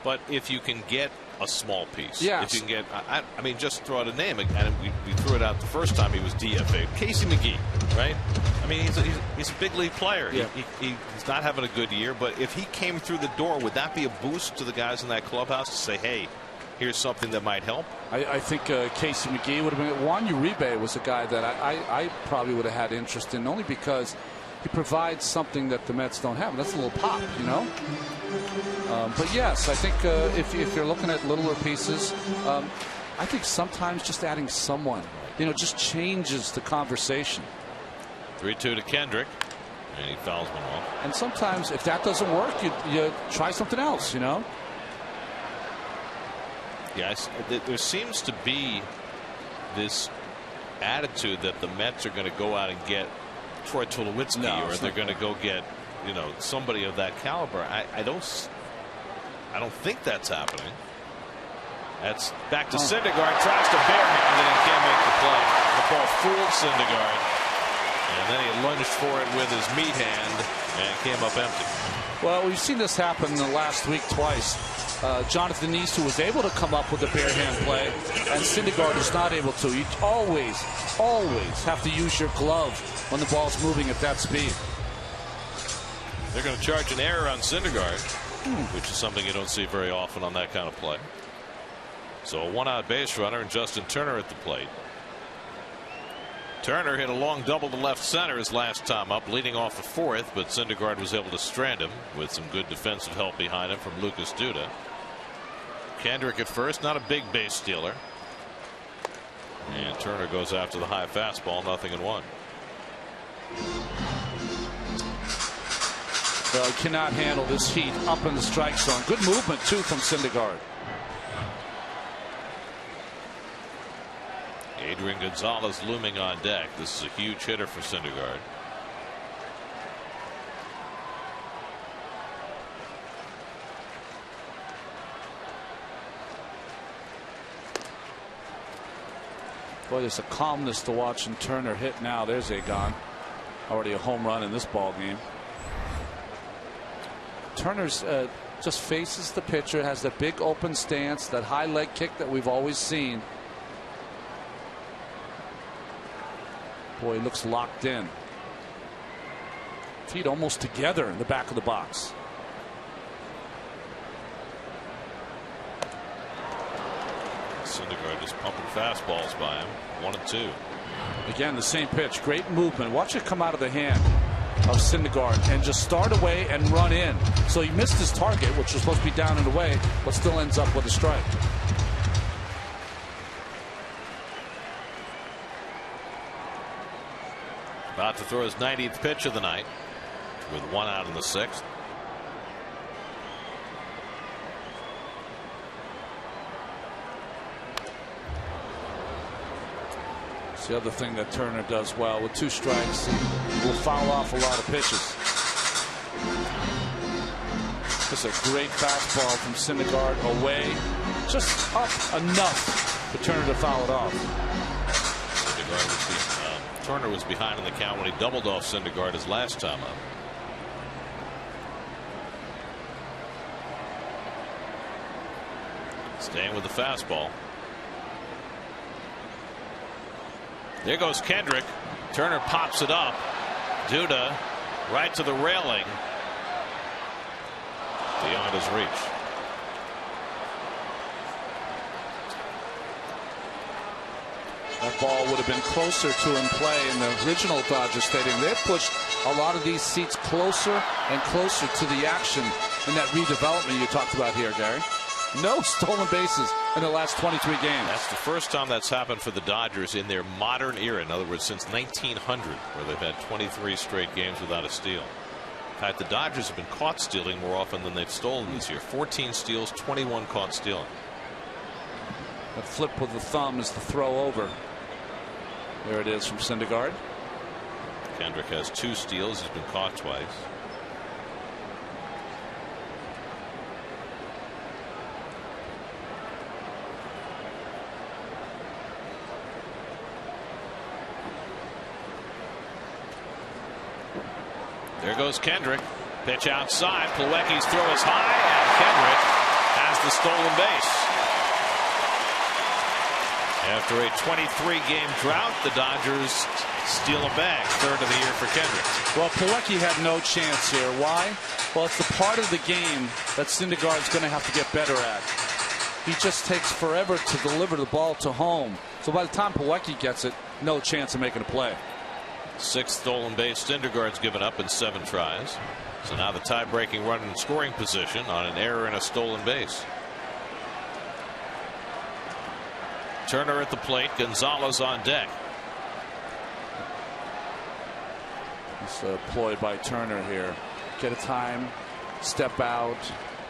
But if you can get a small piece, yes. If you can get, I mean, just throw out a name, and we threw it out the first time he was DFA. Casey McGee, right? I mean, he's a big league player. Yeah. He's not having a good year, but if he came through the door, would that be a boost to the guys in that clubhouse to say, hey, here's something that might help? I think Casey McGee would have been. Juan Uribe was a guy that I probably would have had interest in, only because he provides something that the Mets don't have. That's a little pop, you know. But yes, I think if you're looking at littler pieces, I think sometimes just adding someone, you know, just changes the conversation. 3-2 to Kendrick, and he fouls one off. And sometimes, if that doesn't work, you try something else, you know. Yes, there seems to be this attitude that the Mets are going to go out and get Troy Tulowitzki, or they're going to go get, you know, somebody of that caliber. I don't think that's happening. That's back to Syndergaard, tries to barehand it and can't make the play. The ball fooled Syndergaard, and then he lunged for it with his meat hand and came up empty. Well, we've seen this happen in the last week twice. Jonathan East, who was able to come up with a barehand play, and Syndergaard is not able to. You always have to use your glove when the ball's moving at that speed. They're going to charge an error on Syndergaard, which is something you don't see very often on that kind of play. So a one-out base runner and Justin Turner at the plate. Turner hit a long double to left center his last time up, leading off the fourth, but Syndergaard was able to strand him with some good defensive help behind him from Lucas Duda. Kendrick at first, not a big base stealer. And Turner goes after the high fastball, 0-1. Well, he cannot handle this heat up in the strike zone. Good movement, too, from Syndergaard. Adrian Gonzalez looming on deck. This is a huge hitter for Syndergaard. Boy, there's a calmness to watching Turner hit now. There's a gone. Already a home run in this ball game. Turner's just faces the pitcher, has that big open stance, that high leg kick that we've always seen. Boy, he looks locked in. Feet almost together in the back of the box. Syndergaard just pumping fastballs by him. 1-2. Again, the same pitch. Great movement. Watch it come out of the hand of Syndergaard and just start away and run in. So he missed his target, which was supposed to be down and away, but still ends up with a strike. About to throw his 90th pitch of the night with 1 out in the 6th. It's the other thing that Turner does well. With 2 strikes, he will foul off a lot of pitches. It's a great fastball from Syndergaard away, just up enough for Turner to foul it off. Turner was behind in the count when he doubled off Syndergaard his last time up. Staying with the fastball. There goes Kendrick. Turner pops it up. Duda right to the railing. Beyond his reach. That ball would have been closer to in play in the original Dodger Stadium. They've pushed a lot of these seats closer and closer to the action in that redevelopment you talked about here, Gary. No stolen bases in the last 23 games. That's the first time that's happened for the Dodgers in their modern era. In other words, since 1900, where they've had 23 straight games without a steal. In fact, the Dodgers have been caught stealing more often than they've stolen this year. 14 steals, 21 caught stealing. The flip with the thumb is the throw over. There it is from Syndergaard. Kendrick has 2 steals. He's been caught twice. There goes Kendrick. Pitch outside. Plawecki's throw is high, and Kendrick has the stolen base. After a 23-game drought, the Dodgers steal a bag. Third of the year for Kendrick. Well, Plawecki had no chance here. Why? Well, it's the part of the game that Syndergaard's going to have to get better at. He just takes forever to deliver the ball to home. So by the time Plawecki gets it, no chance of making a play. 6th stolen base Syndergaard's given up in 7 tries. So now the tie-breaking run in scoring position on an error and a stolen base. Turner at the plate. Gonzalez on deck. It's a ploy by Turner here. Get a time, step out,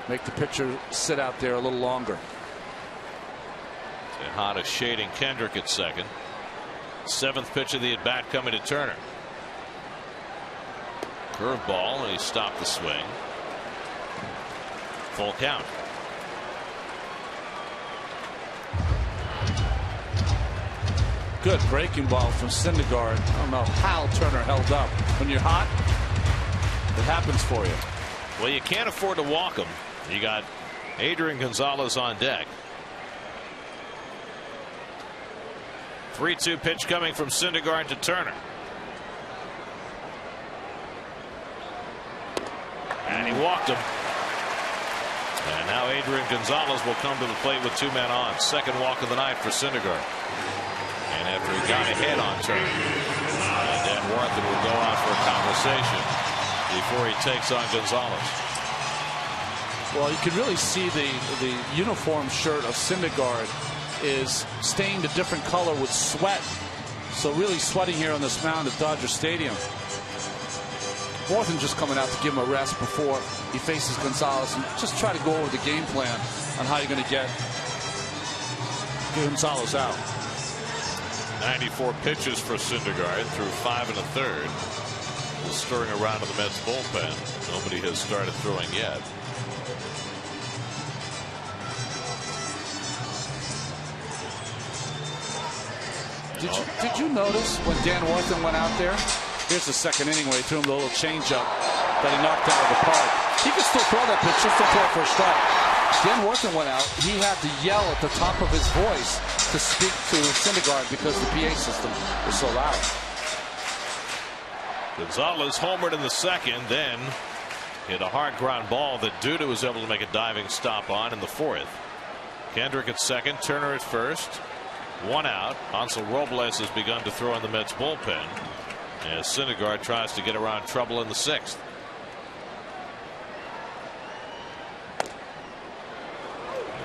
make the pitcher sit out there a little longer. Tejada shading Kendrick at second. 7th pitch of the at bat coming to Turner. Curveball, and he stopped the swing. Full count. Good breaking ball from Syndergaard. I don't know how Turner held up. When you're hot, it happens for you. Well, you can't afford to walk him. You got Adrian Gonzalez on deck. 3-2 pitch coming from Syndergaard to Turner. And he walked him. And now Adrian Gonzalez will come to the plate with 2 men on. 2nd walk of the night for Syndergaard. And after he got ahead on Turner, Dan Warthen will go out for a conversation before he takes on Gonzalez. Well, you can really see the uniform shirt of Syndergaard is stained a different color with sweat. So really sweating here on this mound at Dodger Stadium. Warthen just coming out to give him a rest before he faces Gonzalez and just try to go over the game plan on how you're going to get Gonzalez out. 94 pitches for Syndergaard through 5 1/3. Still stirring around in the Mets bullpen. Nobody has started throwing yet. Did you notice when Dan Warthen went out there? Here's the 2nd inning where he threw him the little changeup that he knocked out of the park. He could still throw that pitch, just don't throw it for a strike. Dan Warthen went out. He had to yell at the top of his voice to speak to Syndergaard because the PA system was so loud. Gonzalez homered in the 2nd, then hit a hard ground ball that Duda was able to make a diving stop on in the 4th. Kendrick at 2nd, Turner at 1st. 1 out. Hansel Robles has begun to throw in the Mets bullpen as Syndergaard tries to get around trouble in the 6th.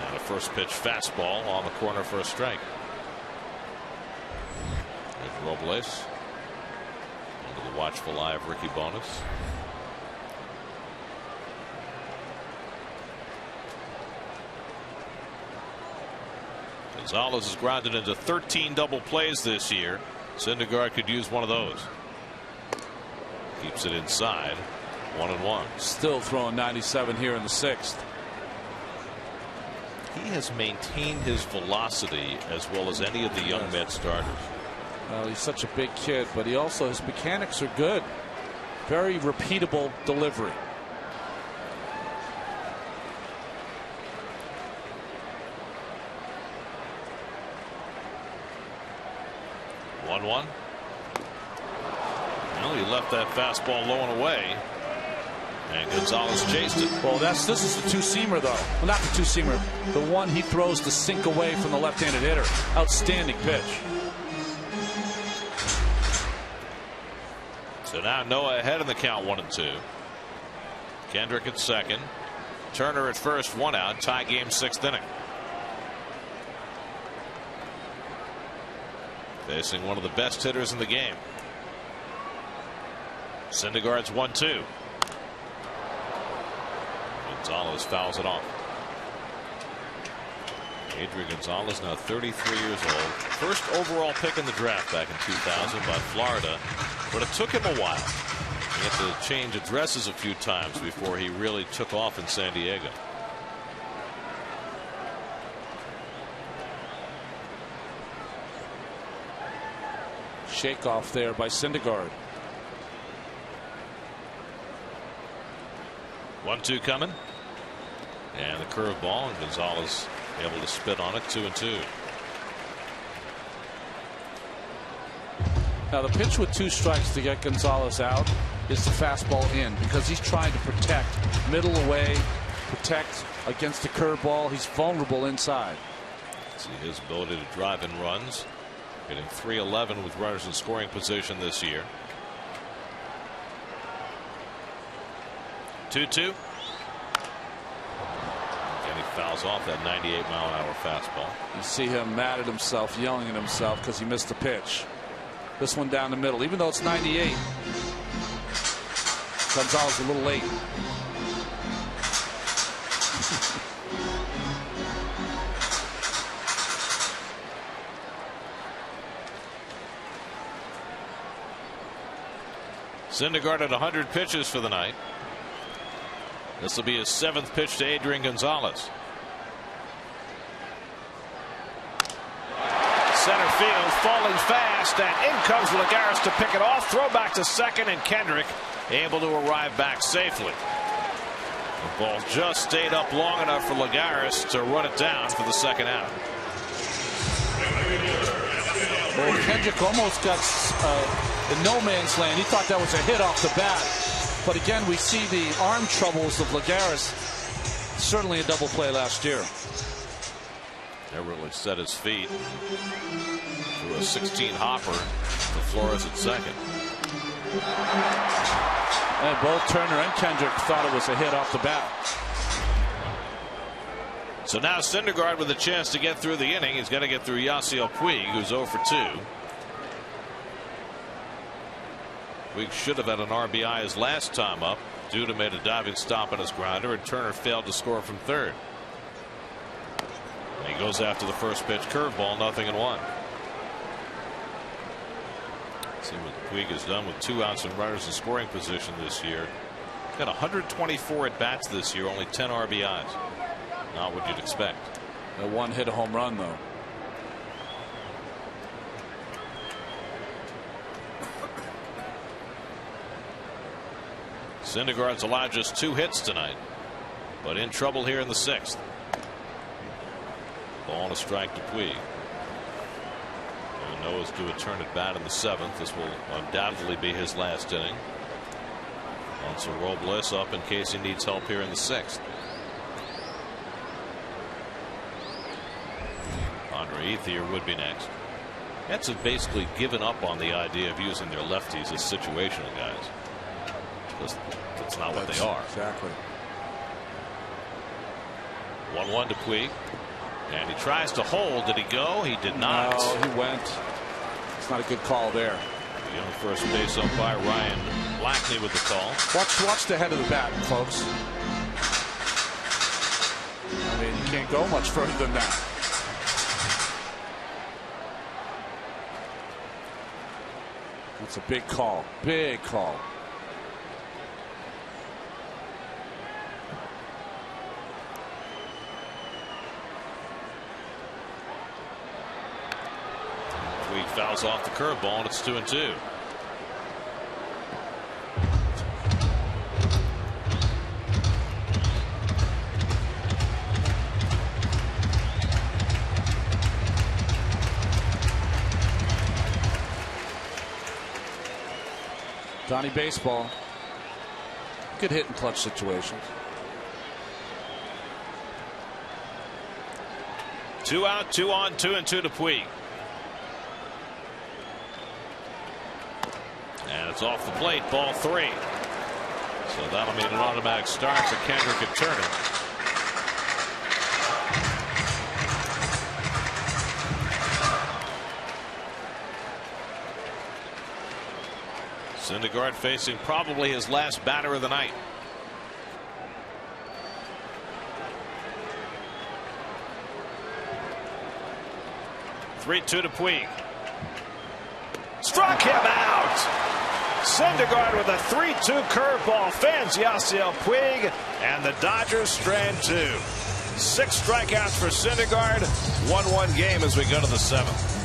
And a first pitch fastball on the corner for a strike. There's Robles under the watchful eye of Ricky Bonas. Gonzalez has grounded into 13 double plays this year. Syndergaard could use one of those. Keeps it inside. 1-1. Still throwing 97 here in the 6th. He has maintained his velocity as well as any of the young Mets starters. Well, he's such a big kid, but his mechanics are good. Very repeatable delivery. Well, he left that fastball low and away, and Gonzalez chased it. Well, this is the two-seamer, though. Well, not the two-seamer. The one he throws to sink away from the left-handed hitter. Outstanding pitch. So now Noah ahead in the count, 1-2. Kendrick at second. Turner at first, 1 out. Tie game, 6th inning. Facing one of the best hitters in the game. Syndergaard's 1-2. Gonzalez fouls it off. Adrian Gonzalez, now 33 years old. First overall pick in the draft back in 2000 by Florida. But it took him a while. He had to change addresses a few times before he really took off in San Diego. Shake off there by Syndergaard. 1-2 coming. And the curveball, and Gonzalez able to spit on it. 2-2. Now the pitch with 2 strikes to get Gonzalez out is the fastball in, because he's trying to protect middle away, protect against the curveball. He's vulnerable inside. See his ability to drive in runs. Hitting .311 with runners in scoring position this year. 2-2. And he fouls off that 98-mile-an-hour fastball. You see him mad at himself, yelling at himself because he missed the pitch. This one down the middle, even though it's 98. Gonzalez a little late. Syndergaard at 100 pitches for the night. This will be his 7th pitch to Adrian Gonzalez. Center field, falling fast, and in comes Lagares to pick it off. Throw back to second, and Kendrick able to arrive back safely. The ball just stayed up long enough for Lagares to run it down for the 2nd out. Well, Kendrick almost got in no man's land. He thought that was a hit off the bat. But again, we see the arm troubles of Lagares. Certainly a double play last year. Never really set his feet. Threw a 16 hopper to Flores at second. And both Turner and Kendrick thought it was a hit off the bat. So now Syndergaard with a chance to get through the inning. He's got to get through Yasiel Puig, who's 0 for 2. Puig should have had an RBI his last time up. Duda made a diving stop on his grounder, and Turner failed to score from third. And he goes after the first pitch curveball, 0-1. See what Puig has done with 2 outs and runners in scoring position this year. He's got 124 at bats this year, only 10 RBIs. Not what you'd expect. The one hit a home run, though. Syndergaard's allowed just 2 hits tonight, but in trouble here in the 6th. Ball and a strike to Puig. And Noah's due a turn at bat in the 7th. This will undoubtedly be his last inning. Also Robles up in case he needs help here in the 6th. Andre Ethier would be next. Mets have basically given up on the idea of using their lefties as situational guys. That's not what they are. Exactly. 1-1 to Puig. And he tries to hold. Did he go? He did not. No, he went. It's not a good call there. The young first base umpire Ryan Blackney with the call. Watch the head of the bat, folks. I mean, you can't go much further than that. That's a big call. Big call. Puig fouls off the curveball, and it's 2-2. Donnie Baseball. Good hit in clutch situations. 2 out, 2 on, 2-2 to Puig. And it's off the plate, ball 3. So that'll mean an automatic start for Kendrick and Turner. Syndergaard facing probably his last batter of the night. Three-2 to Puig. Struck him out. Syndergaard with a 3-2 curveball fans Yasiel Puig, and the Dodgers strand 2. 6 strikeouts for Syndergaard. 1-1 game as we go to the 7th.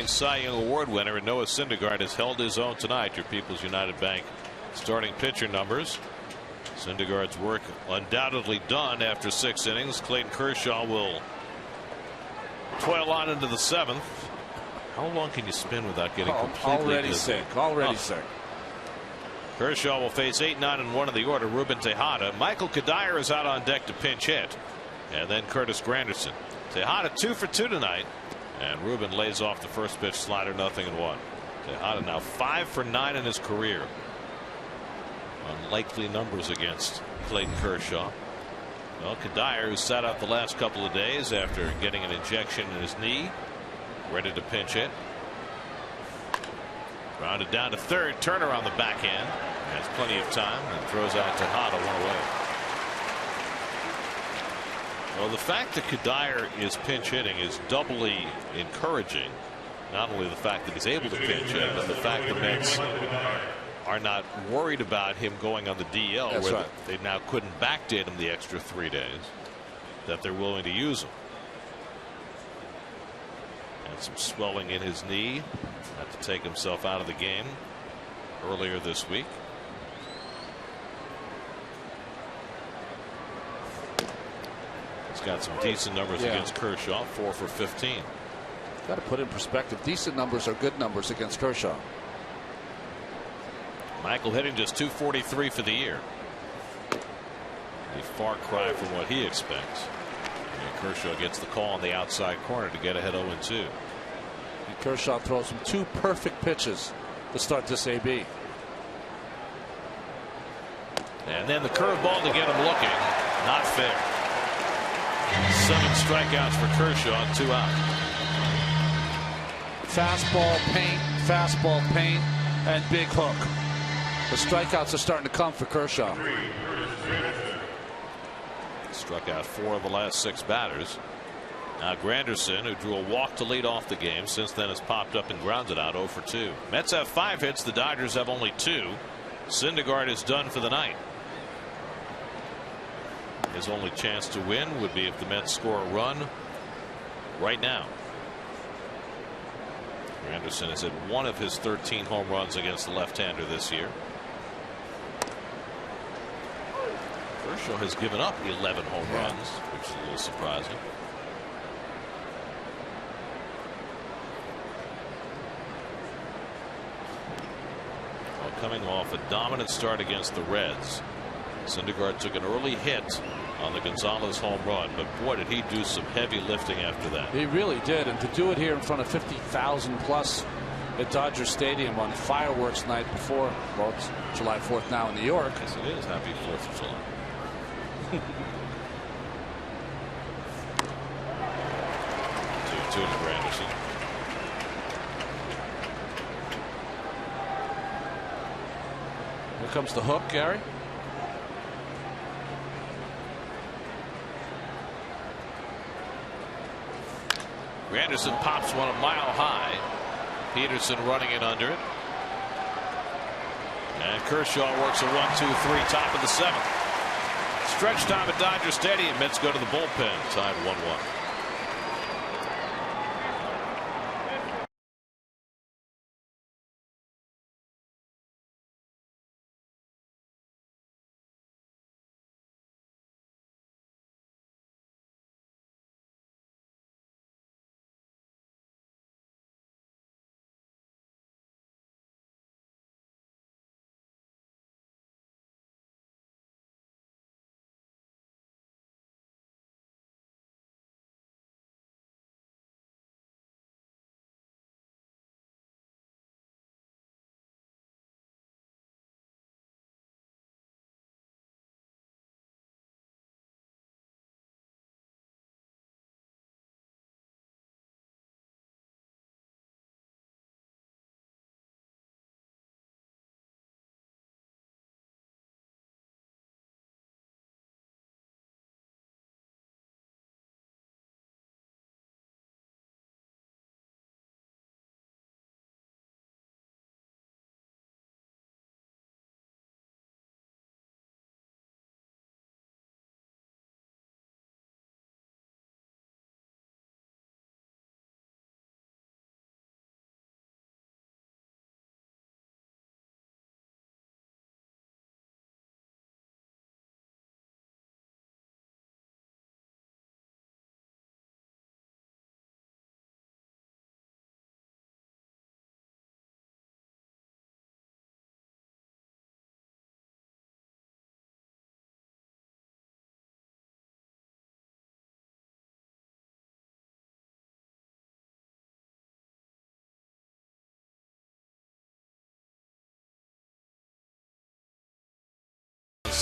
Cy Young Award winner and Noah Syndergaard has held his own tonight. Your People's United Bank starting pitcher numbers. Syndergaard's work undoubtedly done after 6 innings. Clayton Kershaw will toil on into the 7th. How long can you spin without getting completely already dizzy? sick? Already sick. Kershaw will face 8, 9, and 1 in the order. Ruben Tejada. Michael Kadire is out on deck to pinch hit, and then Curtis Granderson. Tejada 2 for 2 tonight. And Ruben lays off the first pitch slider, 0-1. Tejada now 5 for 9 in his career. Unlikely numbers against Clayton Kershaw. Well, Kadire, who sat out the last couple of days after getting an injection in his knee, ready to pinch hit. Grounded down to third. Turner on the backhand. Has plenty of time and throws out Tejada 1 away. Well, the fact that Kadire is pinch hitting is doubly encouraging. Not only the fact that he's able to pinch hit, but the fact the Mets are not worried about him going on the DL. That's where right. they now couldn't backdate him the extra 3 days. That they're willing to use him. And some swelling in his knee. Had to take himself out of the game earlier this week. Got some decent numbers against Kershaw, 4 for 15. Got to put in perspective. Decent numbers are good numbers against Kershaw. Michael hitting just .243 for the year. A far cry from what he expects. And Kershaw gets the call on the outside corner to get ahead 0-2. And Kershaw throws him 2 perfect pitches to start this AB. And then the curveball to get him looking. Not fair. 7 strikeouts for Kershaw, 2 out. Fastball paint, and big hook. The strikeouts are starting to come for Kershaw. Struck out 4 of the last 6 batters. Now Granderson, who drew a walk to lead off the game, since then has popped up and grounded out 0 for 2. Mets have 5 hits. The Dodgers have only 2. Syndergaard is done for the night. His only chance to win would be if the Mets score a run right now. Granderson has hit 1 of his 13 home runs against the left-hander this year. Kershaw has given up 11 home runs, which is a little surprising. Well, coming off a dominant start against the Reds, Syndergaard took an early hit on the Gonzalez home run, but boy, did he do some heavy lifting after that. He really did, and to do it here in front of 50,000 plus at Dodger Stadium on fireworks night before, well, it's July 4th now in New York. Yes, it is. Happy 4th of July. 2-2 to Granderson. Here comes the hook, Gary. Granderson pops one a mile high. Peterson running it under it. And Kershaw works a 1-2-3 top of the 7th. Stretch time at Dodger Stadium. Mets go to the bullpen, tied 1-1.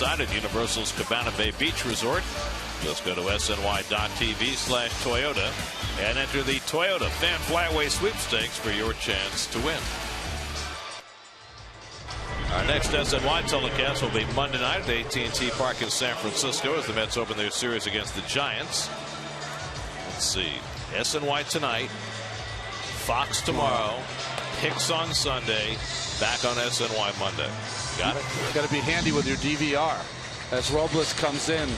At Universal's Cabana Bay Beach Resort. Just go to sny.tv/Toyota and enter the Toyota Fan Flyaway Sweepstakes for your chance to win. Our next SNY telecast will be Monday night at AT&T Park in San Francisco as the Mets open their series against the Giants. Let's see. SNY tonight, Fox tomorrow, picks on Sunday, back on SNY Monday. Got it? Got to be handy with your DVR. As Robles comes in.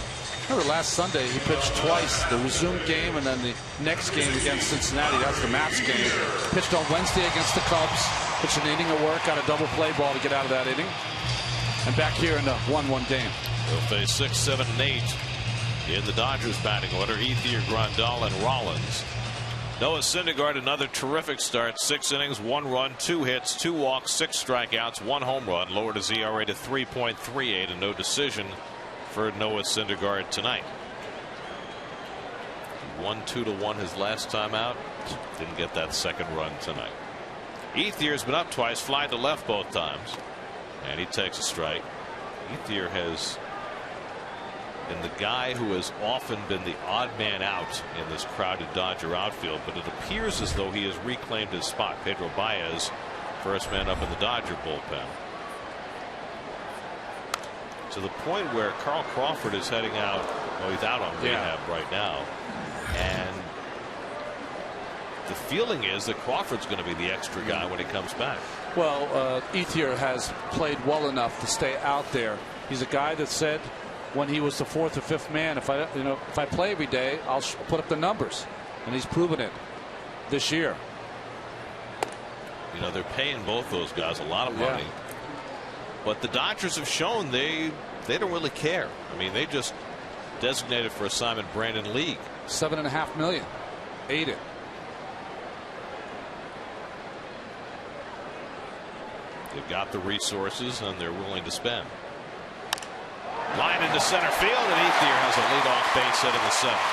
Remember last Sunday he pitched twice. The resumed game and then the next game against Cincinnati. That's the Mets game. Pitched on Wednesday against the Cubs. Pitched an inning of work. Got a double play ball to get out of that inning. And back here in the 1-1 game. They'll face 6, 7, and 8 in the Dodgers batting order. Ethier, Grandal, and Rollins. Noah Syndergaard, another terrific start. 6 innings, 1 run, 2 hits, 2 walks, 6 strikeouts, 1 home run. Lowered his ERA to 3.38 and no decision for Noah Syndergaard tonight. 1-2-1 his last time out. Didn't get that second run tonight. Ethier's been up twice, flied to left both times, and he takes a strike. Ethier has been the guy who has often been the odd man out in this crowded Dodger outfield, but it appears as though he has reclaimed his spot. Pedro Baez, first man up in the Dodger bullpen. To the point where Carl Crawford is heading out. Well, he's out on rehab right now. And the feeling is that Crawford's going to be the extra guy when he comes back. Well, Ethier has played well enough to stay out there. He's a guy that said when he was the 4th or 5th man, if I play every day, I'll put up the numbers, and he's proven it this year. You know, they're paying both those guys a lot of money, but the Dodgers have shown they don't really care. I mean, they just designated for assignment Brandon League. $7.5 million. Ate it. They've got the resources and they're willing to spend. Line into center field, and Ethier has a leadoff base hit in the 7th.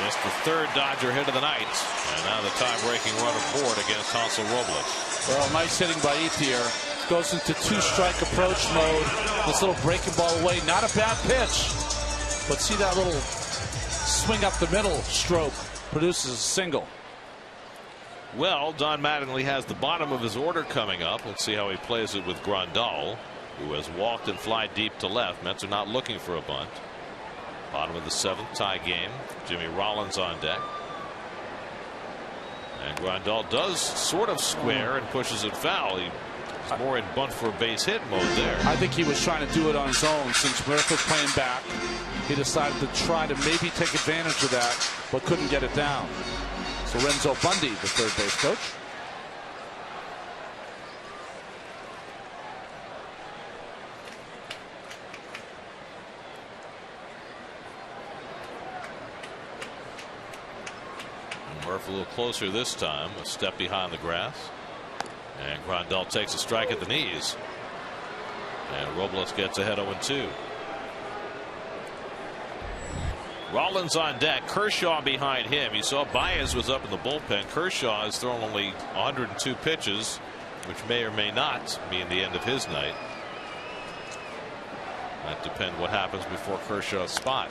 Just the 3rd Dodger hit of the night, and now the tie-breaking run aboard against Hansel Robles. Well, nice hitting by Ethier. Goes into 2-strike approach mode. This little breaking ball away, not a bad pitch, but see that little swing up the middle stroke produces a single. Well, Don Mattingly has the bottom of his order coming up. Let's see how he plays it with Grandal, who has walked and fly deep to left. Mets are not looking for a bunt. Bottom of the 7th, tie game. Jimmy Rollins on deck. And Grandal does sort of square and pushes it foul. He's more in bunt for a base hit mode there. I think he was trying to do it on his own. Since Murphy was playing back, he decided to try to maybe take advantage of that, but couldn't get it down. So Renzo Bundy, the 3rd base coach. Murph a little closer this time, a step behind the grass, and Grandal takes a strike at the knees, and Robles gets ahead 0-2. Rollins on deck, Kershaw behind him. You saw Baez was up in the bullpen. Kershaw has thrown only 102 pitches, which may or may not mean the end of his night. That depends what happens before Kershaw's spot.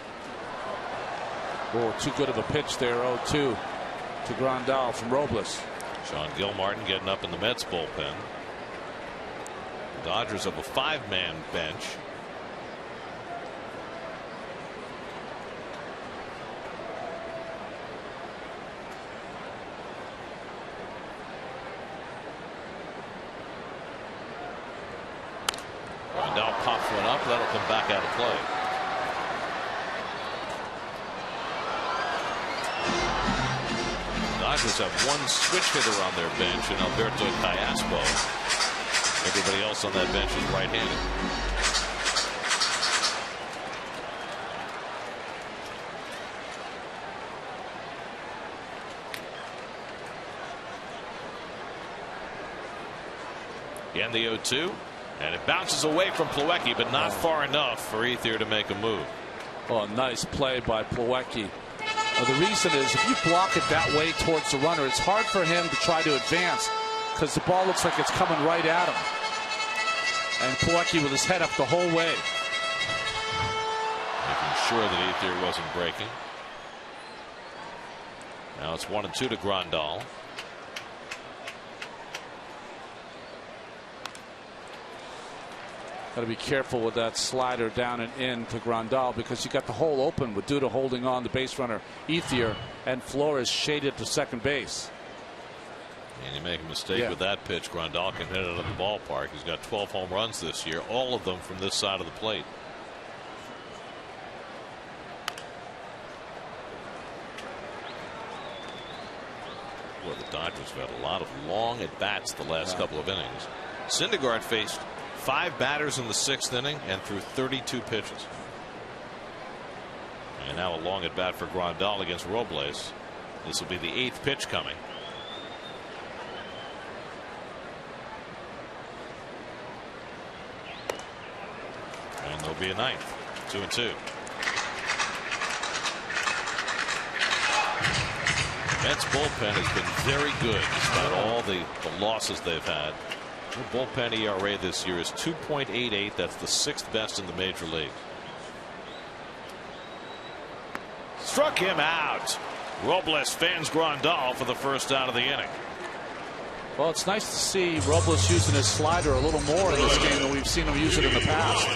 Oh, too good of a pitch there. 0-2 to Grandal from Robles. Sean Gilmartin getting up in the Mets bullpen. The Dodgers have a 5-man bench. Grandal pops one up. That'll come back out of play. Dodgers have one switch hitter on their bench in Alberto Callaspo. Everybody else on that bench is right-handed. Again, the 0-2, and it bounces away from Plawecki, but not far enough for Ethier to make a move. Oh, nice play by Plawecki. The reason is if you block it that way towards the runner, it's hard for him to try to advance because the ball looks like it's coming right at him. And Plawecki with his head up the whole way. Making sure that Ethier wasn't breaking. Now it's 1-2 to Grandal. Got to be careful with that slider down and in to Grandal because you got the hole open with Duda holding on the base runner Ethier and Flores shaded to second base. And you make a mistake with that pitch, Grandal can hit it at the ballpark. He's got 12 home runs this year, all of them from this side of the plate. Well, the Dodgers have had a lot of long at bats the last couple of innings. Syndergaard faced 5 batters in the 6th inning and threw 32 pitches. And now a long at bat for Grandal against Robles. This will be the 8th pitch coming. And there'll be a 9th. 2-2. Mets bullpen has been very good despite all the losses they've had. The bullpen ERA this year is 2.88. That's the 6th best in the major league. Struck him out. Robles fans Grandal for the first out of the inning. Well, it's nice to see Robles using his slider a little more in this game than we've seen him use it in the past.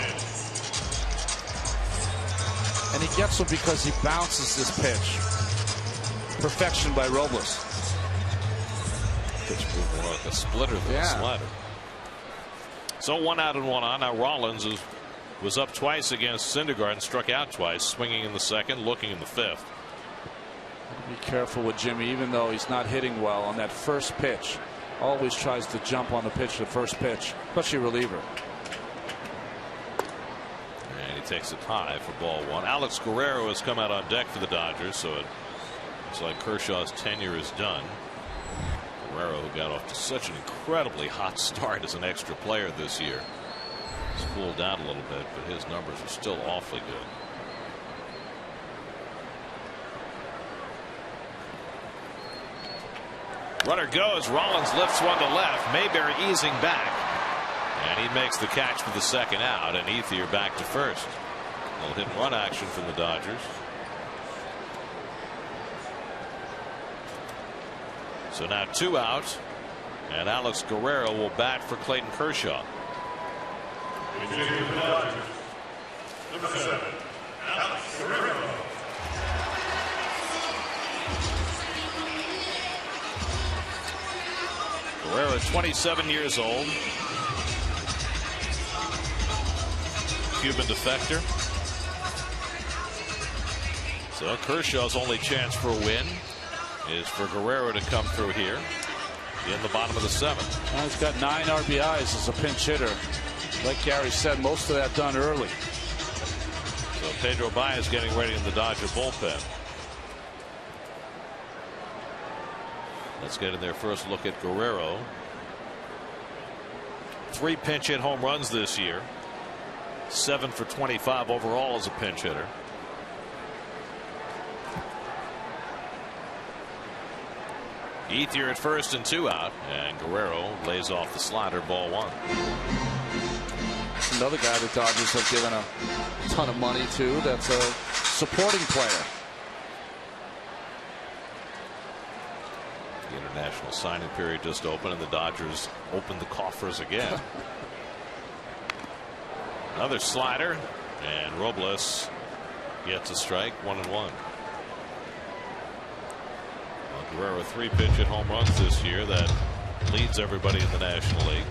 And he gets them because he bounces this pitch. Perfection by Robles. Pitch move more like a splitter than a slider. So 1 out and 1 on. Now Rollins was up twice against Syndergaard and struck out twice, swinging in the 2nd, looking in the 5th. Be careful with Jimmy, even though he's not hitting well on that first pitch. Always tries to jump on the pitch, the first pitch, especially reliever. And he takes it high for ball 1. Alex Guerrero has come out on deck for the Dodgers, so it's like Kershaw's tenure is done. Guerrero, who got off to such an incredibly hot start as an extra player this year, has cooled down a little bit, but his numbers are still awfully good. Runner goes. Rollins lifts one to left. Mayberry easing back. And he makes the catch for the 2nd out. And Ethier back to first. A little hit and run action from the Dodgers. So now 2 out. And Alex Guerrero will bat for Clayton Kershaw. Number 7, Alex Guerrero. Guerrero, 27 years old. Cuban defector. So Kershaw's only chance for a win is for Guerrero to come through here in the bottom of the 7th. Well, he's got 9 RBIs as a pinch hitter. Like Gary said, most of that done early. So Pedro Baez getting ready in the Dodger bullpen. Let's get in their first look at Guerrero. 3 pinch hit home runs this year. 7 for 25 overall as a pinch hitter. Ethier at first and 2 out, and Guerrero lays off the slider, ball 1. Another guy the Dodgers have given a ton of money to. That's a supporting player. The international signing period just opened, and the Dodgers opened the coffers again. Another slider, and Robles gets a strike. 1-1. Guerrero 3 pinch hit home runs this year. That leads everybody in the National League.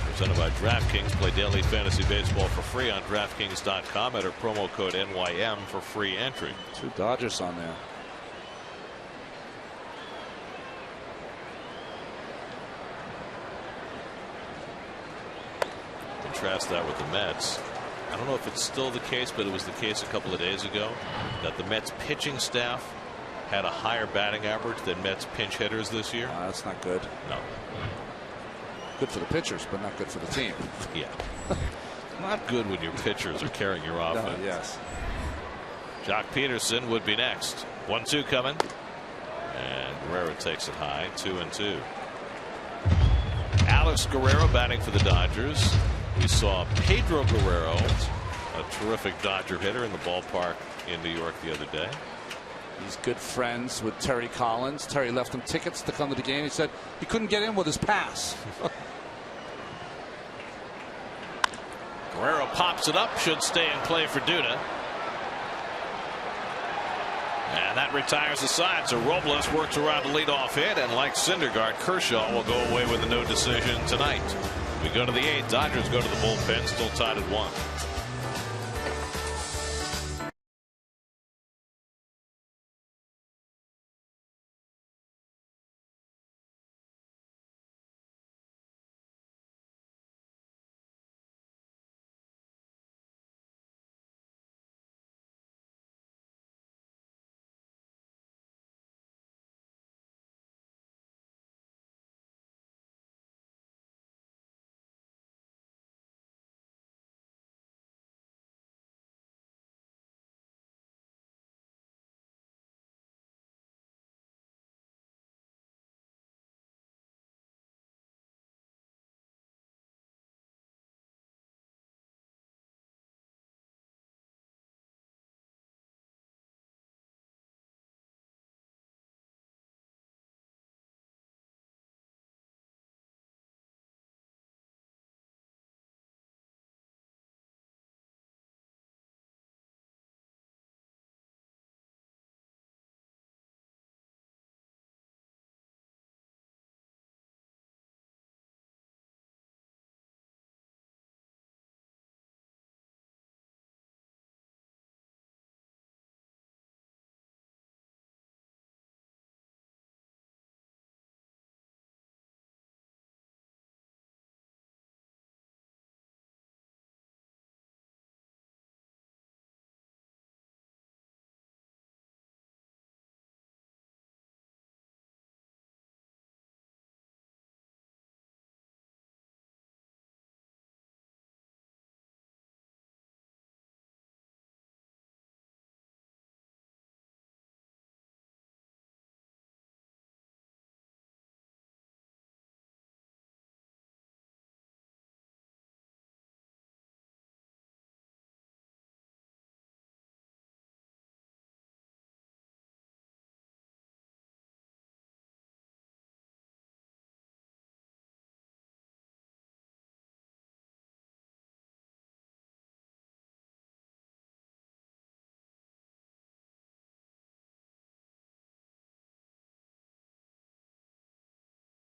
Presented by DraftKings. Play daily fantasy baseball for free on DraftKings.com. Enter promo code NYM for free entry. 2 Dodgers on there. Contrast that with the Mets. I don't know if it's still the case, but it was the case a couple of days ago that the Mets pitching staff had a higher batting average than Mets pinch hitters this year. That's not good. No. Good for the pitchers, but not good for the team. Yeah. Not good when your pitchers are carrying your offense. No, yes. Jock Peterson would be next. 1-2 coming. And Guerrero takes it high. 2-2. Alex Guerrero batting for the Dodgers. We saw Pedro Guerrero, a terrific Dodger hitter, in the ballpark in New York the other day. He's good friends with Terry Collins. Terry left him tickets to come to the game. He said he couldn't get in with his pass. Guerrero pops it up. Should stay in play for Duda. And that retires the side. So Robles works around the leadoff hit. And like Syndergaard, Kershaw will go away with a no decision tonight. We go to the 8th. Dodgers go to the bullpen. Still tied at 1.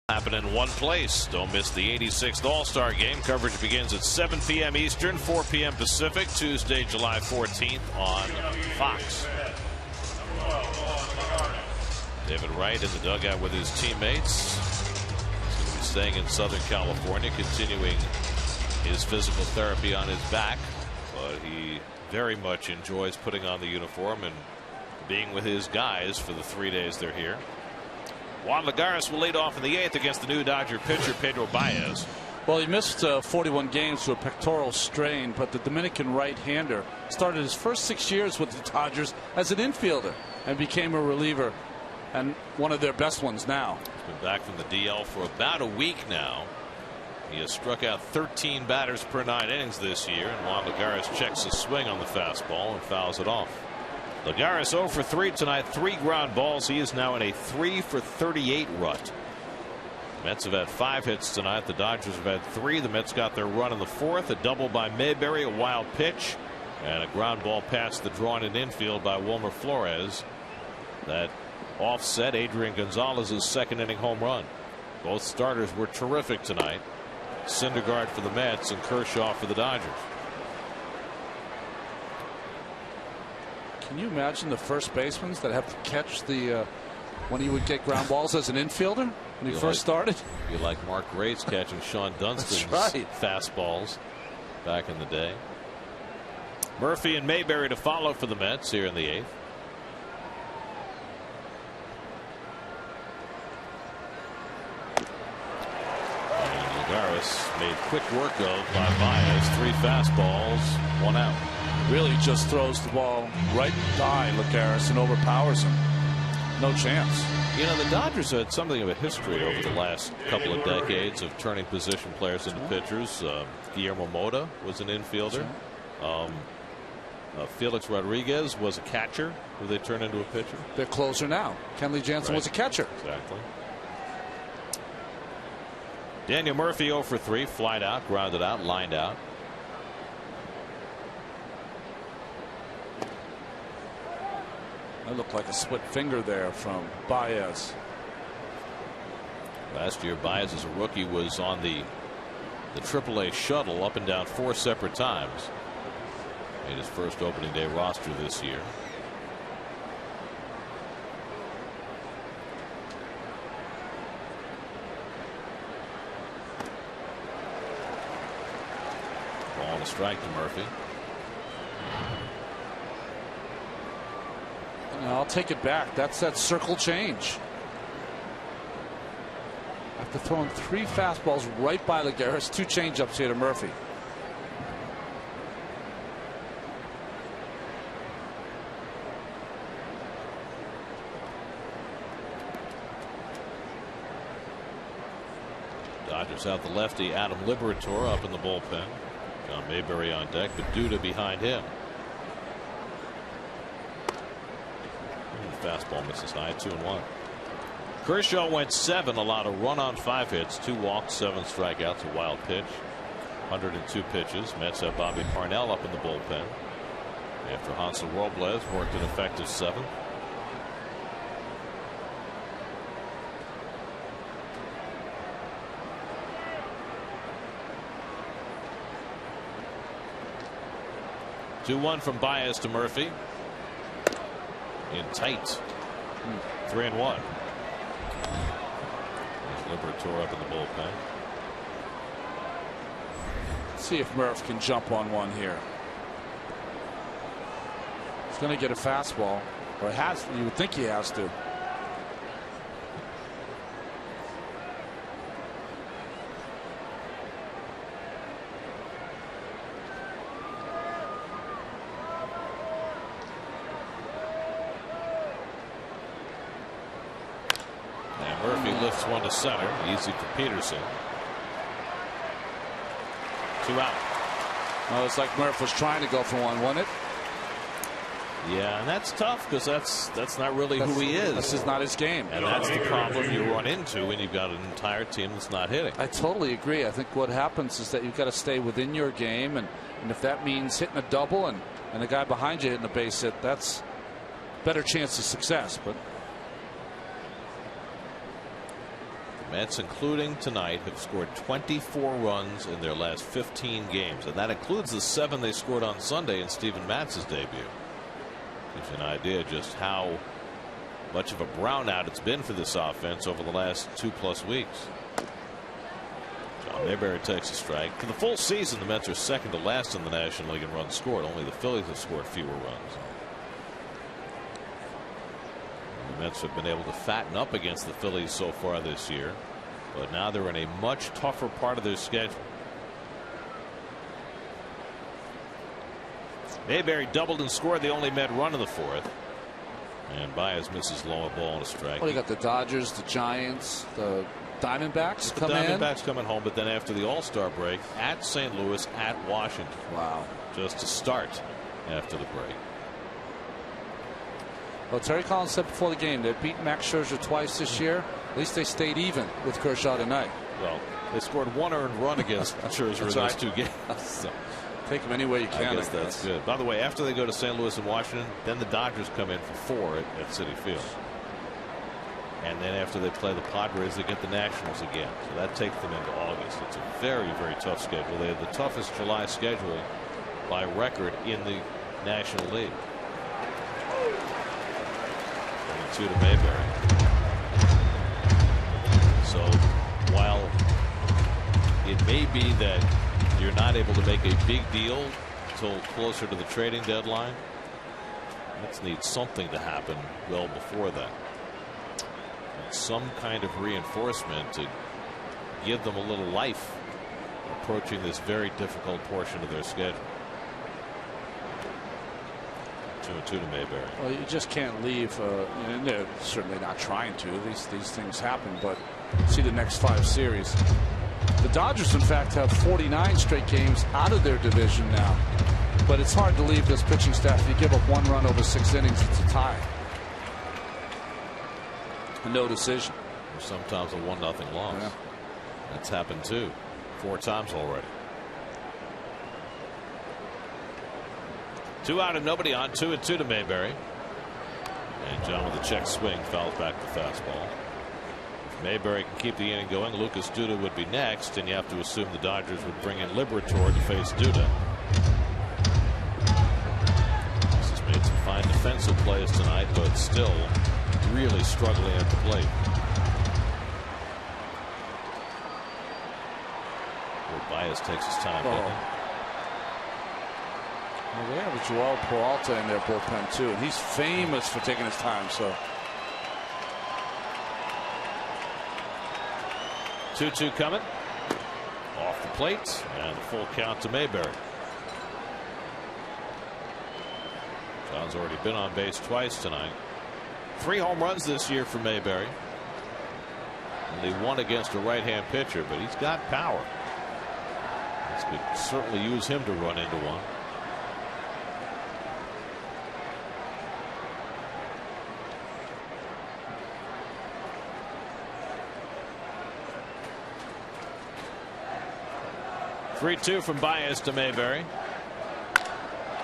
Happen in one place. Don't miss the 86th All-Star Game. Coverage begins at 7 p.m. Eastern, 4 p.m. Pacific, Tuesday, July 14th on Fox. David Wright in the dugout with his teammates. He's going to be staying in Southern California, continuing his physical therapy on his back. But he very much enjoys putting on the uniform and being with his guys for the 3 days they're here. Juan Lagares will lead off in the 8th against the new Dodger pitcher Pedro Baez. Well, he missed 41 games to a pectoral strain, but the Dominican right-hander started his first 6 years with the Dodgers as an infielder and became a reliever, and one of their best ones now. He's been back from the DL for about a week now. He has struck out 13 batters per 9 innings this year, and Juan Lagares checks his swing on the fastball and fouls it off. Lagares 0 for 3 tonight, 3 ground balls. He is now in a 3 for 38 rut. Mets have had 5 hits tonight. The Dodgers have had 3. The Mets got their run in the 4th. A double by Mayberry, a wild pitch, and a ground ball past the drawn-in infield by Wilmer Flores. That offset Adrian Gonzalez's second-inning home run. Both starters were terrific tonight. Syndergaard for the Mets and Kershaw for the Dodgers. Can you imagine the first basemen that have to catch the when he would get ground balls as an infielder when he first started? Be like Mark Grace catching Sean Dunstan's fastballs back in the day. Murphy and Mayberry to follow for the Mets here in the 8th. And Lagares made quick work of by Baez. 3 fastballs, 1 out. Really just throws the ball right by Lagares and overpowers him. No chance. You know, the Dodgers had something of a history over the last couple of decades of turning position players into pitchers. Guillermo Mota was an infielder. Felix Rodriguez was a catcher who they turned into a pitcher. Their closer now. Kenley Jansen was a catcher. Exactly. Daniel Murphy 0 for 3, flied out, grounded out, lined out. That looked like a split finger there from Baez. Last year, Baez as a rookie was on the AAA shuttle up and down 4 separate times. Made his first opening day roster this year. Ball and a strike to Murphy. I'll take it back. That's that circle change. After throwing 3 fastballs right by Lagares, 2 changeups here to Murphy. Dodgers out the lefty Adam Liberator up in the bullpen. John Mayberry on deck, but Duda behind him. Fastball misses high, 2-1. Kershaw went 7, allowed a run on 5 hits, 2 walks, 7 strikeouts, a wild pitch, 102 pitches. Mets have Bobby Parnell up in the bullpen after Hansel Robles worked an effective 7th. Two-1 from Baez to Murphy. In tight. 3-1. Liberator up in the bullpen. Let's see if Murph can jump on one here. He's going to get a fastball, or has. You would think he has to. Lifts one to center, easy for Peterson. 2 out. Well, it's like Murph was trying to go for one, wasn't it? Yeah, and that's tough because that's not really who he is. This is not his game, and that's the problem you run into when you've got an entire team that's not hitting. I totally agree. I think what happens is that you've got to stay within your game, and if that means hitting a double and the guy behind you hitting a base hit, that's better chance of success. But Mets, including tonight, have scored 24 runs in their last 15 games, and that includes the 7 they scored on Sunday in Steven Matz's debut. Gives you an idea just how much of a brownout it's been for this offense over the last 2+ weeks. John Mayberry takes a strike. For the full season, the Mets are second to last in the National League in runs scored. Only the Phillies have scored fewer runs. The Mets have been able to fatten up against the Phillies so far this year, but now they're in a much tougher part of their schedule. Mayberry doubled and scored the only Met run in the 4th. And Baez misses low, ball and a strike. Well, you got the Dodgers, the Giants, the Diamondbacks the Diamondbacks coming home, but then after the All-Star break, at St. Louis, at Washington. Wow. Just to start after the break. Well, Terry Collins said before the game they've beaten Max Scherzer twice this year. At least they stayed even with Kershaw tonight. Well, they scored 1 earned run against Scherzer in those 2 games. So. Take them any way you can. I guess that's good. By the way, after they go to St. Louis and Washington, then the Dodgers come in for 4 at Citi Field. And then after they play the Padres, they get the Nationals again. So that takes them into August. It's a very, very tough schedule. They have the toughest July schedule by record in the National League. 22 to Mayberry. So while it may be that you're not able to make a big deal until closer to the trading deadline, Mets need something to happen well before that. Some kind of reinforcement to give them a little life approaching this very difficult portion of their schedule. 2-2 to Mayberry. Well, you just can't leave. And they're certainly not trying to. These things happen, but see the next 5 series. The Dodgers, in fact, have 49 straight games out of their division now. But it's hard to leave this pitching staff. If you give up 1 run over 6 innings, it's a tie. No decision. Or sometimes a 1-0 loss. Yeah. That's happened too 4 times already. 2 out and nobody on. 2-2 to Mayberry. And John with a check swing fouls back the fastball. If Mayberry can keep the inning going, Lucas Duda would be next, and you have to assume the Dodgers would bring in Liberatore to face Duda. This has made some fine defensive plays tonight, but still really struggling at the plate. Well, Baez takes his time. Well, they have a Joel Peralta in their bullpen too, and he's famous for taking his time. So 2-2 coming off the plate, and the full count to Mayberry. John's already been on base twice tonight. 3 home runs this year for Mayberry. Only 1 against a right-hand pitcher, but he's got power. This could certainly use him to run into one. (3-2) from Baez to Mayberry.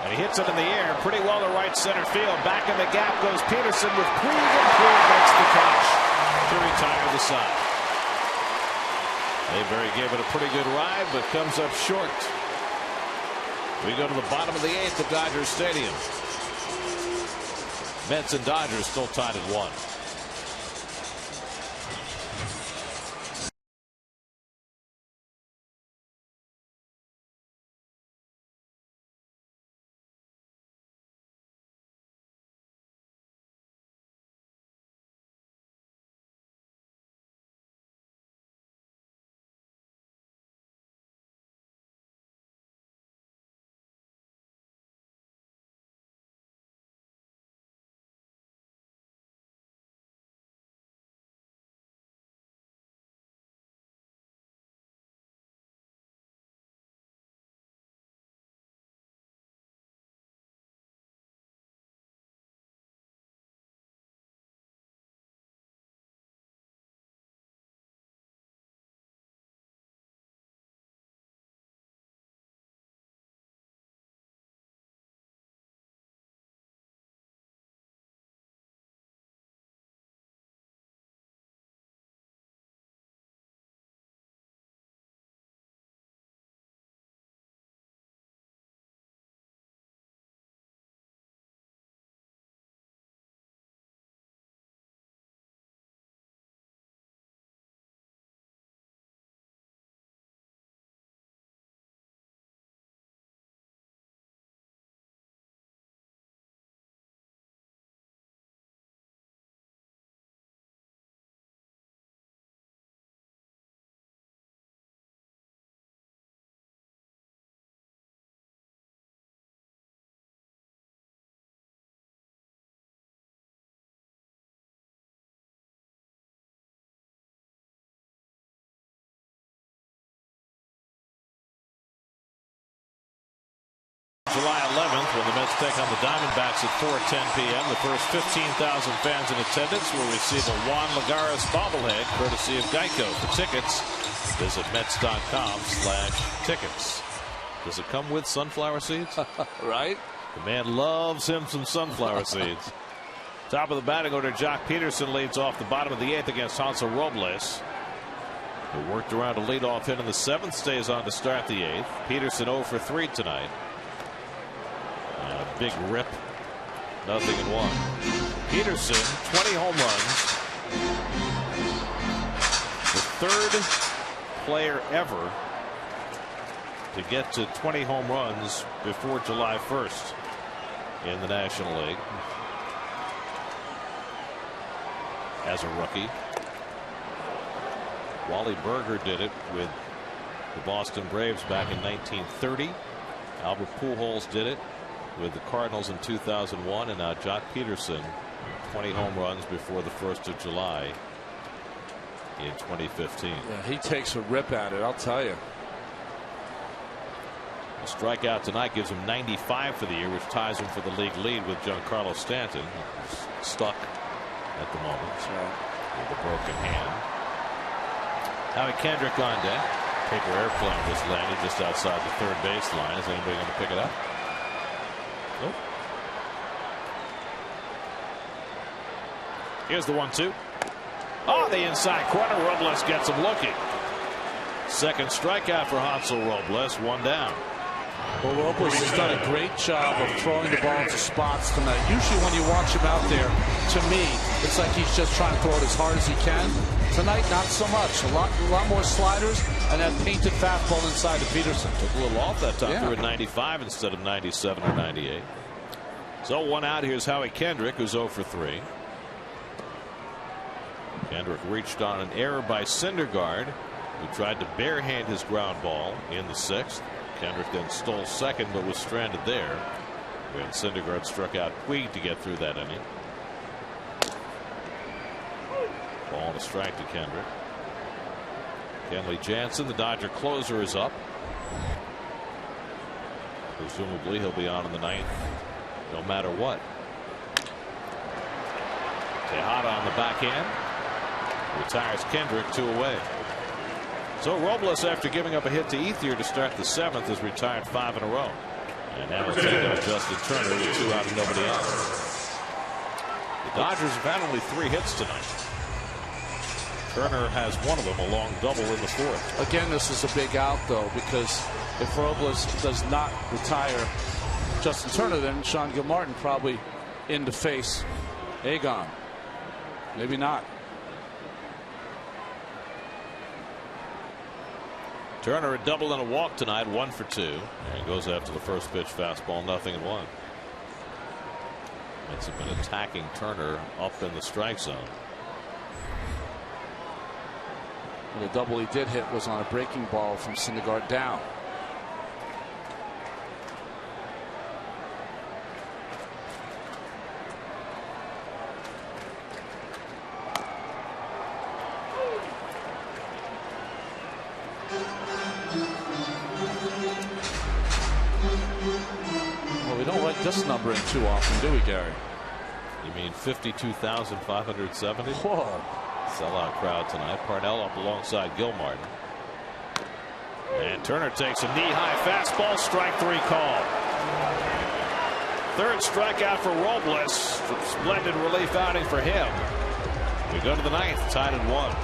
And he hits it in the air pretty well to right center field. Back in the gap goes Peterson with Puig, and Puig makes the catch to retire the side. Mayberry gave it a pretty good ride, but comes up short. We go to the bottom of the 8th at Dodger Stadium. Mets and Dodgers still tied at 1. July 11th when the Mets take on the Diamondbacks at 4:10 p.m. The first 15,000 fans in attendance will receive a Juan Lagares bobblehead courtesy of Geico. For tickets, visit Mets.com/tickets. Does it come with sunflower seeds? Right? The man loves him some sunflower seeds. Top of the batting order, Jock Peterson leads off the bottom of the 8th against Hansel Robles, who worked around a leadoff hit in the 7th, stays on to start the 8th. Peterson 0 for 3 tonight. And a big rip, 0-1. Peterson, 20 home runs. The third player ever to get to 20 home runs before July 1st in the National League as a rookie. Wally Berger did it with the Boston Braves back in 1930. Albert Pujols did it with the Cardinals in 2001, and now Jock Peterson, 20 home runs before the 1st of July in 2015. Yeah, he takes a rip at it, I'll tell you. A strikeout tonight gives him 95 for the year, which ties him for the league lead with Giancarlo Stanton, who's stuck at the moment with a broken hand. Howie Kendrick on deck. Paper airplane just landed just outside the third base line. Is anybody going to pick it up? Nope. Here's the 1-2. Oh, the inside corner. Robles gets him looking. Second strikeout for Hansel Robles. 1 down. Well, Robles has done a great job of throwing the ball into spots tonight. Usually when you watch him out there, to me, it's like he's just trying to throw it as hard as he can. Tonight, not so much. A lot more sliders and that painted fastball inside to Peterson. Took a little off that time. Yeah. Threw at 95 instead of 97 or 98. So 1 out. Here's Howie Kendrick, who's 0 for 3. Kendrick reached on an error by Syndergaard, who tried to barehand his ground ball in the 6th. Kendrick then stole second but was stranded there when Syndergaard struck out Puig to get through that inning. Ball and a strike to Kendrick. Kenley Jansen, the Dodger closer, is up. Presumably he'll be on in the 9th no matter what. Tejada on the backhand retires Kendrick 2 away. So Robles, after giving up a hit to Ethier to start the 7th, has retired 5 in a row. And now he'll take on Justin Turner with 2 out and nobody out. The Dodgers have had only 3 hits tonight. Turner has one of them, a long double in the 4th. Again, this is a big out, though, because if Robles does not retire Justin Turner, then Sean Gilmartin probably in to face Agon. Maybe not. Turner a double and a walk tonight, 1 for 2. And goes after the first pitch fastball, 0-1. Mets have been attacking Turner up in the strike zone. The double he did hit was on a breaking ball from Syndergaard down. Well, we don't write this number in too often, do we, Gary? You mean 52,570? Whoa. Sellout crowd tonight. Parnell up alongside Gilmartin. And Turner takes a knee-high fastball, strike 3 call. Third strikeout for Robles. Splendid relief outing for him. We go to the 9th, tied at 1.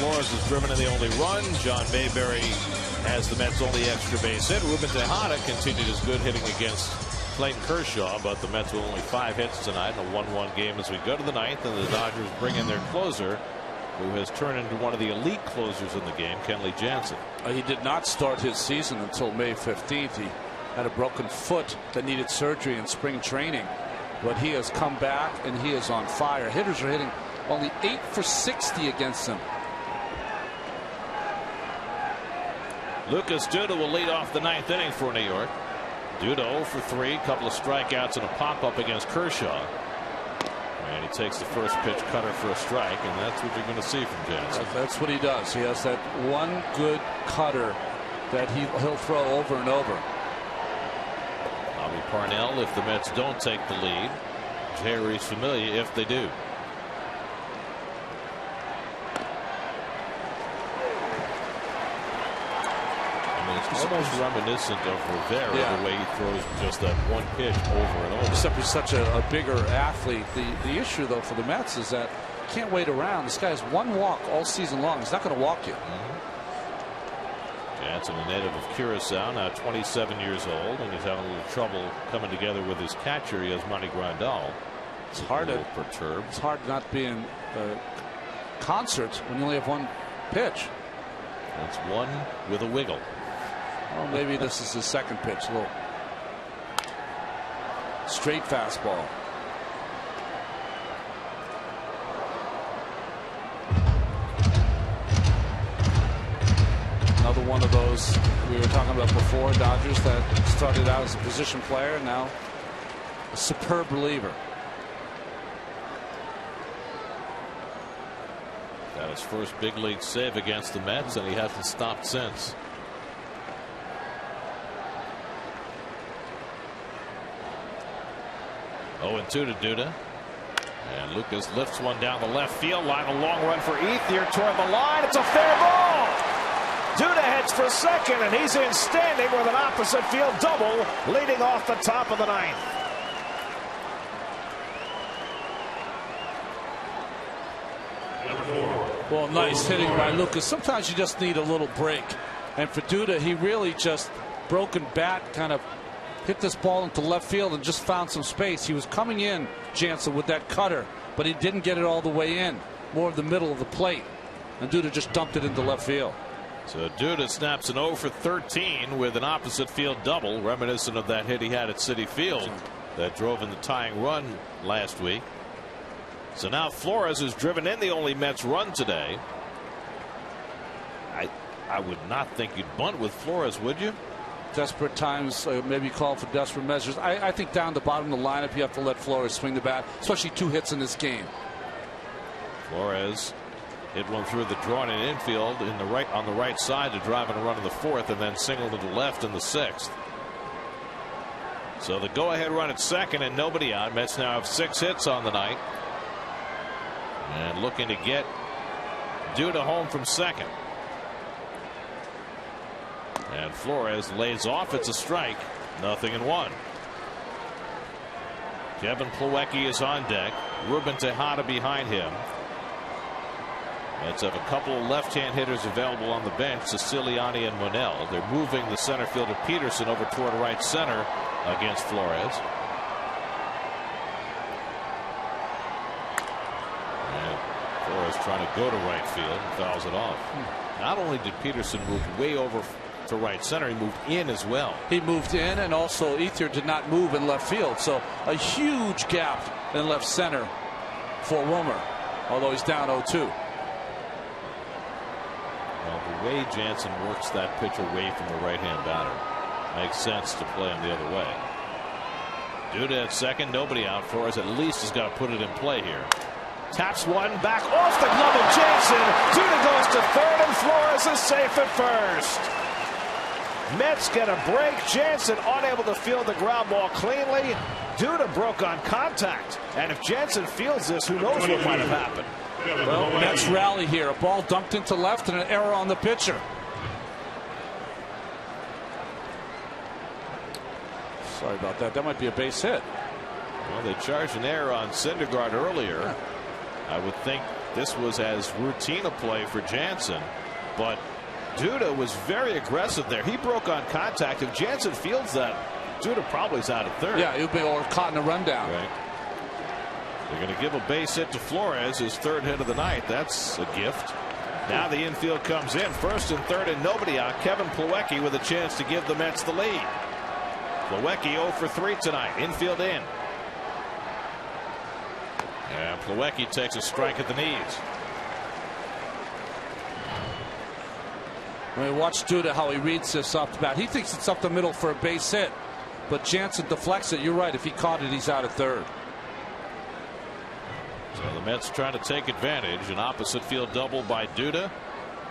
Flores is driven in the only run. John Mayberry has the Mets' only extra base hit. Ruben Tejada continued his good hitting against Clayton Kershaw, but the Mets with only 5 hits tonight in a 1-1 game as we go to the 9th, and the Dodgers bring in their closer, who has turned into one of the elite closers in the game, Kenley Jansen. He did not start his season until May 15th. He had a broken foot that needed surgery in spring training, but he has come back and he is on fire. Hitters are hitting only 8 for 60 against him. Lucas Duda will lead off the 9th inning for New York. Duda 0 for 3, couple of strikeouts and a pop-up against Kershaw. And he takes the first pitch cutter for a strike, and that's what you're going to see from Jansen. That's what he does. He has that one good cutter that he'll throw over and over. Bobby Parnell if the Mets don't take the lead. Jerry Familia if they do. It's almost reminiscent of Rivera, the way he throws just that one pitch over and over. Except he's such a bigger athlete. The issue, though, for the Mets is that you can't wait around. This guy has 1 walk all season long. He's not going to walk you. Jansen, a native of Curacao, now 27 years old, and he's having a little trouble coming together with his catcher. He has Monty Grandal. It's hard to perturb. It's hard not being concert when you only have 1 pitch. That's 1 with a wiggle. Well, maybe this is his second pitch. A little straight fastball. Another one of those we were talking about before, Dodgers that started out as a position player, now a superb reliever. Got his first big league save against the Mets, and he hasn't stopped since. Oh, and 2 to Duda. And Lucas lifts one down the left field line. A long run for Ethier toward the line. It's a fair ball. Duda heads for second, and he's in standing with an opposite field double, leading off the top of the 9th. Well, nice hitting by Lucas. Sometimes you just need a little break. And for Duda, he really just broken bat kind of hit this ball into left field and just found some space. He was coming in, Jansen, with that cutter, but he didn't get it all the way in. More of the middle of the plate. And Duda just dumped it into left field. So Duda snaps an 0 for 13 with an opposite field double, reminiscent of that hit he had at Citi Field that drove in the tying run last week. So now Flores has driven in the only Mets run today. I would not think you'd bunt with Flores, would you? Desperate times, maybe call for desperate measures. I think down the bottom of the lineup, you have to let Flores swing the bat, especially 2 hits in this game. Flores hit one through the drawn-in infield on the right side to drive in a run in the 4th, and then singled to the left in the 6th. So the go-ahead run at second and nobody out. Mets now have 6 hits on the night, and looking to get Duda home from second. And Flores lays off. It's a strike. 0-1. Kevin Plawecki is on deck. Ruben Tejada behind him. Mets have a couple of left-hand hitters available on the bench, Siciliani and Monell. They're moving the center fielder Peterson over toward right center against Flores. And Flores trying to go to right field and fouls it off. Not only did Peterson move way over to right center, he moved in as well. He moved in, and also Ethier did not move in left field, so a huge gap in left center for Romer, although he's down 0-2. Well, the way Jansen works that pitch away from the right-hand batter makes sense to play him the other way. Duda at second, nobody out. Flores at least has got to put it in play here. Taps one back off the glove of Jansen. Duda goes to third, and Flores is safe at first. Mets get a break. Jansen unable to field the ground ball cleanly. Duda broke on contact, and if Jansen fields this, who knows what might have happened. Well, Mets rally here. A ball dumped into left and an error on the pitcher. Sorry about that. That might be a base hit. Well, they charged an error on Syndergaard earlier. I would think this was as routine a play for Jansen, but Duda was very aggressive there. He broke on contact. If Jansen fields that, Duda probably is out of third. Yeah, he'll be or caught in a rundown. Right. They're going to give a base hit to Flores, his third hit of the night. That's a gift. Now the infield comes in, first and third, and nobody out. Kevin Plawecki with a chance to give the Mets the lead. Plawecki 0 for 3 tonight. Infield in. And Plawecki takes a strike at the knees. I mean, watch Duda how he reads this off the bat. He thinks it's up the middle for a base hit, but Jansen deflects it. You're right. If he caught it, he's out of third. So the Mets trying to take advantage. An opposite field double by Duda.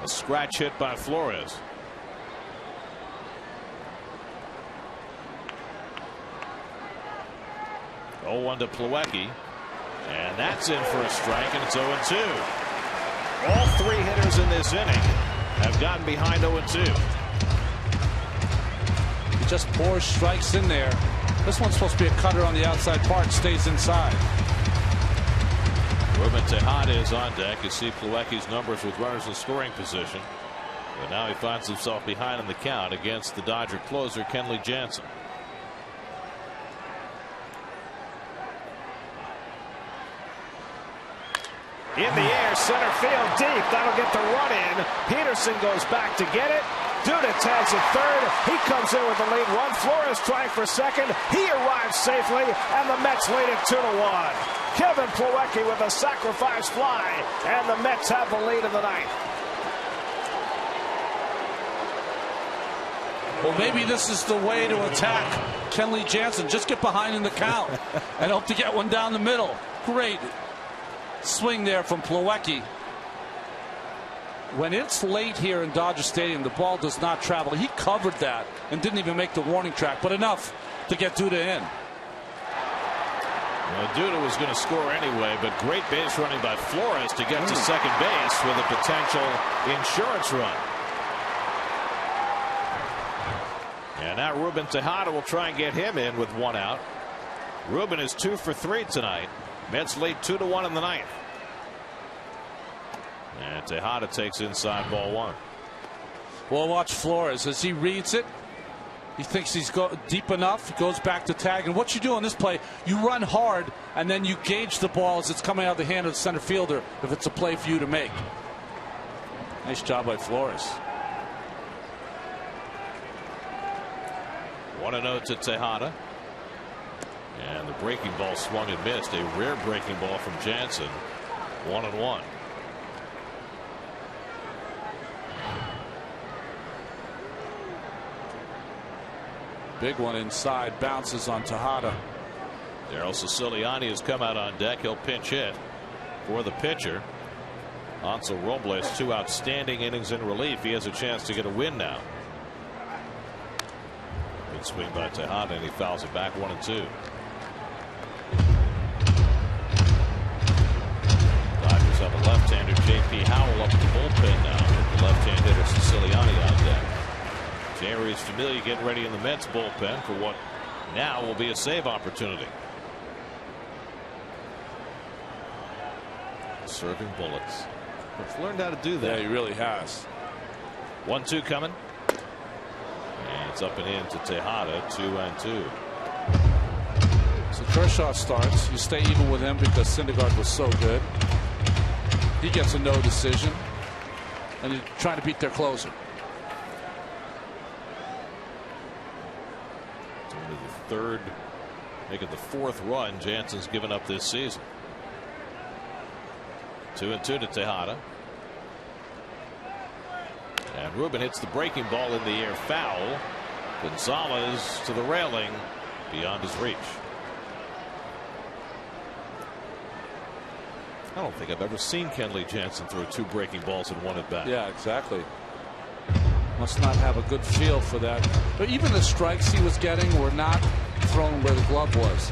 A scratch hit by Flores. Oh, 0-1 to Plawecki. And that's in for a strike, and it's 0-2. All three hitters in this inning have gotten behind 0-2. He just pours strikes in there. This one's supposed to be a cutter on the outside part. Stays inside. Ruben Tejada is on deck. You see Plawecki's numbers with runners in scoring position. But now he finds himself behind in the count against the Dodger closer, Kenley Jansen. In the air, center field deep. That'll get the run in. Peterson goes back to get it. Duda tags at third. He comes in with the lead run. Flores trying for second. He arrives safely, and the Mets lead it 2-1. Kevin Plawecki with a sacrifice fly, and the Mets have the lead in the ninth. Well, maybe this is the way to attack Kenley Jansen. Just get behind in the count and hope to get one down the middle. Great swing there from Plawecki. When it's late here in Dodger Stadium, the ball does not travel. He covered that and didn't even make the warning track, but enough to get Duda in. Well, Duda was going to score anyway, but great base running by Flores to get to second base with a potential insurance run. And now Ruben Tejada will try and get him in with one out. Ruben is 2 for 3 tonight. Mets lead 2-1 in the ninth. And Tejada takes inside ball 1. Well, watch Flores as he reads it. He thinks he's deep enough. He goes back to tag. And what you do on this play, you run hard and then you gauge the ball as it's coming out of the hand of the center fielder if it's a play for you to make. Nice job by Flores. 1-0 to Tejada. And the breaking ball swung and missed. A rare breaking ball from Jansen. 1-1. Big one inside, bounces on Tejada. Daryl Siciliani has come out on deck. He'll pinch hit for the pitcher. Ansel Robles, 2 outstanding innings in relief. He has a chance to get a win now. Good swing by Tejada, and he fouls it back 1-2. Dodgers have a left-hander, J.P. Howell, up at the bullpen now with the left-hand hitter Siciliani on deck. Jerry's Familia getting ready in the Mets bullpen for what now will be a save opportunity. Serving bullets. He's learned how to do that. Yeah, he really has. 1-2 coming. And it's up and in to Tejada. 2-2. So Kershaw starts. You stay even with him because Syndergaard was so good. He gets a no decision. And you're trying to beat their closer. Third, make it the 4th run Jansen's given up this season. 2-2 to Tejada. And Ruben hits the breaking ball in the air, foul. Gonzalez to the railing, beyond his reach. I don't think I've ever seen Kenley Jansen throw 2 breaking balls in 1 at bat. Yeah, exactly. Must not have a good feel for that. But even the strikes he was getting were not thrown where the glove was.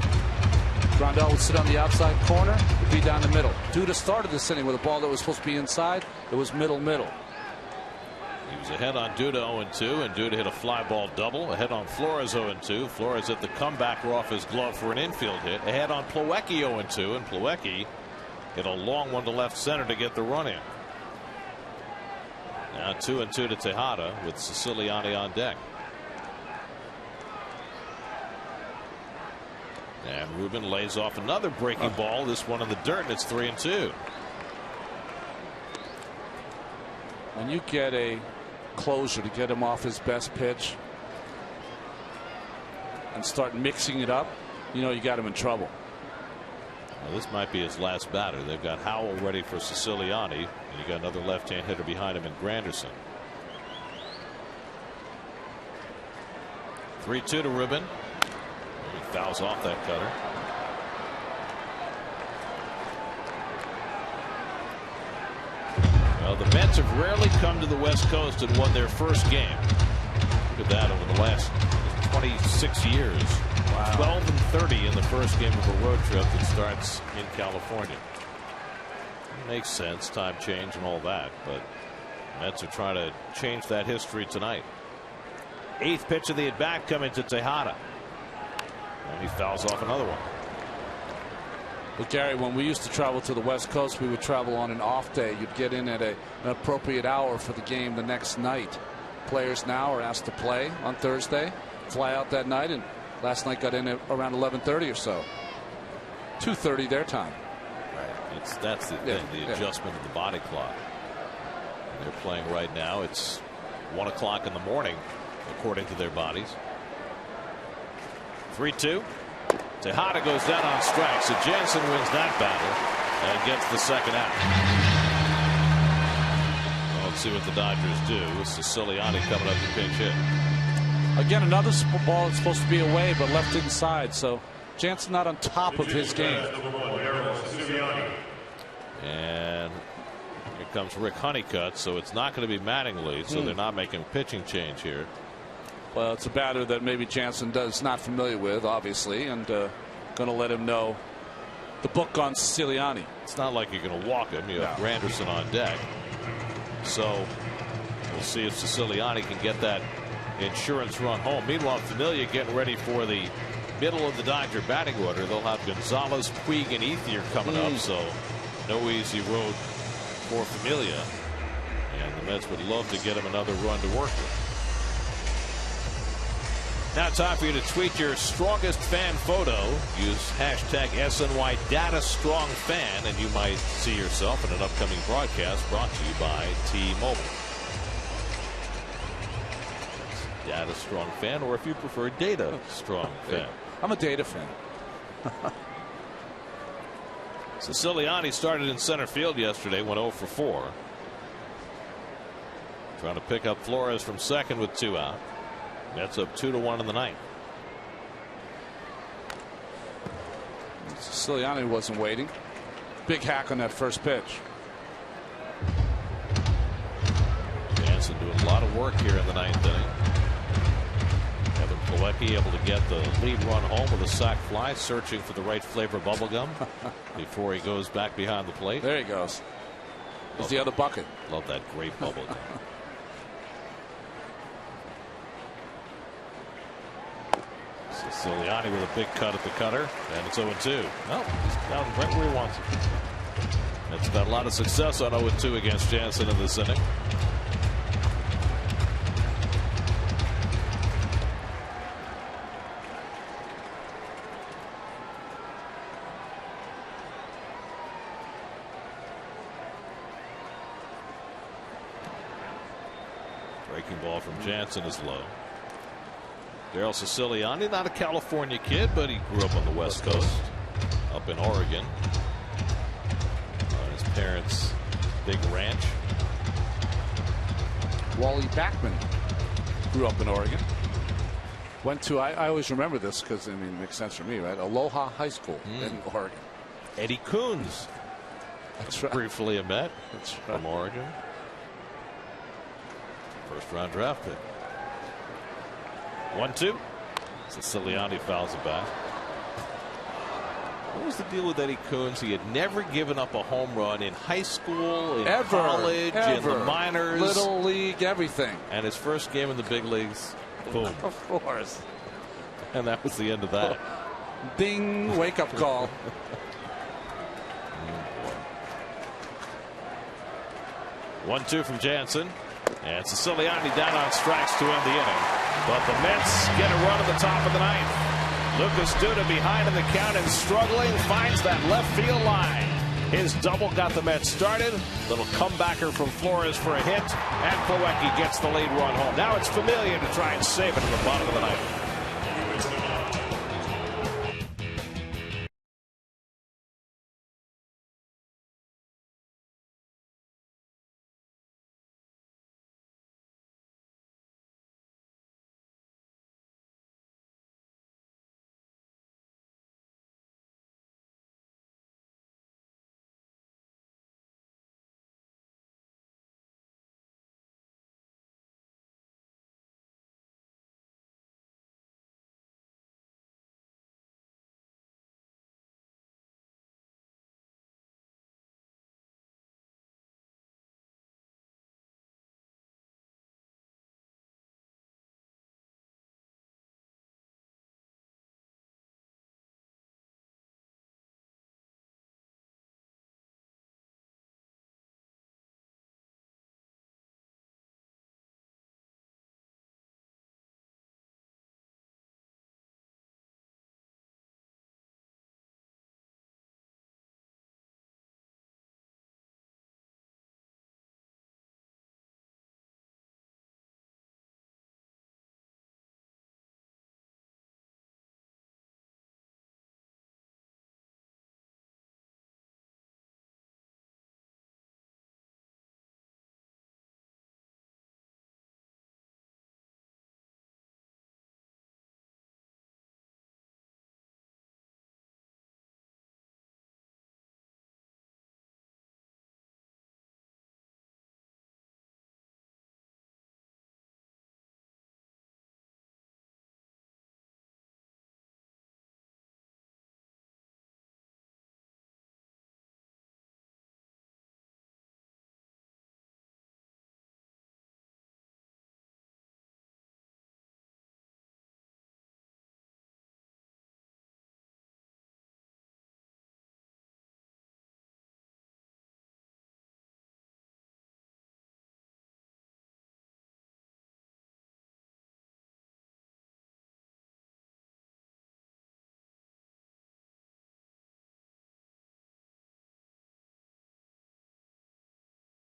Grandal would sit on the outside corner, would be down the middle. Duda started this inning with a ball that was supposed to be inside. It was middle. He was ahead on Duda 0-2, and Duda hit a fly ball double. Ahead on Flores 0-2. Flores hit the comebacker off his glove for an infield hit. Ahead on Plawecki 0-2, and Plawecki Hit a long one to left center to get the run in. Now 2-2 to Tejada with Siciliani on deck. And Ruben lays off another breaking ball. This one in the dirt, and it's 3-2. When you get a closer to get him off his best pitch and start mixing it up, you know you got him in trouble. Well, this might be his last batter. They've got Howell ready for Siciliani, and you got another left-hand hitter behind him in Granderson. 3-2 to Ruben. He fouls off that cutter. Well, the Mets have rarely come to the West Coast and won their first game. Look at that over the last 26 years. Wow. 12-30 in the first game of a road trip that starts in California. It makes sense, time change and all that, but Mets are trying to change that history tonight. 8th pitch of the at-bat coming to Tejada. And he fouls off another one. Well, Gary, when we used to travel to the West Coast, we would travel on an off day. You'd get in at an appropriate hour for the game the next night. Players now are asked to play on Thursday, fly out that night, and last night got in at around 11:30 or so. 2:30 their time. Right. That's the thing, the adjustment of the body clock. And they're playing right now. It's 1 o'clock in the morning, according to their bodies. 3-2. Tejada goes down on strikes. So Jansen wins that battle and gets the second out. Well, let's see what the Dodgers do with Siciliani coming up to pinch hit. Again, another ball that's supposed to be away, but left inside. So Jansen not on top of his game. And here comes Rick Honeycutt. So it's not going to be Mattingly. So they're not making a pitching change here. Well, it's a batter that maybe Jansen is not familiar with, obviously, and going to let him know the book on Siciliani. It's not like you're going to walk him. You have Granderson on deck. So we'll see if Siciliani can get that insurance run home. Meanwhile, Familia getting ready for the middle of the Dodger batting order. They'll have Gonzalez, Puig, and Ethier coming up. So no easy road for Familia. And the Mets would love to get him another run to work with. Now time for you to tweet your strongest fan photo. Use hashtag SNYDataStrongFan, and you might see yourself in an upcoming broadcast brought to you by T-Mobile. Data Strong Fan, or if you prefer Data Strong Fan. I'm a Data fan. Siciliani started in center field yesterday, went 0 for 4. Trying to pick up Flores from second with 2 out. Mets up 2-1 in the ninth. Siciliani wasn't waiting. Big hack on that first pitch. Jansen doing a lot of work here in the ninth inning. Evan Plawecki able to get the lead run home with a sac fly, searching for the right flavor bubblegum before he goes back behind the plate. There he goes. There's the other bucket. Love that great bubblegum. Siciliani with a big cut at the cutter, and it's 0-2. Well, he's down right where he wants it. It's got a lot of success on 0-2 against Jansen in this inning. Breaking ball from Jansen is low. Daryl Siciliani, not a California kid, but he grew up on the West Coast, up in Oregon. On his parents' big ranch. Wally Backman grew up in Oregon. Went to, I always remember this because, I mean, it makes sense for me, right? Aloha High School in Oregon. Eddie Coons. That's right. Briefly a Met. That's right. From Oregon. First round draft pick. 1-2. Siciliani fouls it back. What was the deal with Eddie Coons? He had never given up a home run in high school, in college, in the minors. Little league, everything. And his first game in the big leagues, boom. Of course. And that was the end of that. Ding, wake up call. 1-2 from Jansen. And Siciliani down on strikes to end the inning. But the Mets get a run at the top of the ninth. Lucas Duda behind in the count and struggling, finds that left field line. His double got the Mets started. Little comebacker from Flores for a hit. And Plawecki gets the lead run home. Now it's Familia to try and save it at the bottom of the ninth.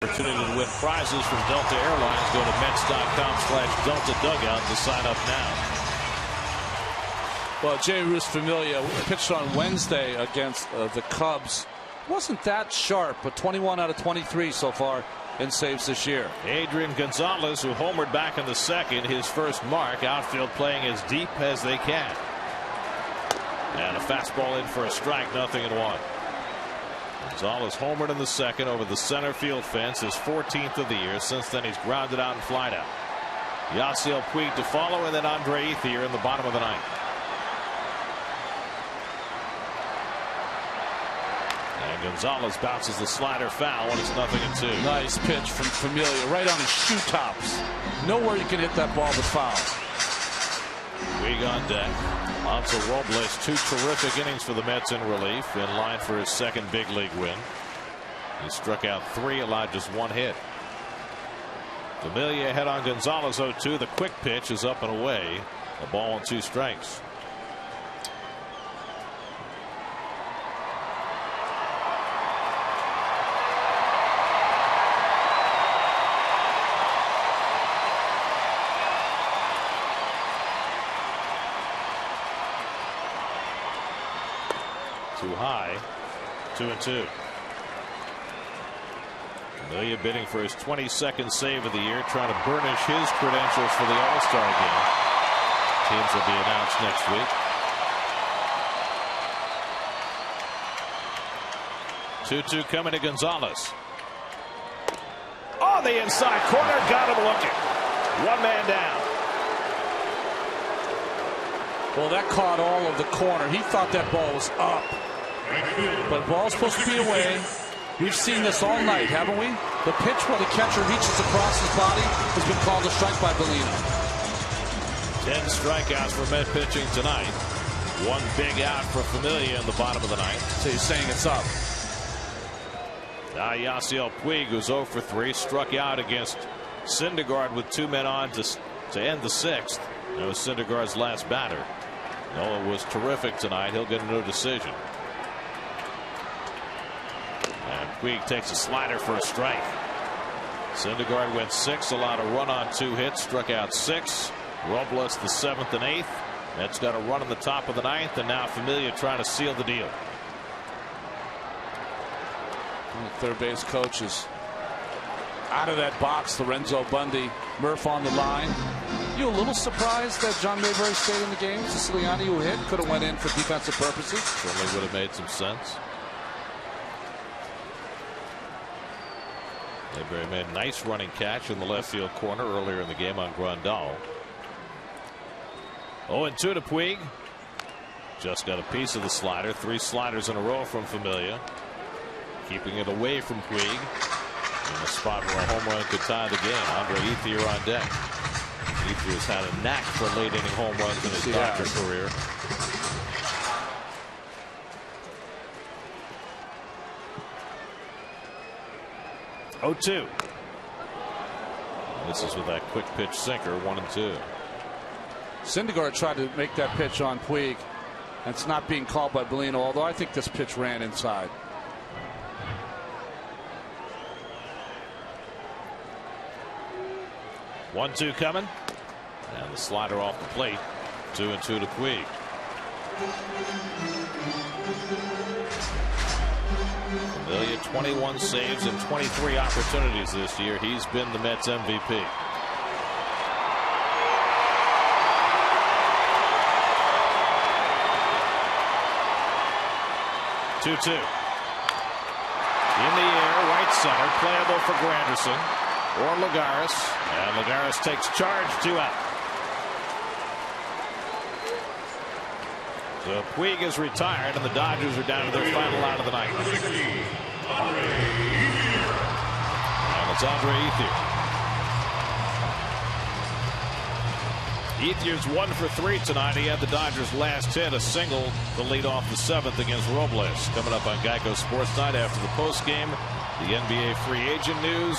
Opportunity to win prizes from Delta Airlines. Go to Mets.com/Delta Dugout to sign up now. Well, Jay Ruth Familia pitched on Wednesday against the Cubs. Wasn't that sharp, but 21 out of 23 so far in saves this year. Adrian Gonzalez, who homered back in the second, his first mark. Outfield playing as deep as they can. And a fastball in for a strike, 0-1. Gonzalez homered in the second over the center field fence, his 14th of the year. Since then, he's grounded out and flied out. Yasiel Puig to follow, and then Andre Ethier in the bottom of the ninth. And Gonzalez bounces the slider foul, and it's 0-2. Nice pitch from Familia, right on his shoe tops. Nowhere you can hit that ball but foul. Puig on deck. Alonso Robles, 2 terrific innings for the Mets in relief, in line for his second big league win. He struck out 3, allowed just 1 hit. Familia ahead on Gonzalez 0-2. The quick pitch is up and away. A ball and 2 strikes. Too high. 2-2. Familia bidding for his 22nd save of the year, trying to burnish his credentials for the All-Star game. Teams will be announced next week. 2-2 coming to Gonzalez. On the inside corner, got him looking. 1 man down. Well, that caught all of the corner. He thought that ball was up. But ball's supposed to be away. We've seen this all night, haven't we? The pitch where the catcher reaches across his body has been called a strike by Bellino. 10 strikeouts for Met pitching tonight. 1 big out for Familia in the bottom of the ninth. So he's saying it's up. Now Yasiel Puig, who's 0 for 3, struck out against Syndergaard with 2 men on to end the 6th. That was Syndergaard's last batter. Noah was terrific tonight. He'll get a no decision. And Puig takes a slider for a strike. Syndergaard went 6, allowed a run on 2 hits, struck out 6. Robles the 7th and 8th. Mets got a run in the top of the 9th, and now Familia trying to seal the deal. And the third base coach is out of that box. Lorenzo Bundy, Murph on the line. You a little surprised that John Mayberry stayed in the game? Siciliani, who hit, could have went in for defensive purposes. Certainly would have made some sense. Mayberry made a nice running catch in the left field corner earlier in the game on Grandal. 0-2 to Puig. Just got a piece of the slider. 3 sliders in a row from Familia. Keeping it away from Puig. In a spot where a home run could tie the game. Andre Ethier on deck. Ethier's had a knack for late inning home runs in his Dodger career. Oh, 2. This is with that quick pitch sinker, 1-2. Syndergaard tried to make that pitch on Puig. And it's not being called by Bellino, although I think this pitch ran inside. One-two coming. And the slider off the plate. 2-2 to Puig. Familia 21 saves and 23 opportunities this year. He's been the Mets MVP. Two-two. In the air, right center, playable for Granderson or Lagares, and Lagares takes charge, 2 out. So Puig is retired, and the Dodgers are down to their final out of the night. And it's Andre Ethier. Ethier's 1 for 3 tonight. He had the Dodgers' last hit, a single to lead off the 7th against Robles. Coming up on Geico Sports Night after the postgame, the NBA free agent news.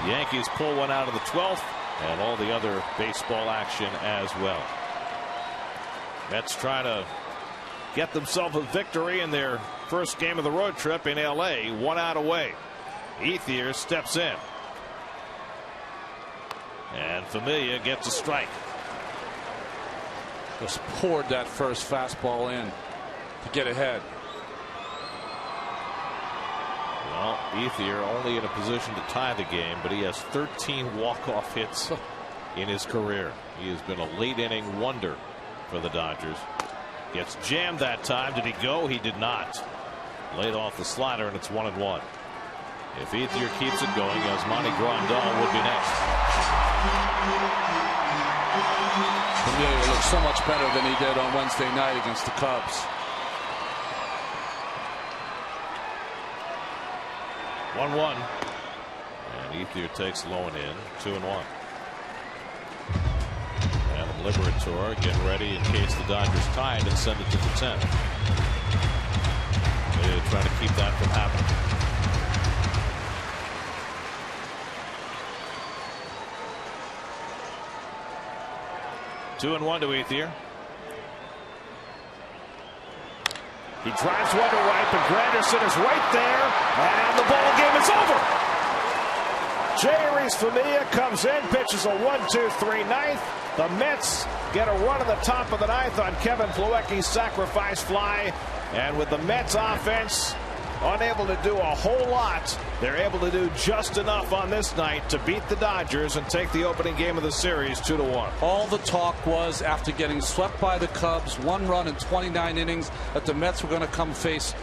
The Yankees pull one out of the 12th, and all the other baseball action as well. Mets try to get themselves a victory in their first game of the road trip in LA, 1 out away. Ethier steps in. And Familia gets a strike. Just poured that first fastball in to get ahead. Well, Ethier only in a position to tie the game, but he has 13 walk-off hits in his career. He has been a late inning wonder for the Dodgers. Gets jammed that time. Did he go? He did not. Laid off the slider, and it's 1-1. If Ethier keeps it going, Yasmani Grandal would be next. Familia looks so much better than he did on Wednesday night against the Cubs. 1-1. And Ethier Takes low and in. 2-1. Adam Liberator getting ready in case the Dodgers tie it and send it to the 10th. They're trying to keep that from happening. Two and one to Ethier. He drives one to right, but Granderson is right there, and the ball game is over. Jeurys Familia comes in, pitches a 1-2-3 ninth. The Mets get a run in the top of the ninth on Kevin Plawecki's sacrifice fly, and with the Mets offense unable to do a whole lot, they're able to do just enough on this night to beat the Dodgers and take the opening game of the series 2-1. All the talk was, after getting swept by the Cubs, 1 run in 29 innings, that the Mets were going to come face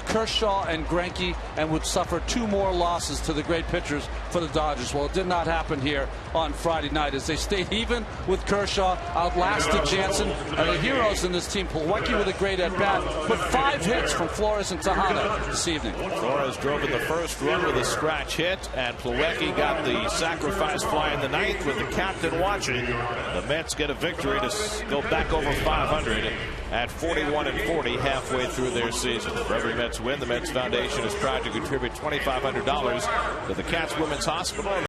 Kershaw and Greinke and would suffer 2 more losses to the great pitchers for the Dodgers. Well, it did not happen here on Friday night as they stayed even with Kershaw, outlasted Jansen, and the heroes in this team. Plawecki with a great at-bat, but 5 hits from Flores and Tejada. this evening. Flores drove in the first run with a scratch hit, and Plawecki got the sacrifice fly in the ninth with the captain watching. The Mets get a victory to go back over 500 at 41-40 halfway through their season. For every Mets win, the Mets Foundation has tried to contribute $2,500 to the Cats Women's Hospital.